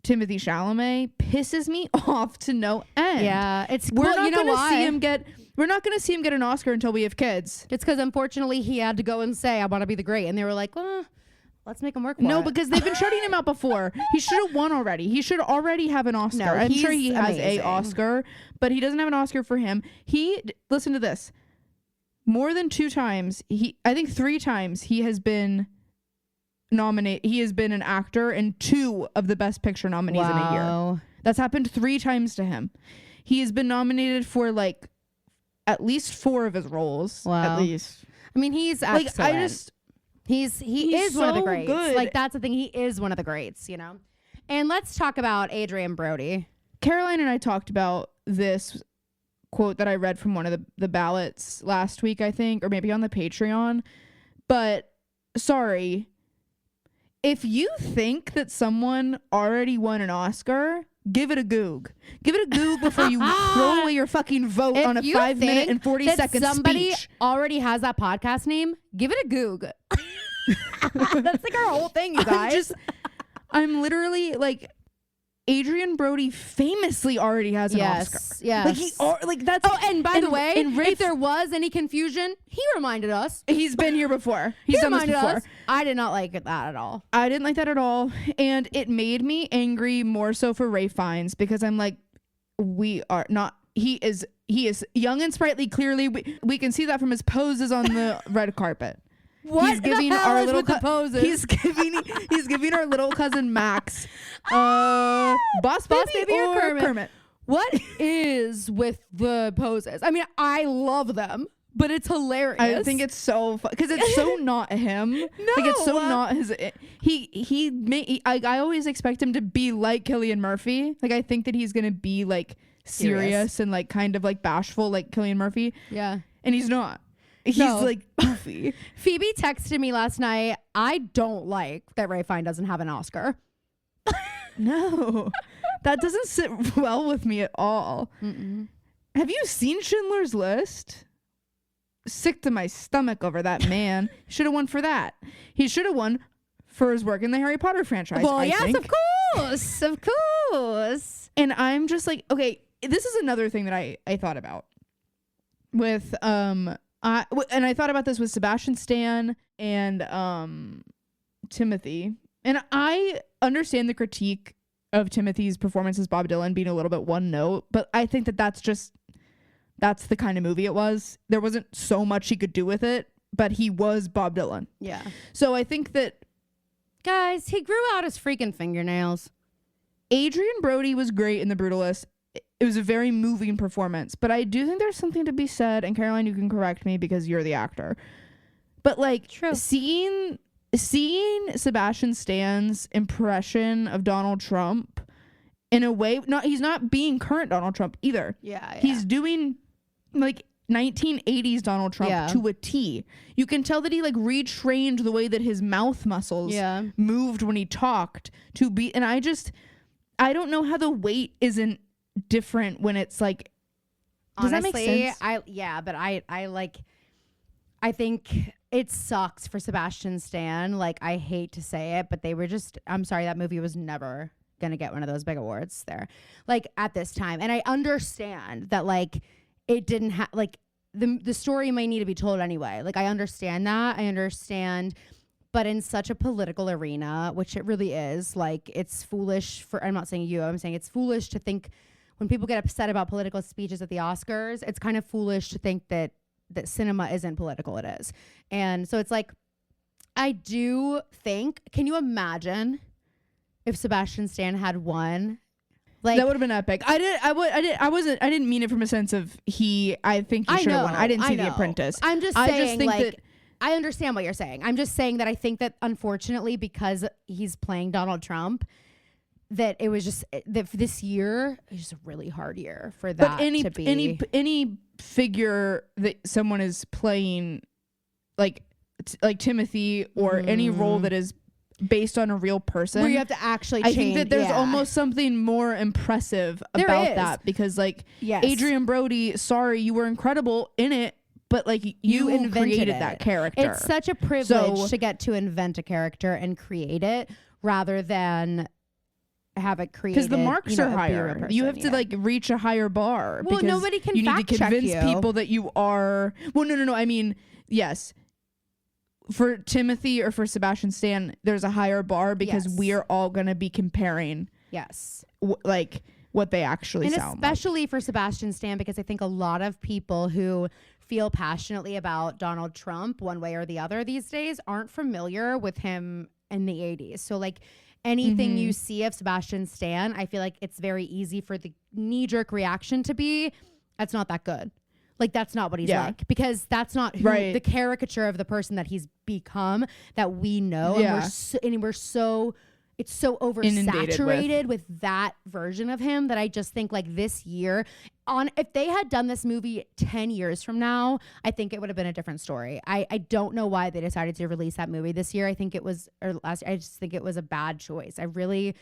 Speaker 2: Timothée Chalamet pisses me off to no end.
Speaker 1: Yeah, it's
Speaker 2: We're
Speaker 1: well,
Speaker 2: not
Speaker 1: you know
Speaker 2: going to
Speaker 1: why?
Speaker 2: see him get. We're not going to see him get an Oscar until we have kids.
Speaker 1: It's because unfortunately he had to go and say, "I want to be the great," and they were like, "Well, let's make him work." For
Speaker 2: No,
Speaker 1: it.
Speaker 2: because they've been shutting him out before. He should have won already. He should already have an Oscar.
Speaker 1: No,
Speaker 2: I'm sure he
Speaker 1: he's
Speaker 2: has
Speaker 1: amazing.
Speaker 2: a Oscar, but he doesn't have an Oscar for him. Listen to this. More than 2 times, I think 3 times he has been nominated. He has been an actor in 2 of the Best Picture nominees in a year. That's happened 3 times to him. He has been nominated for like at least 4 of his roles.
Speaker 1: Wow.
Speaker 2: At least.
Speaker 1: I mean, he's excellent.
Speaker 2: Like
Speaker 1: he is one of the
Speaker 2: so
Speaker 1: greats.
Speaker 2: good.
Speaker 1: Like that's the thing. He is one of the greats, you know. And let's talk about Adrian Brody.
Speaker 2: Caroline and I talked about this quote that I read from one of the ballots last week, I think, or maybe on the Patreon. But sorry, if you think that someone already won an Oscar, give it a goog. Give it a goog before you throw away your fucking vote on a 5-minute and 40-second
Speaker 1: somebody
Speaker 2: speech.
Speaker 1: already has that podcast name, give it a goog. That's like our whole thing, you guys.
Speaker 2: I'm literally like, Adrian Brody famously already has an Oscar.
Speaker 1: Yes.
Speaker 2: Like that's.
Speaker 1: Oh, and by the way,
Speaker 2: Rafe,
Speaker 1: if there was any confusion, he reminded us.
Speaker 2: he's been here before. He's
Speaker 1: He
Speaker 2: done this
Speaker 1: reminded
Speaker 2: before.
Speaker 1: us. I did not like that at all.
Speaker 2: I didn't like that at all, and it made me angry more so for Ray Fiennes because I'm like, we are not. He is young and sprightly. Clearly, we can see that from his poses on the red carpet.
Speaker 1: What
Speaker 2: He's giving
Speaker 1: the hell
Speaker 2: our
Speaker 1: is
Speaker 2: little
Speaker 1: with the poses?
Speaker 2: He's giving our little cousin Max, boss baby or Kermit.
Speaker 1: What is with the poses? I mean, I love them, but it's hilarious.
Speaker 2: I think it's so fun because it's so not him.
Speaker 1: No,
Speaker 2: like it's so not his. I always expect him to be like Cillian Murphy. Like I think that he's gonna be like serious and like kind of like bashful like Cillian Murphy.
Speaker 1: Yeah,
Speaker 2: and he's not. He's like goofy.
Speaker 1: Phoebe texted me last night. I don't like that Ray Fiennes doesn't have an Oscar.
Speaker 2: No, that doesn't sit well with me at all.
Speaker 1: Mm-mm.
Speaker 2: Have you seen Schindler's List? Sick to my stomach over that man. Should have won for that. He should have won for his work in the Harry Potter franchise.
Speaker 1: Well,
Speaker 2: I think.
Speaker 1: of course.
Speaker 2: And I'm just like, okay, this is another thing that I thought about with and I thought about this with Sebastian Stan and Timothy. And I understand the critique of Timothy's performance as Bob Dylan being a little bit one note, but I think that that's the kind of movie it was. There wasn't so much he could do with it, but he was Bob Dylan.
Speaker 1: Yeah.
Speaker 2: So I think that
Speaker 1: Guys, he grew out his freaking fingernails.
Speaker 2: Adrian Brody was great in The Brutalist. It was a very moving performance, but I do think there's something to be said, and Caroline, you can correct me because you're the actor. But like seeing Sebastian Stan's impression of Donald Trump in a way, he's not being current Donald Trump either.
Speaker 1: Yeah.
Speaker 2: He's doing like 1980s Donald Trump to a T. You can tell that he like retrained the way that his mouth muscles moved when he talked to be, and I don't know how the weight isn't different when it's like, does
Speaker 1: Honestly,
Speaker 2: that make sense?
Speaker 1: I think it sucks for Sebastian Stan. Like, I hate to say it, but I'm sorry, that movie was never gonna get one of those big awards there, like at this time. And I understand that like it didn't have like the story might need to be told anyway. Like I understand, but in such a political arena, which it really is, like it's foolish I'm not saying you, I'm saying it's foolish to think when people get upset about political speeches at the Oscars, it's kind of foolish to think that cinema isn't political. It is. And so it's like, I do think, can you imagine if Sebastian Stan had won? Like,
Speaker 2: that would have been epic. I didn't mean it from a sense of I think he should have won. I didn't see The Apprentice.
Speaker 1: I'm just saying, I understand what you're saying. I'm just saying that I think that unfortunately, because he's playing Donald Trump, that it was just that this year is just a really hard year for that. But
Speaker 2: any figure that someone is playing, like Timothy, or any role that is based on a real person,
Speaker 1: where you have to actually change.
Speaker 2: I think that there's almost something more impressive about that, because like Adrian Brody, sorry, you were incredible in it, but like you created that character.
Speaker 1: It's such a privilege to get to invent a character and create it rather than have it created
Speaker 2: because the marks are
Speaker 1: a
Speaker 2: higher.
Speaker 1: person,
Speaker 2: You have to like reach a higher bar.
Speaker 1: Well,
Speaker 2: because
Speaker 1: nobody can
Speaker 2: you need to
Speaker 1: fact check
Speaker 2: convince
Speaker 1: you.
Speaker 2: people that you are. Well, no. I mean, yes. For Timothy or for Sebastian Stan, there's a higher bar because we are all going to be comparing.
Speaker 1: Yes.
Speaker 2: Like what they actually sound like.
Speaker 1: And especially for Sebastian Stan, because I think a lot of people who feel passionately about Donald Trump one way or the other these days aren't familiar with him in the 80s. So like anything you see of Sebastian Stan, I feel like it's very easy for the knee-jerk reaction to be, that's not that good. Like, that's not what he's like, because that's not who the caricature of the person that he's become that we know. And we're so it's so oversaturated with that version of him that I just think like this year if they had done this movie 10 years from now, I think it would have been a different story. I don't know why they decided to release that movie this year. I just think it was a bad choice. I really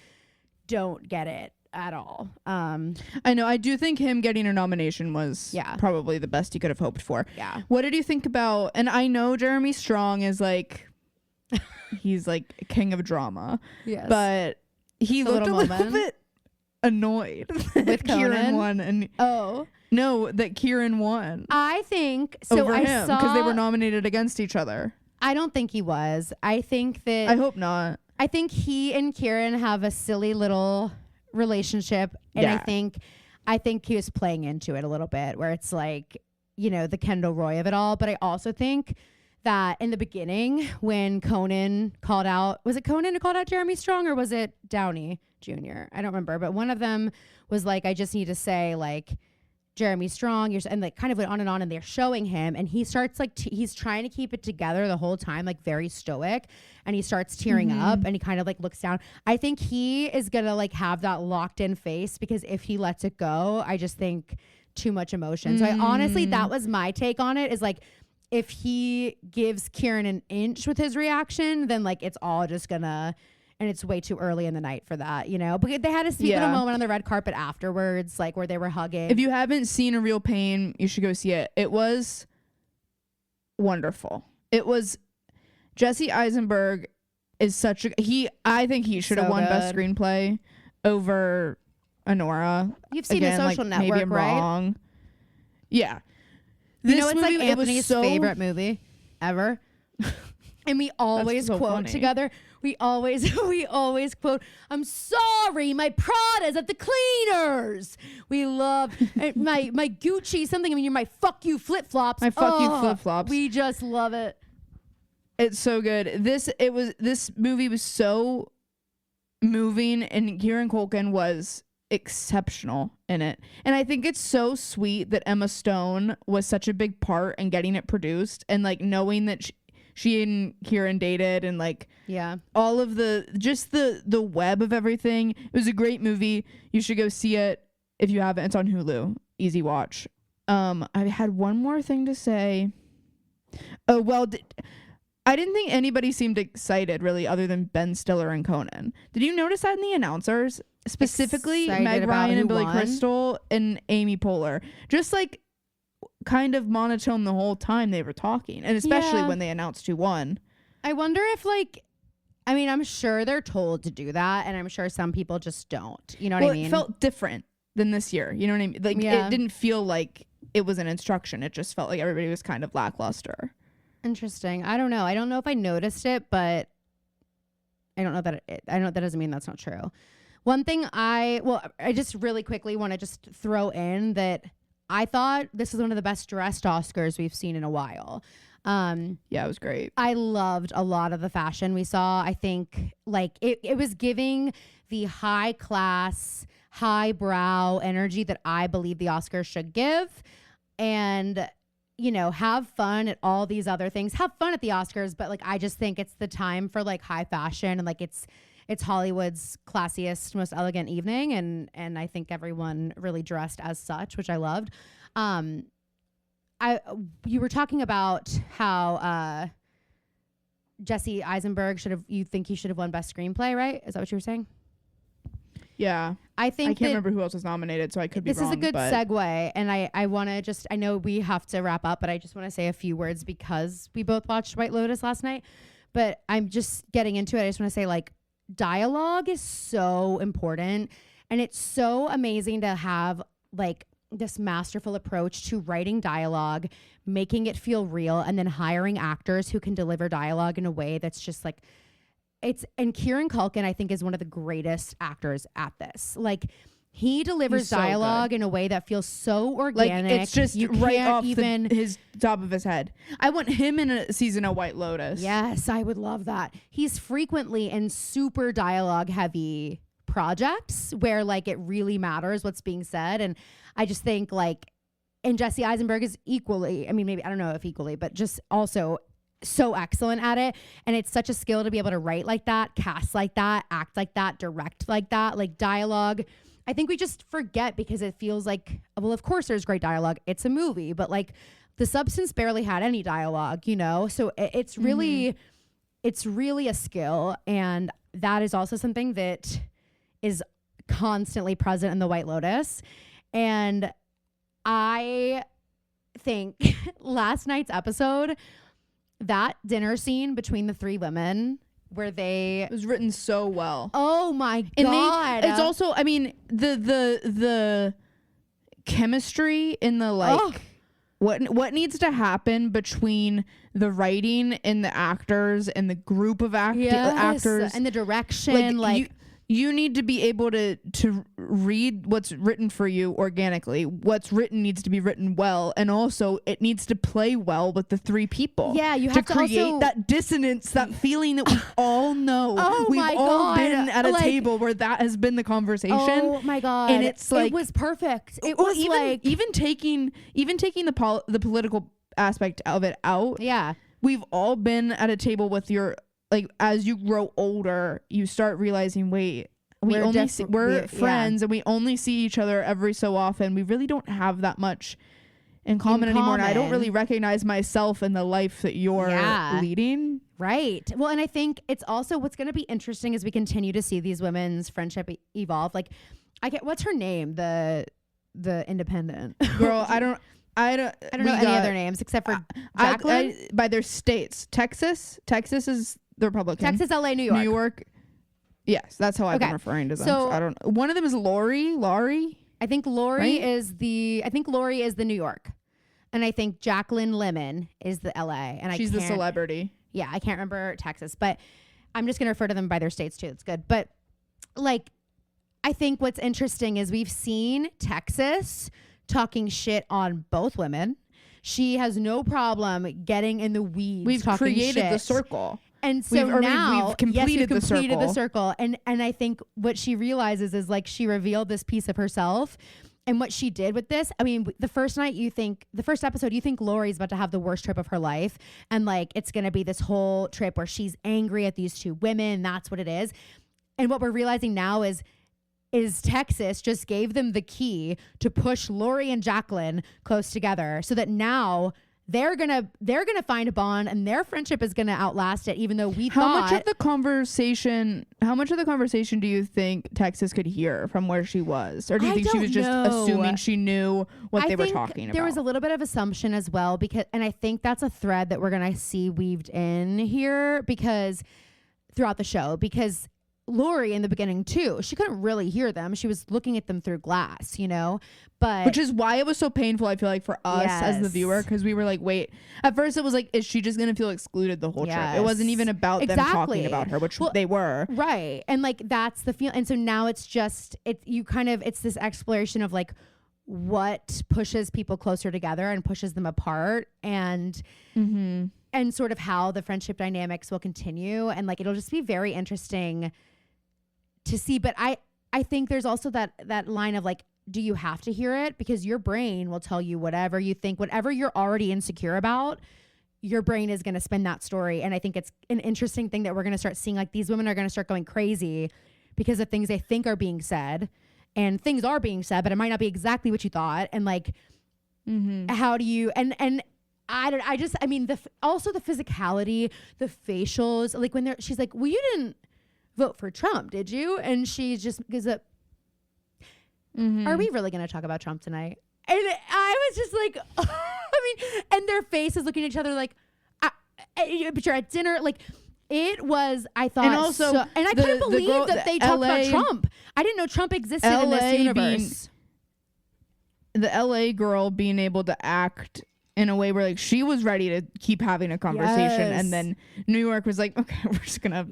Speaker 1: don't get it at all.
Speaker 2: I know. I do think him getting a nomination was probably the best he could have hoped for.
Speaker 1: Yeah.
Speaker 2: What did you think about, and I know Jeremy Strong is like, he's like king of drama.
Speaker 1: Yes.
Speaker 2: But he looked a little bit annoyed
Speaker 1: with
Speaker 2: Kieran won. And no, that Kieran won.
Speaker 1: I think so.
Speaker 2: Over him because they were nominated against each other.
Speaker 1: I don't think he was. I think that.
Speaker 2: I hope not.
Speaker 1: I think he and Kieran have a silly little relationship, and I think he was playing into it a little bit, where it's like, you know, the Kendall Roy of it all. But I also think that in the beginning, when Conan called out, was it Conan who called out Jeremy Strong, or was it Downey Jr.? I don't remember, but one of them was like, I just need to say like, Jeremy Strong, and like kind of went on, and they're showing him, and he starts like he's trying to keep it together the whole time, like very stoic, and he starts tearing up, and he kind of like looks down. I think he is gonna like have that locked in face, because if he lets it go, I just think too much emotion. So I honestly, that was my take on it, is like, if he gives Kieran an inch with his reaction, then like it's all just gonna. And it's way too early in the night for that, you know? But they had a sweet little moment on the red carpet afterwards, like where they were hugging.
Speaker 2: If you haven't seen A Real Pain, you should go see it. It was wonderful. It was Jesse Eisenberg is such a I think he should have won Best Screenplay over Honora.
Speaker 1: You've seen The Social Network,
Speaker 2: maybe I'm
Speaker 1: right?
Speaker 2: Wrong. Yeah.
Speaker 1: You know, it's like Anthony's favorite movie ever. And we always quote together. We always quote, "I'm sorry, my Prada's at the cleaners." We love my Gucci something. I mean, you're my fuck you flip flops.
Speaker 2: My fuck you flip flops.
Speaker 1: We just love it.
Speaker 2: It's so good. This movie was so moving, and Kieran Culkin was exceptional in it. And I think it's so sweet that Emma Stone was such a big part in getting it produced, and like knowing that she and Kieran dated, and like all of the web of everything. It was a great movie. You should go see it if you haven't. It's on Hulu. Easy watch. I had one more thing to say. Oh, well, I didn't think anybody seemed excited really, other than Ben Stiller and Conan. Did you notice that in the announcers? Specifically Meg Ryan and Billy Crystal and Amy Poehler. Just like kind of monotone the whole time they were talking, and especially when they announced who won.
Speaker 1: I wonder if I'm sure they're told to do that, and I'm sure some people just don't. You know what I mean?
Speaker 2: It felt different than this year. You know what I mean? Like it didn't feel like it was an instruction. It just felt like everybody was kind of lackluster.
Speaker 1: Interesting. I don't know. I don't know if I noticed it, but I don't know that that doesn't mean that's not true. One thing I just really quickly want to just throw in that I thought this was one of the best dressed Oscars we've seen in a while.
Speaker 2: Yeah, it was great.
Speaker 1: I loved a lot of the fashion we saw. I think like it was giving the high class, highbrow energy that I believe the Oscars should give. And, you know, have fun at all these other things. Have fun at the Oscars, but like I just think it's the time for like high fashion, and like it's Hollywood's classiest, most elegant evening, and I think everyone really dressed as such, which I loved. You were talking about how Jesse Eisenberg you think he should have won Best Screenplay, right? Is that what you were saying?
Speaker 2: Yeah. I can't remember who else was nominated, so I could be wrong.
Speaker 1: This is a good segue, and I want to I know we have to wrap up, but I just want to say a few words because we both watched White Lotus last night. But I'm just getting into it. I just want to say, like, dialogue is so important, and it's so amazing to have like this masterful approach to writing dialogue, making it feel real, and then hiring actors who can deliver dialogue in a way that's just like and Kieran Culkin, I think, is one of the greatest actors at this. Like, he delivers
Speaker 2: so
Speaker 1: dialogue
Speaker 2: good.
Speaker 1: in a way that feels so organic.
Speaker 2: Like, it's just
Speaker 1: you
Speaker 2: right
Speaker 1: can't
Speaker 2: off
Speaker 1: even
Speaker 2: his top of his head. I want him in a season of White Lotus.
Speaker 1: Yes, I would love that. He's frequently in super dialogue heavy projects where like it really matters what's being said. And I just think like, and Jesse Eisenberg is equally, I mean, maybe, I don't know if equally, but just also so excellent at it. And it's such a skill to be able to write like that, cast like that, act like that, direct like that, like dialogue. I think we just forget because it feels like, well, of course there's great dialogue. It's a movie, but like The Substance barely had any dialogue, you know? So it's really, it's really a skill. And that is also something that is constantly present in The White Lotus. And I think last night's episode, that dinner scene between the three women where
Speaker 2: It was written so well.
Speaker 1: oh my
Speaker 2: And
Speaker 1: God.
Speaker 2: it's also, I mean, the chemistry in the like what needs to happen between the writing and the actors and the group of actors
Speaker 1: and the direction, like
Speaker 2: you need to be able to read what's written for you organically. What's written needs to be written well, and also it needs to play well with the three people.
Speaker 1: Yeah, you have to
Speaker 2: create
Speaker 1: also
Speaker 2: that dissonance, that feeling that we all know.
Speaker 1: Oh
Speaker 2: We've
Speaker 1: my
Speaker 2: all
Speaker 1: God.
Speaker 2: been at a
Speaker 1: Like,
Speaker 2: table where that has been the conversation.
Speaker 1: oh my God.
Speaker 2: And it's like,
Speaker 1: it was perfect. It
Speaker 2: well,
Speaker 1: was
Speaker 2: even
Speaker 1: like,
Speaker 2: even taking the political aspect of it out.
Speaker 1: yeah.
Speaker 2: We've all been at a table with your, like, as you grow older, you start realizing, wait, we're friends and we only see each other every so often. We really don't have that much in common anymore. And I don't really recognize myself in the life that you're leading.
Speaker 1: Right. Well, and I think it's also what's going to be interesting as we continue to see these women's friendship evolve. Like, what's her name? The independent
Speaker 2: Girl, I don't know any
Speaker 1: other names except for Jacqueline.
Speaker 2: By their states. Texas is the Republican.
Speaker 1: Texas, LA, New York.
Speaker 2: New York. Yes, that's how I've been referring to them.
Speaker 1: So
Speaker 2: I don't know. One of them is Laurie.
Speaker 1: I think Laurie
Speaker 2: right?
Speaker 1: is the New York. And I think Jacqueline Lemon is the LA. And
Speaker 2: she's the celebrity.
Speaker 1: Yeah, I can't remember Texas, but I'm just going to refer to them by their states too. It's good. But like, I think what's interesting is we've seen Texas talking shit on both women. She has no problem getting in the weeds.
Speaker 2: We've created the circle.
Speaker 1: And so we've completed
Speaker 2: the
Speaker 1: circle. And I think what she realizes is like she revealed this piece of herself. And what she did with this, I mean, the first episode, you think Laurie's about to have the worst trip of her life. And like, it's going to be this whole trip where she's angry at these two women. That's what it is. And what we're realizing now is Texas just gave them the key to push Laurie and Jacqueline close together so that now they're gonna find a bond and their friendship is gonna outlast it, even though
Speaker 2: How much of the conversation do you think Texas could hear from where she was? Or do you think she was just assuming she knew what they were talking about?
Speaker 1: There was a little bit of assumption as well, and I think that's a thread that we're gonna see weaved in here throughout the show, because Laurie in the beginning too, she couldn't really hear them. She was looking at them through glass, you know, which
Speaker 2: is why it was so painful, I feel like, for us as the viewer, because we were like, wait, at first it was like, is she just going to feel excluded the whole trip? It wasn't even about them talking about her, which they were.
Speaker 1: Right. And like, that's the feel. And so now it's just, it's this exploration of like what pushes people closer together and pushes them apart, and sort of how the friendship dynamics will continue. And like, it'll just be very interesting to see. But I think there's also that line of like, do you have to hear it? Because your brain will tell you whatever you think, whatever you're already insecure about, your brain is going to spin that story. And I think it's an interesting thing that we're going to start seeing. Like, these women are going to start going crazy because of things they think are being said, and things are being said, but it might not be exactly what you thought. And like, how do you, and also the physicality, the facials, like when she's like, well, you didn't vote for Trump, did you? And she just gives up. Are we really going to talk about Trump tonight? And I was just like, and their faces looking at each other like, but you're at dinner. Like, It was, I thought,
Speaker 2: And also,
Speaker 1: and I couldn't believe that they talked about Trump. I didn't know Trump existed in this universe.
Speaker 2: The LA girl being able to act in a way where like she was ready to keep having a conversation, and then New York was like, okay, we're just gonna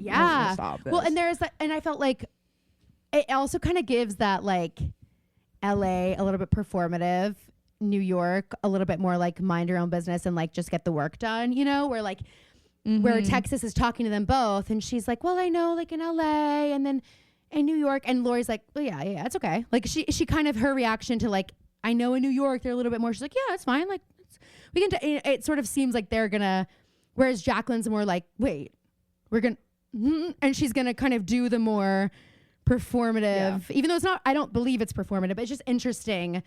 Speaker 2: stop this.
Speaker 1: Well, and there's and I felt like it also kind of gives that like LA a little bit performative, New York a little bit more like mind your own business and like just get the work done, you know, where like where Texas is talking to them both, and she's like, well, I know like in LA and then in New York, and Lori's like, well, yeah, it's okay. Like she kind of, her reaction to like, I know in New York they're a little bit more, she's like, yeah, it's fine, like we can it sort of seems like they're gonna, whereas Jacqueline's more like, wait, we're gonna and she's gonna kind of do the more performative, even though it's not, I don't believe it's performative, but it's just interesting.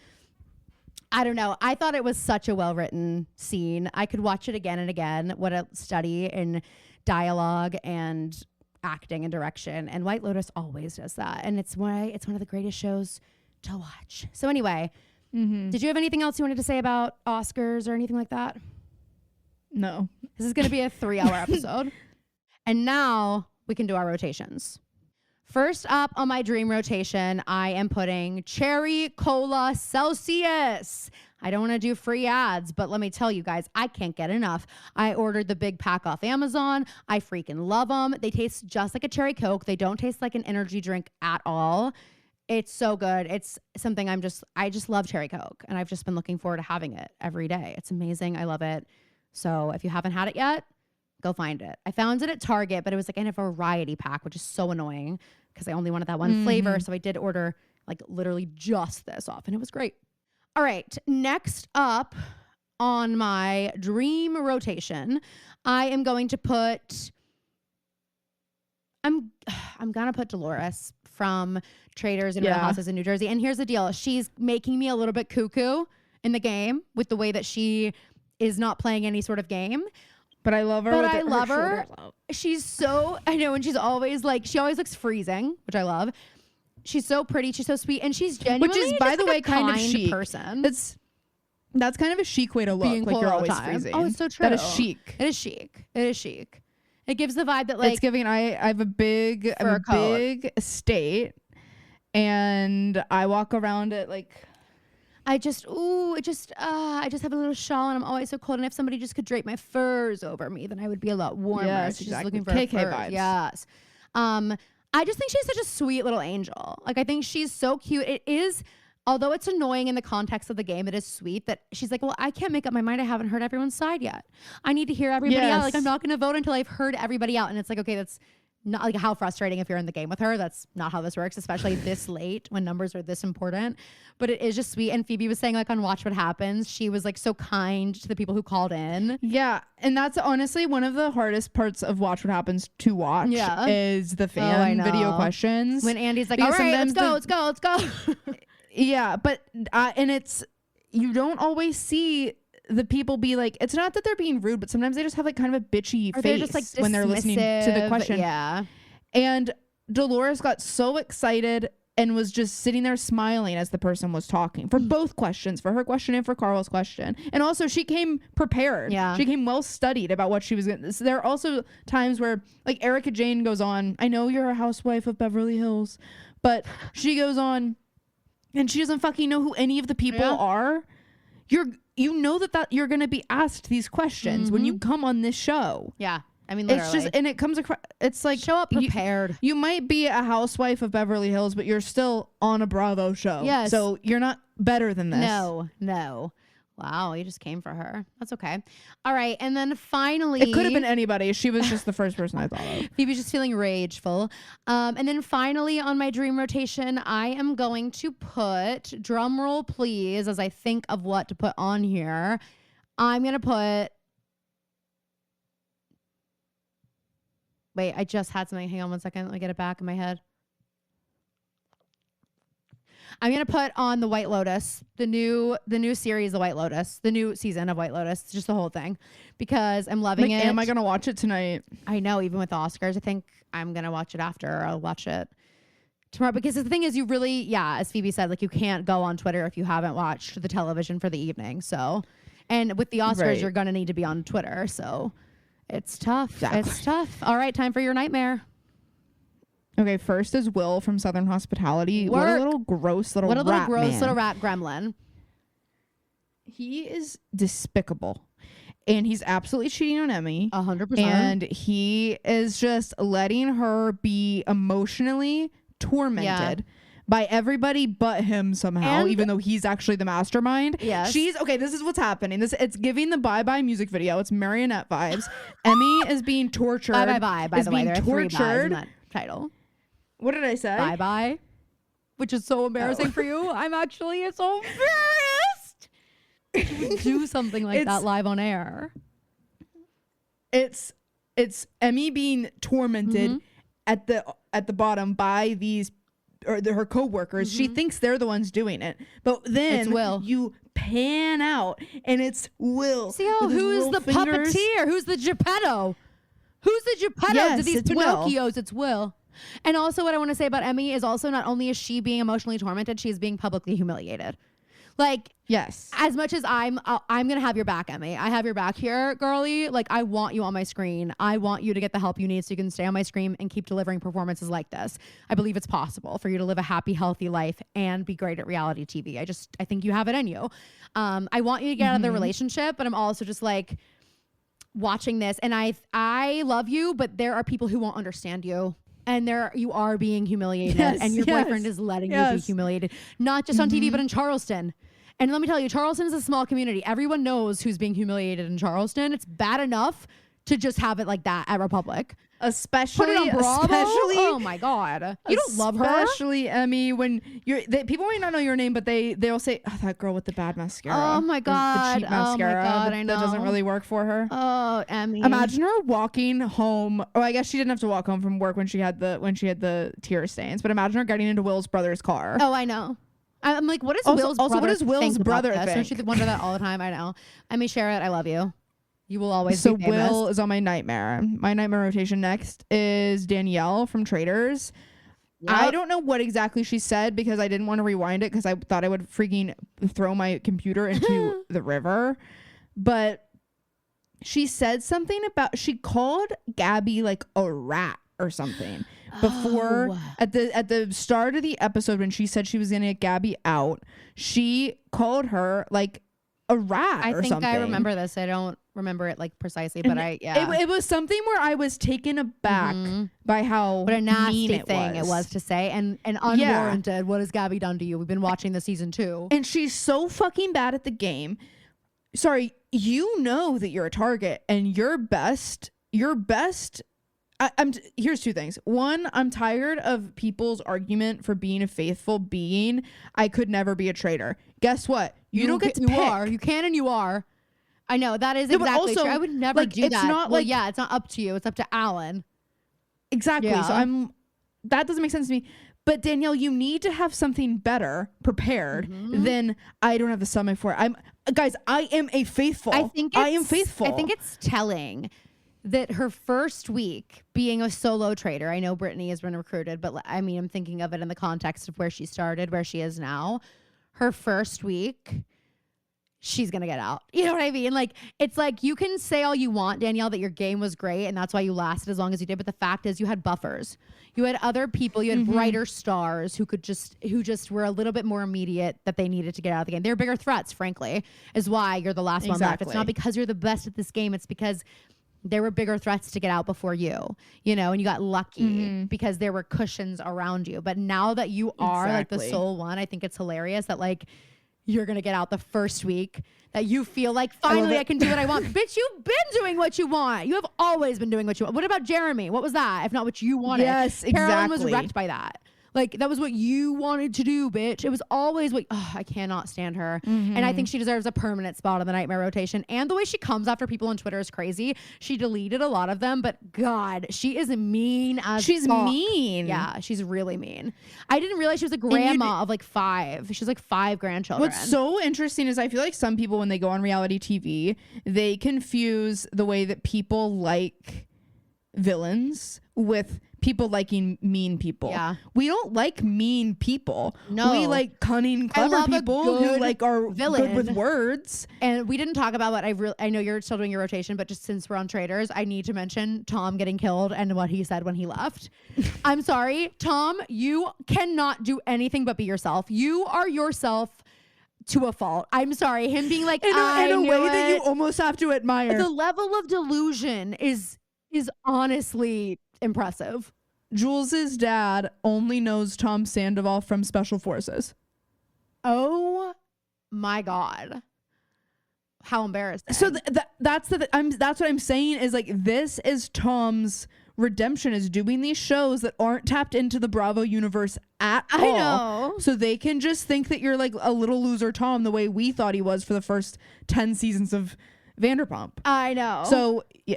Speaker 1: I don't know, I thought it was such a well written scene. I could watch it again and again. What a study in dialogue and acting and direction, and White Lotus always does that, and it's one of the greatest shows to watch. So anyway, did you have anything else you wanted to say about Oscars or anything like that?
Speaker 2: No.
Speaker 1: This is going to be a 3-hour episode. And now we can do our rotations. First up on my dream rotation, I am putting Cherry Cola Celsius. I don't want to do free ads, but let me tell you guys, I can't get enough. I ordered the big pack off Amazon. I freaking love them. They taste just like a cherry Coke. They don't taste like an energy drink at all. It's so good. It's something I just love cherry Coke, and I've just been looking forward to having it every day. It's amazing. I love it. So if you haven't had it yet, go find it. I found it at Target, but it was like in a variety pack, which is so annoying because I only wanted that one flavor. So I did order like literally just this off, and it was great. All right. Next up on my dream rotation, I am going to put, I'm going to put Dolores from Traders and Real Houses in New Jersey. And here's the deal. She's making me a little bit cuckoo in the game with the way that she is not playing any sort of game.
Speaker 2: But I love her.
Speaker 1: But I love her. She's so, I know, and she's always like, she always looks freezing, which I love. She's so pretty. She's so sweet. And she's genuinely,
Speaker 2: which is, by the way, kind of chic
Speaker 1: person.
Speaker 2: That's kind of a chic way to look.
Speaker 1: Being
Speaker 2: like you're always
Speaker 1: time.
Speaker 2: freezing.
Speaker 1: Oh, it's so true.
Speaker 2: That is chic.
Speaker 1: It is chic. It is chic. It gives the vibe that like,
Speaker 2: it's giving, I have a big estate, and I walk around it like,
Speaker 1: I just have a little shawl, and I'm always so cold. And if somebody just could drape my furs over me, then I would be a lot warmer.
Speaker 2: Yes,
Speaker 1: so
Speaker 2: exactly.
Speaker 1: Just looking for
Speaker 2: KK
Speaker 1: furs.
Speaker 2: vibes.
Speaker 1: Yes. I just think she's such a sweet little angel. Like, I think she's so cute. It is, although it's annoying in the context of the game, it is sweet that she's like, well, I can't make up my mind. I haven't heard everyone's side yet. I need to hear everybody out. Like, I'm not going to vote until I've heard everybody out. And it's like, okay, that's not like how frustrating if you're in the game with her. That's not how this works, especially this late when numbers are this important. But it is just sweet. And Phoebe was saying, like, on Watch What Happens, she was like so kind to the people who called in.
Speaker 2: Yeah. And that's honestly one of the hardest parts of Watch What Happens to watch is the fan video questions.
Speaker 1: When Andy's like, all right, let's go.
Speaker 2: Yeah. But, and it's, you don't always see the people be like, it's not that they're being rude, but sometimes they just have like kind of a bitchy face just, like, when they're listening to the question.
Speaker 1: Yeah.
Speaker 2: And Dolores got so excited and was just sitting there smiling as the person was talking for both questions, for her question and for Carl's question. And also she came prepared.
Speaker 1: Yeah.
Speaker 2: She came well studied about what she was going to. So there are also times where like Erica Jane goes on, I know you're a housewife of Beverly Hills, but she goes on and she doesn't fucking know who any of the people are. You know that you're going to be asked these questions when you come on this show.
Speaker 1: Yeah. I mean, literally.
Speaker 2: It's just, and it comes across, it's like,
Speaker 1: show up prepared.
Speaker 2: You might be a housewife of Beverly Hills, but you're still on a Bravo show.
Speaker 1: Yes.
Speaker 2: So you're not better than this.
Speaker 1: No. Wow, you just came for her. That's okay. All right, and then finally,
Speaker 2: it could have been anybody. She was just the first person I thought of.
Speaker 1: Phoebe's just feeling rageful. And then finally, on my dream rotation, I am going to put, drum roll please, as I think of what to put on here. I'm gonna put. Wait, I just had something. Hang on 1 second. Let me get it back in my head. I'm going to put on the White Lotus, the new series, The White Lotus, the new season of White Lotus, just the whole thing, because I'm loving it.
Speaker 2: Am I going to watch it tonight?
Speaker 1: I know, even with the Oscars, I think I'm going to watch it after. I'll watch it tomorrow, because the thing is, you really, as Phoebe said, like, you can't go on Twitter if you haven't watched the television for the evening. So, and with the Oscars, you're going to need to be on Twitter. So It's tough.
Speaker 2: Exactly.
Speaker 1: It's tough. All right, time for your nightmare.
Speaker 2: Okay, first is Will from Southern Hospitality. What a little gross little rat
Speaker 1: little
Speaker 2: man.
Speaker 1: rat gremlin.
Speaker 2: He is despicable. And he's absolutely cheating on Emmy.
Speaker 1: 100%.
Speaker 2: And he is just letting her be emotionally tormented by everybody but him somehow,
Speaker 1: And
Speaker 2: even though he's actually the mastermind.
Speaker 1: Yes.
Speaker 2: This is what's happening. It's giving the Bye Bye music video. It's marionette vibes. Emmy is being tortured.
Speaker 1: Bye, by the way. There are 3 byes in that title.
Speaker 2: What did I say?
Speaker 1: Bye, which is so embarrassing for you. I'm actually so embarrassed. You would do something like that live on air.
Speaker 2: It's Emmy being tormented at the bottom by these her co-workers. She thinks they're the ones doing it, but then
Speaker 1: It's Will.
Speaker 2: You pan out and it's Will.
Speaker 1: See how who's the puppeteer? Who's the Geppetto? Who's the Geppetto
Speaker 2: Yes,
Speaker 1: to these
Speaker 2: it's Will.
Speaker 1: Pinocchios? It's Will. And also what I want to say about Emmy is also not only is she being emotionally tormented, she's being publicly humiliated. Like,
Speaker 2: Yes.
Speaker 1: as much as I'm gonna have your back, Emmy. I have your back here, girly. Like, I want you on my screen. I want you to get the help you need so you can stay on my screen and keep delivering performances like this. I believe it's possible for you to live a happy, healthy life and be great at reality TV. I think you have it in you. I want you to get out of the relationship, but I'm also just like watching this, and I love you, but there are people who won't understand you. And you are being humiliated, and your boyfriend is letting you be humiliated, not just on TV, but in Charleston. And let me tell you, Charleston is a small community. Everyone knows who's being humiliated in Charleston. It's bad enough to just have it like that at Republic.
Speaker 2: Especially,
Speaker 1: Put it on Bravo? Oh my God. You don't love her?
Speaker 2: Especially, Emmy, when people might not know your name, but they'll say, oh, that girl with the bad mascara.
Speaker 1: Oh my God.
Speaker 2: The cheap mascara.
Speaker 1: Oh my God, I know.
Speaker 2: That doesn't really work for her.
Speaker 1: Oh, Emmy.
Speaker 2: Imagine her walking home. Oh, I guess she didn't have to walk home from work when she had the tear stains. But imagine her getting into Will's brother's car.
Speaker 1: Oh, I know. I'm like, what does Will's brother
Speaker 2: what does Will's
Speaker 1: think
Speaker 2: brother
Speaker 1: about this?
Speaker 2: think?
Speaker 1: Don't you wonder that all the time? I know. Emmy, share it. I love you. You will always
Speaker 2: So
Speaker 1: be famous.
Speaker 2: Will is on my nightmare. My nightmare rotation next is Danielle from Traders.
Speaker 1: Yep.
Speaker 2: I don't know what exactly she said because I didn't want to rewind it because I thought I would freaking throw my computer into the river. But she said something about, she called Gabby like a rat or something before at the start of the episode when she said she was gonna get Gabby out. She called her like a rat
Speaker 1: I
Speaker 2: or
Speaker 1: think
Speaker 2: something.
Speaker 1: I remember this. I don't remember it like precisely, but
Speaker 2: It was something where I was taken aback by how
Speaker 1: what a nasty
Speaker 2: mean
Speaker 1: thing it was to say and unwarranted. What has Gabby done to you? We've been watching the season 2.
Speaker 2: And she's so fucking bad at the game. Sorry, you know that you're a target and your best here's 2 things. 1, I'm tired of people's argument for being a faithful being. I could never be a traitor. Guess what? You don't get to pick.
Speaker 1: You can and you are. I know that is exactly true. I would never do that.
Speaker 2: Not
Speaker 1: well, yeah, it's not up to you. It's up to Alan.
Speaker 2: Exactly.
Speaker 1: Yeah.
Speaker 2: So that doesn't make sense to me. But Danielle, you need to have something better prepared than I don't have the stomach for it. I am a faithful. I am faithful.
Speaker 1: I think it's telling that her first week being a solo trader, I know Brittany has been recruited, but I mean, I'm thinking of it in the context of where she started, where she is now. Her first week, she's going to get out. You know what I mean? Like, it's like you can say all you want, Danielle, that your game was great and that's why you lasted as long as you did. But the fact is you had buffers. You had other people, you had brighter stars who just were a little bit more immediate that they needed to get out of the game. They're bigger threats, frankly, is why you're the last one left. It's not because you're the best at this game. It's because there were bigger threats to get out before you, and you got lucky because there were cushions around you. But now that you are like the sole one, I think it's hilarious that like you're going to get out the first week that you feel like finally I can do what I want. Bitch, you've been doing what you want. You have always been doing what you want. What about Jeremy? What was that? If not what you wanted.
Speaker 2: Yes, exactly.
Speaker 1: Carolyn was wrecked by that. Like, that was what you wanted to do, bitch. It was always what, I cannot stand her. And I think she deserves a permanent spot on the Nightmare rotation. And the way she comes after people on Twitter is crazy. She deleted a lot of them, but God, she is mean as
Speaker 2: She's
Speaker 1: fuck.
Speaker 2: mean.
Speaker 1: Yeah, she's really mean. I didn't realize she was a grandma of like 5. She's like 5 grandchildren.
Speaker 2: What's so interesting is I feel like some people, when they go on reality TV, they confuse the way that people like villains with people liking mean people.
Speaker 1: Yeah.
Speaker 2: We don't like mean people.
Speaker 1: No.
Speaker 2: We like cunning, clever people who like are
Speaker 1: villain.
Speaker 2: good with words.
Speaker 1: And we didn't talk about what I know you're still doing your rotation, but just since we're on Traders, I need to mention Tom getting killed and what he said when he left. I'm sorry, Tom, you cannot do anything but be yourself. You are yourself to a fault. I'm sorry. Him being like,
Speaker 2: in a way that you almost have to admire.
Speaker 1: The level of delusion is honestly impressive.
Speaker 2: Jules's dad only knows Tom Sandoval from Special Forces.
Speaker 1: Oh my God. How embarrassing.
Speaker 2: So that's what I'm saying is like, this is Tom's redemption, is doing these shows that aren't tapped into the Bravo universe at all.
Speaker 1: I know.
Speaker 2: So they can just think that you're like a little loser Tom, the way we thought he was for the first 10 seasons of Vanderpump.
Speaker 1: I know.
Speaker 2: So yeah.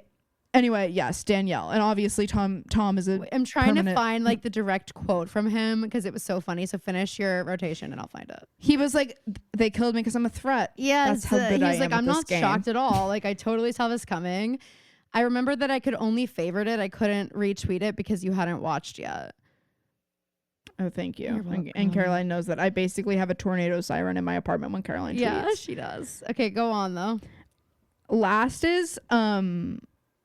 Speaker 2: Anyway, yes, Danielle, and obviously Tom is a.
Speaker 1: I'm trying to find like the direct quote from him because it was so funny. So finish your rotation and I'll find it.
Speaker 2: He was like, "They killed me because I'm a threat."
Speaker 1: Yeah,
Speaker 2: that's how good I am.
Speaker 1: Like, I'm not shocked at all. Like, I totally saw this coming. I remember that I could only favorite it. I couldn't retweet it because you hadn't watched yet.
Speaker 2: Oh, thank you. And Caroline knows that I basically have a tornado siren in my apartment when Caroline tweets.
Speaker 1: Yeah, she does. Okay, go on though.
Speaker 2: Last is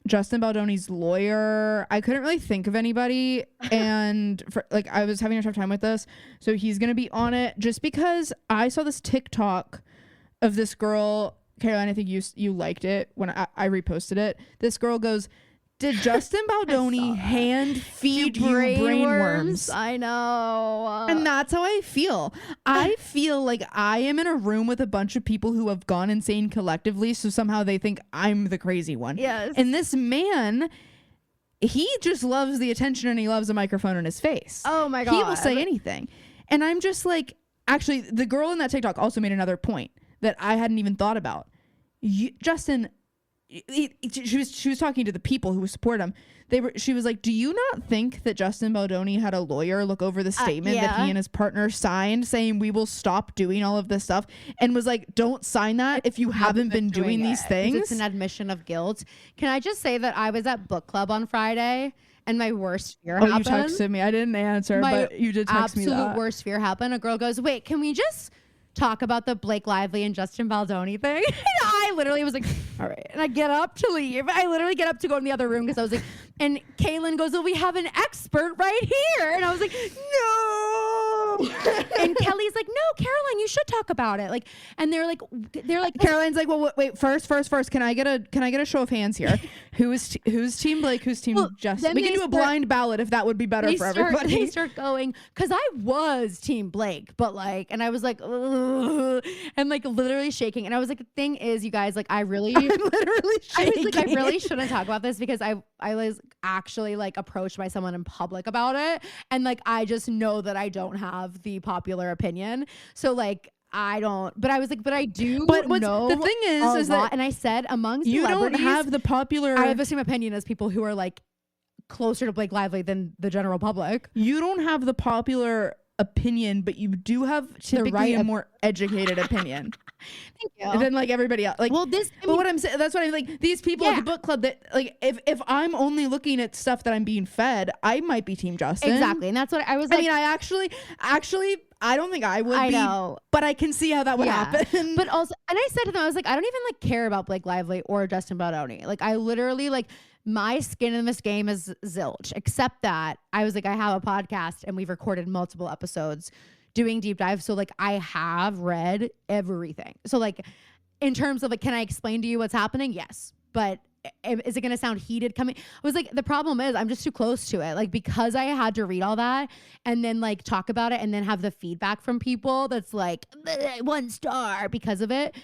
Speaker 2: Justin Baldoni's lawyer. I couldn't really think of anybody, and I was having a tough time with this, so he's gonna be on it just because I saw this TikTok of this girl. Caroline, I think you liked it when I reposted it. This girl goes, "Did Justin Baldoni hand feed you brainworms?"
Speaker 1: I know.
Speaker 2: And that's how I feel. I feel like I am in a room with a bunch of people who have gone insane collectively, so somehow they think I'm the crazy one.
Speaker 1: Yes.
Speaker 2: And this man, he just loves the attention and he loves a microphone in his face.
Speaker 1: Oh my God.
Speaker 2: He will say anything. And I'm just like, actually, the girl in that TikTok also made another point that I hadn't even thought about. Justin, she was talking to the people who support him. She was like, "Do you not think that Justin Baldoni had a lawyer look over the statement that he and his partner signed saying we will stop doing all of this stuff?" And was like, "Don't sign that if you haven't been doing these things."
Speaker 1: It's an admission of guilt. Can I just say that I was at book club on Friday and my worst fear happened?
Speaker 2: You texted me. I didn't answer, but you did text me that.
Speaker 1: Absolute worst fear happened. A girl goes, "Wait, can we just talk about the Blake Lively and Justin Baldoni thing?" And I literally was like, all right. And I get up to leave. I literally get up to go in the other room because I was like, and Kaylin goes, "Well, we have an expert right here." And I was like, no. And Kelly's like, "No, Caroline, you should talk about it." Like, and they're like,
Speaker 2: Caroline's like, "Well, wait, first, can I get a show of hands here? who's Team Blake? Who's Team Justin? We can do a blind ballot if that would be better for everybody."
Speaker 1: They start going, because I was Team Blake, but like, and I was like, ugh, and like literally shaking. And I was like, the thing is, you guys, like, I'm literally shaking. I was like, I really shouldn't talk about this because I was actually like approached by someone in public about it, and like I just know that I don't have the popular opinion, so like I don't. But I was like, but I do.
Speaker 2: But
Speaker 1: know
Speaker 2: the thing is
Speaker 1: that, and I said among
Speaker 2: you don't have the popular.
Speaker 1: I have the same opinion as people who are like closer to Blake Lively than the general public.
Speaker 2: You don't have the popular opinion, but you do have typically a more educated opinion.
Speaker 1: Thank you.
Speaker 2: Than like everybody else. Like,
Speaker 1: well,
Speaker 2: what I'm saying, that's what I'm like. These people at the book club that like, if I'm only looking at stuff that I'm being fed, I might be Team Justin.
Speaker 1: Exactly, and that's what I was. Like,
Speaker 2: I mean, I actually, I don't think I would.
Speaker 1: I know,
Speaker 2: but I can see how that would happen.
Speaker 1: But also, and I said to them, I was like, I don't even like care about Blake Lively or Justin Baldoni. Like, I literally like. My skin in this game is zilch, except that I was like, I have a podcast and we've recorded multiple episodes doing deep dives. So like I have read everything. So like in terms of like, can I explain to you what's happening? Yes. But is it going to sound heated coming? I was like, the problem is I'm just too close to it. Like, because I had to read all that and then like talk about it and then have the feedback from people that's like 1 star because of it.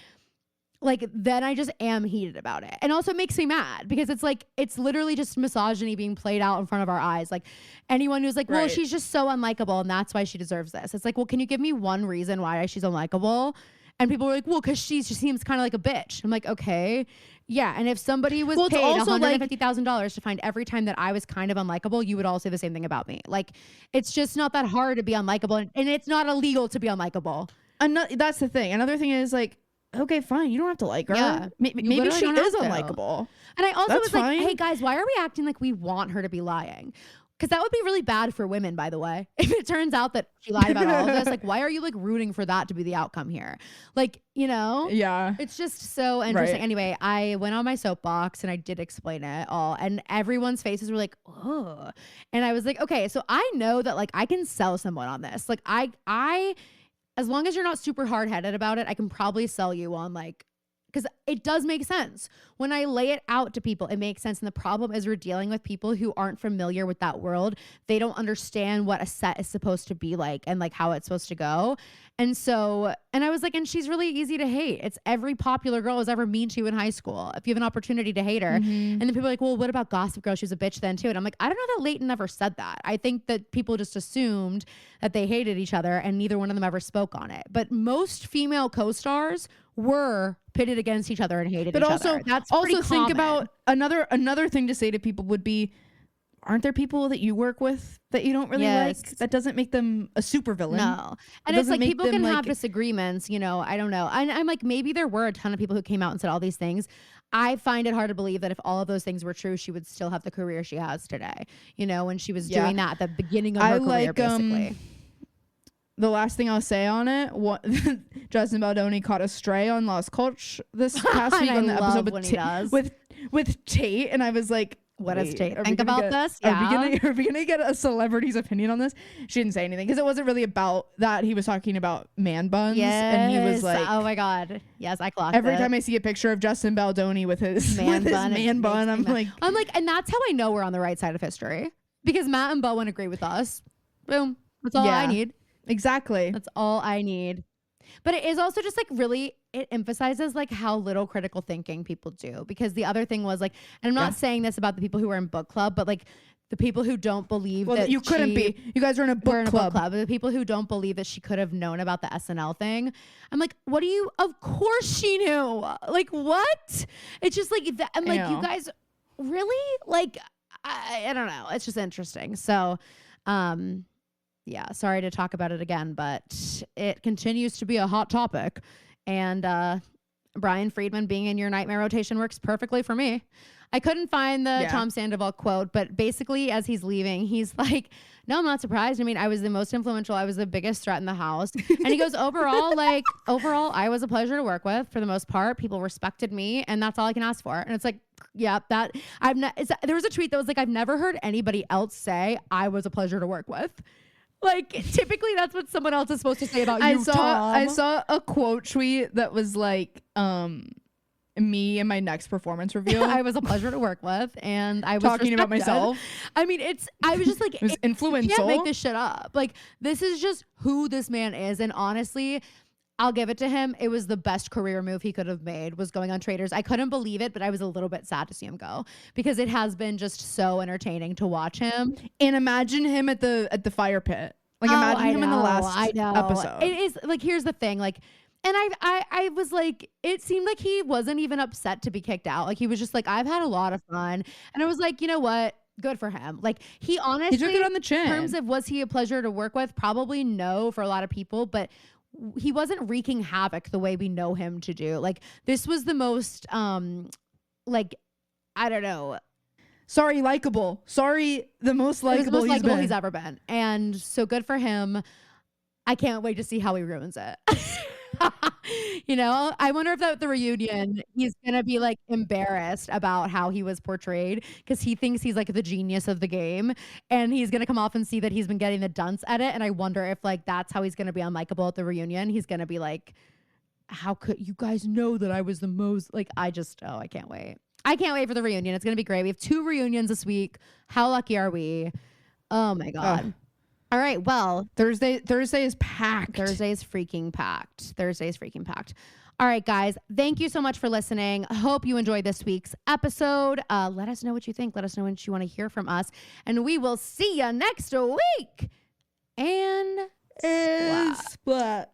Speaker 1: Like, then I just am heated about it. And also it makes me mad because it's like, it's literally just misogyny being played out in front of our eyes. Like, anyone who's like, well, she's just so unlikable and that's why she deserves this. It's like, well, can you give me one reason why she's unlikable? And people were like, well, because she just seems kind of like a bitch. I'm like, okay. Yeah. And if somebody was paid $150,000 to find every time that I was kind of unlikable, you would all say the same thing about me. Like, it's just not that hard to be unlikable. And it's not illegal to be unlikable.
Speaker 2: That's the thing. Another thing is like, okay, fine. You don't have to like her.
Speaker 1: Yeah.
Speaker 2: Maybe she is unlikable.
Speaker 1: And I also was
Speaker 2: fine.
Speaker 1: like, hey guys, why are we acting like we want her to be lying? Because that would be really bad for women, by the way. If it turns out that she lied about all of this, like, why are you like rooting for that to be the outcome here? Like, you know?
Speaker 2: Yeah.
Speaker 1: It's just so interesting.
Speaker 2: Right.
Speaker 1: Anyway, I went on my soapbox and I did explain it all. And everyone's faces were like, oh. And I was like, okay, so I know that like I can sell someone on this. Like I as long as you're not super hard-headed about it, I can probably sell you on like, because it does make sense. When I lay it out to people, it makes sense. And the problem is we're dealing with people who aren't familiar with that world. They don't understand what a set is supposed to be like and like how it's supposed to go. And so, and I was like, and she's really easy to hate. It's every popular girl was ever mean to you in high school. If you have an opportunity to hate her. And then people are like, well, what about Gossip Girl? She was a bitch then too. And I'm like, I don't know that Leighton ever said that. I think that people just assumed that they hated each other and neither one of them ever spoke on it. But most female co-stars were pitted against each other and hated each other. That's
Speaker 2: also think about another thing to say to people would be, aren't there people that you work with that you don't really like? That doesn't make them a super villain.
Speaker 1: No. And it's like people can have disagreements, you know, I don't know. And I'm like, maybe there were a ton of people who came out and said all these things. I find it hard to believe that if all of those things were true, she would still have the career she has today. You know, when she was doing that at the beginning of her career, basically.
Speaker 2: The last thing I'll say on it, Justin Baldoni caught a stray on Lost Coach this past week on the episode with Tate, and I was like,
Speaker 1: what does Tate think about this?
Speaker 2: Are we gonna get a celebrity's opinion on this? She didn't say anything because it wasn't really about that. He was talking about man buns, and he was like,
Speaker 1: "Oh my god, yes, I clocked
Speaker 2: every time I see a picture of Justin Baldoni with his man bun, I'm like,
Speaker 1: and that's how I know we're on the right side of history because Matt and Bowen agree with us. Boom, that's all I need.
Speaker 2: Exactly.
Speaker 1: That's all I need. But it is also just like really, it emphasizes like how little critical thinking people do. Because the other thing was like, and I'm not saying this about the people who were in book club, but like the people who don't believe that
Speaker 2: you couldn't be. You guys were in a book club.
Speaker 1: But the people who don't believe that she could have known about the SNL thing. I'm like, what do you? Of course she knew. Like what? It's just like that. I'm like, you guys really like. I don't know. It's just interesting. So, yeah, sorry to talk about it again, but it continues to be a hot topic. And Brian Friedman being in your nightmare rotation works perfectly for me. I couldn't find the Tom Sandoval quote, but basically as he's leaving, he's like, no, I'm not surprised. I mean, I was the most influential. I was the biggest threat in the house. And he goes, overall, I was a pleasure to work with for the most part. People respected me and that's all I can ask for. And it's like, yeah, that there was a tweet that was like, I've never heard anybody else say I was a pleasure to work with. Like, typically that's what someone else is supposed to say about you, Tom.
Speaker 2: I saw a quote tweet that was like, me and my next performance review.
Speaker 1: I was a pleasure to work with, and I was
Speaker 2: talking about myself.
Speaker 1: I mean, I was just like,
Speaker 2: it was influential.
Speaker 1: You can't make this shit up. Like, this is just who this man is, and honestly, I'll give it to him. It was the best career move he could have made, was going on Traitors. I couldn't believe it, but I was a little bit sad to see him go because it has been just so entertaining to watch him.
Speaker 2: And imagine him at the fire pit. Like imagine him in the last episode.
Speaker 1: It is like, here's the thing, like, and I was like, it seemed like he wasn't even upset to be kicked out. Like he was just like, I've had a lot of fun. And I was like, you know what? Good for him. Like he honestly,
Speaker 2: he took it on the chin.
Speaker 1: In terms of was he a pleasure to work with? Probably no for a lot of people, but he wasn't wreaking havoc the way we know him to do. Like this was the most like, I don't know.
Speaker 2: Sorry, likable. Sorry, the most likable
Speaker 1: he's ever been. And so good for him. I can't wait to see how he ruins it. You know, I wonder if at the reunion he's gonna be like embarrassed about how he was portrayed because he thinks he's like the genius of the game, and he's gonna come off and see that he's been getting the dunce edit. And I wonder if like that's how he's gonna be unlikable at the reunion. He's gonna be like, how could you guys know that I was the most like? I can't wait. I can't wait for the reunion. It's gonna be great. We have 2 reunions this week. How lucky are we? Oh my god. All right, well,
Speaker 2: Thursday is packed.
Speaker 1: Thursday is freaking packed. All right, guys, thank you so much for listening. Hope you enjoyed this week's episode. Let us know what you think. Let us know what you want to hear from us. And we will see you next week. And
Speaker 3: splat.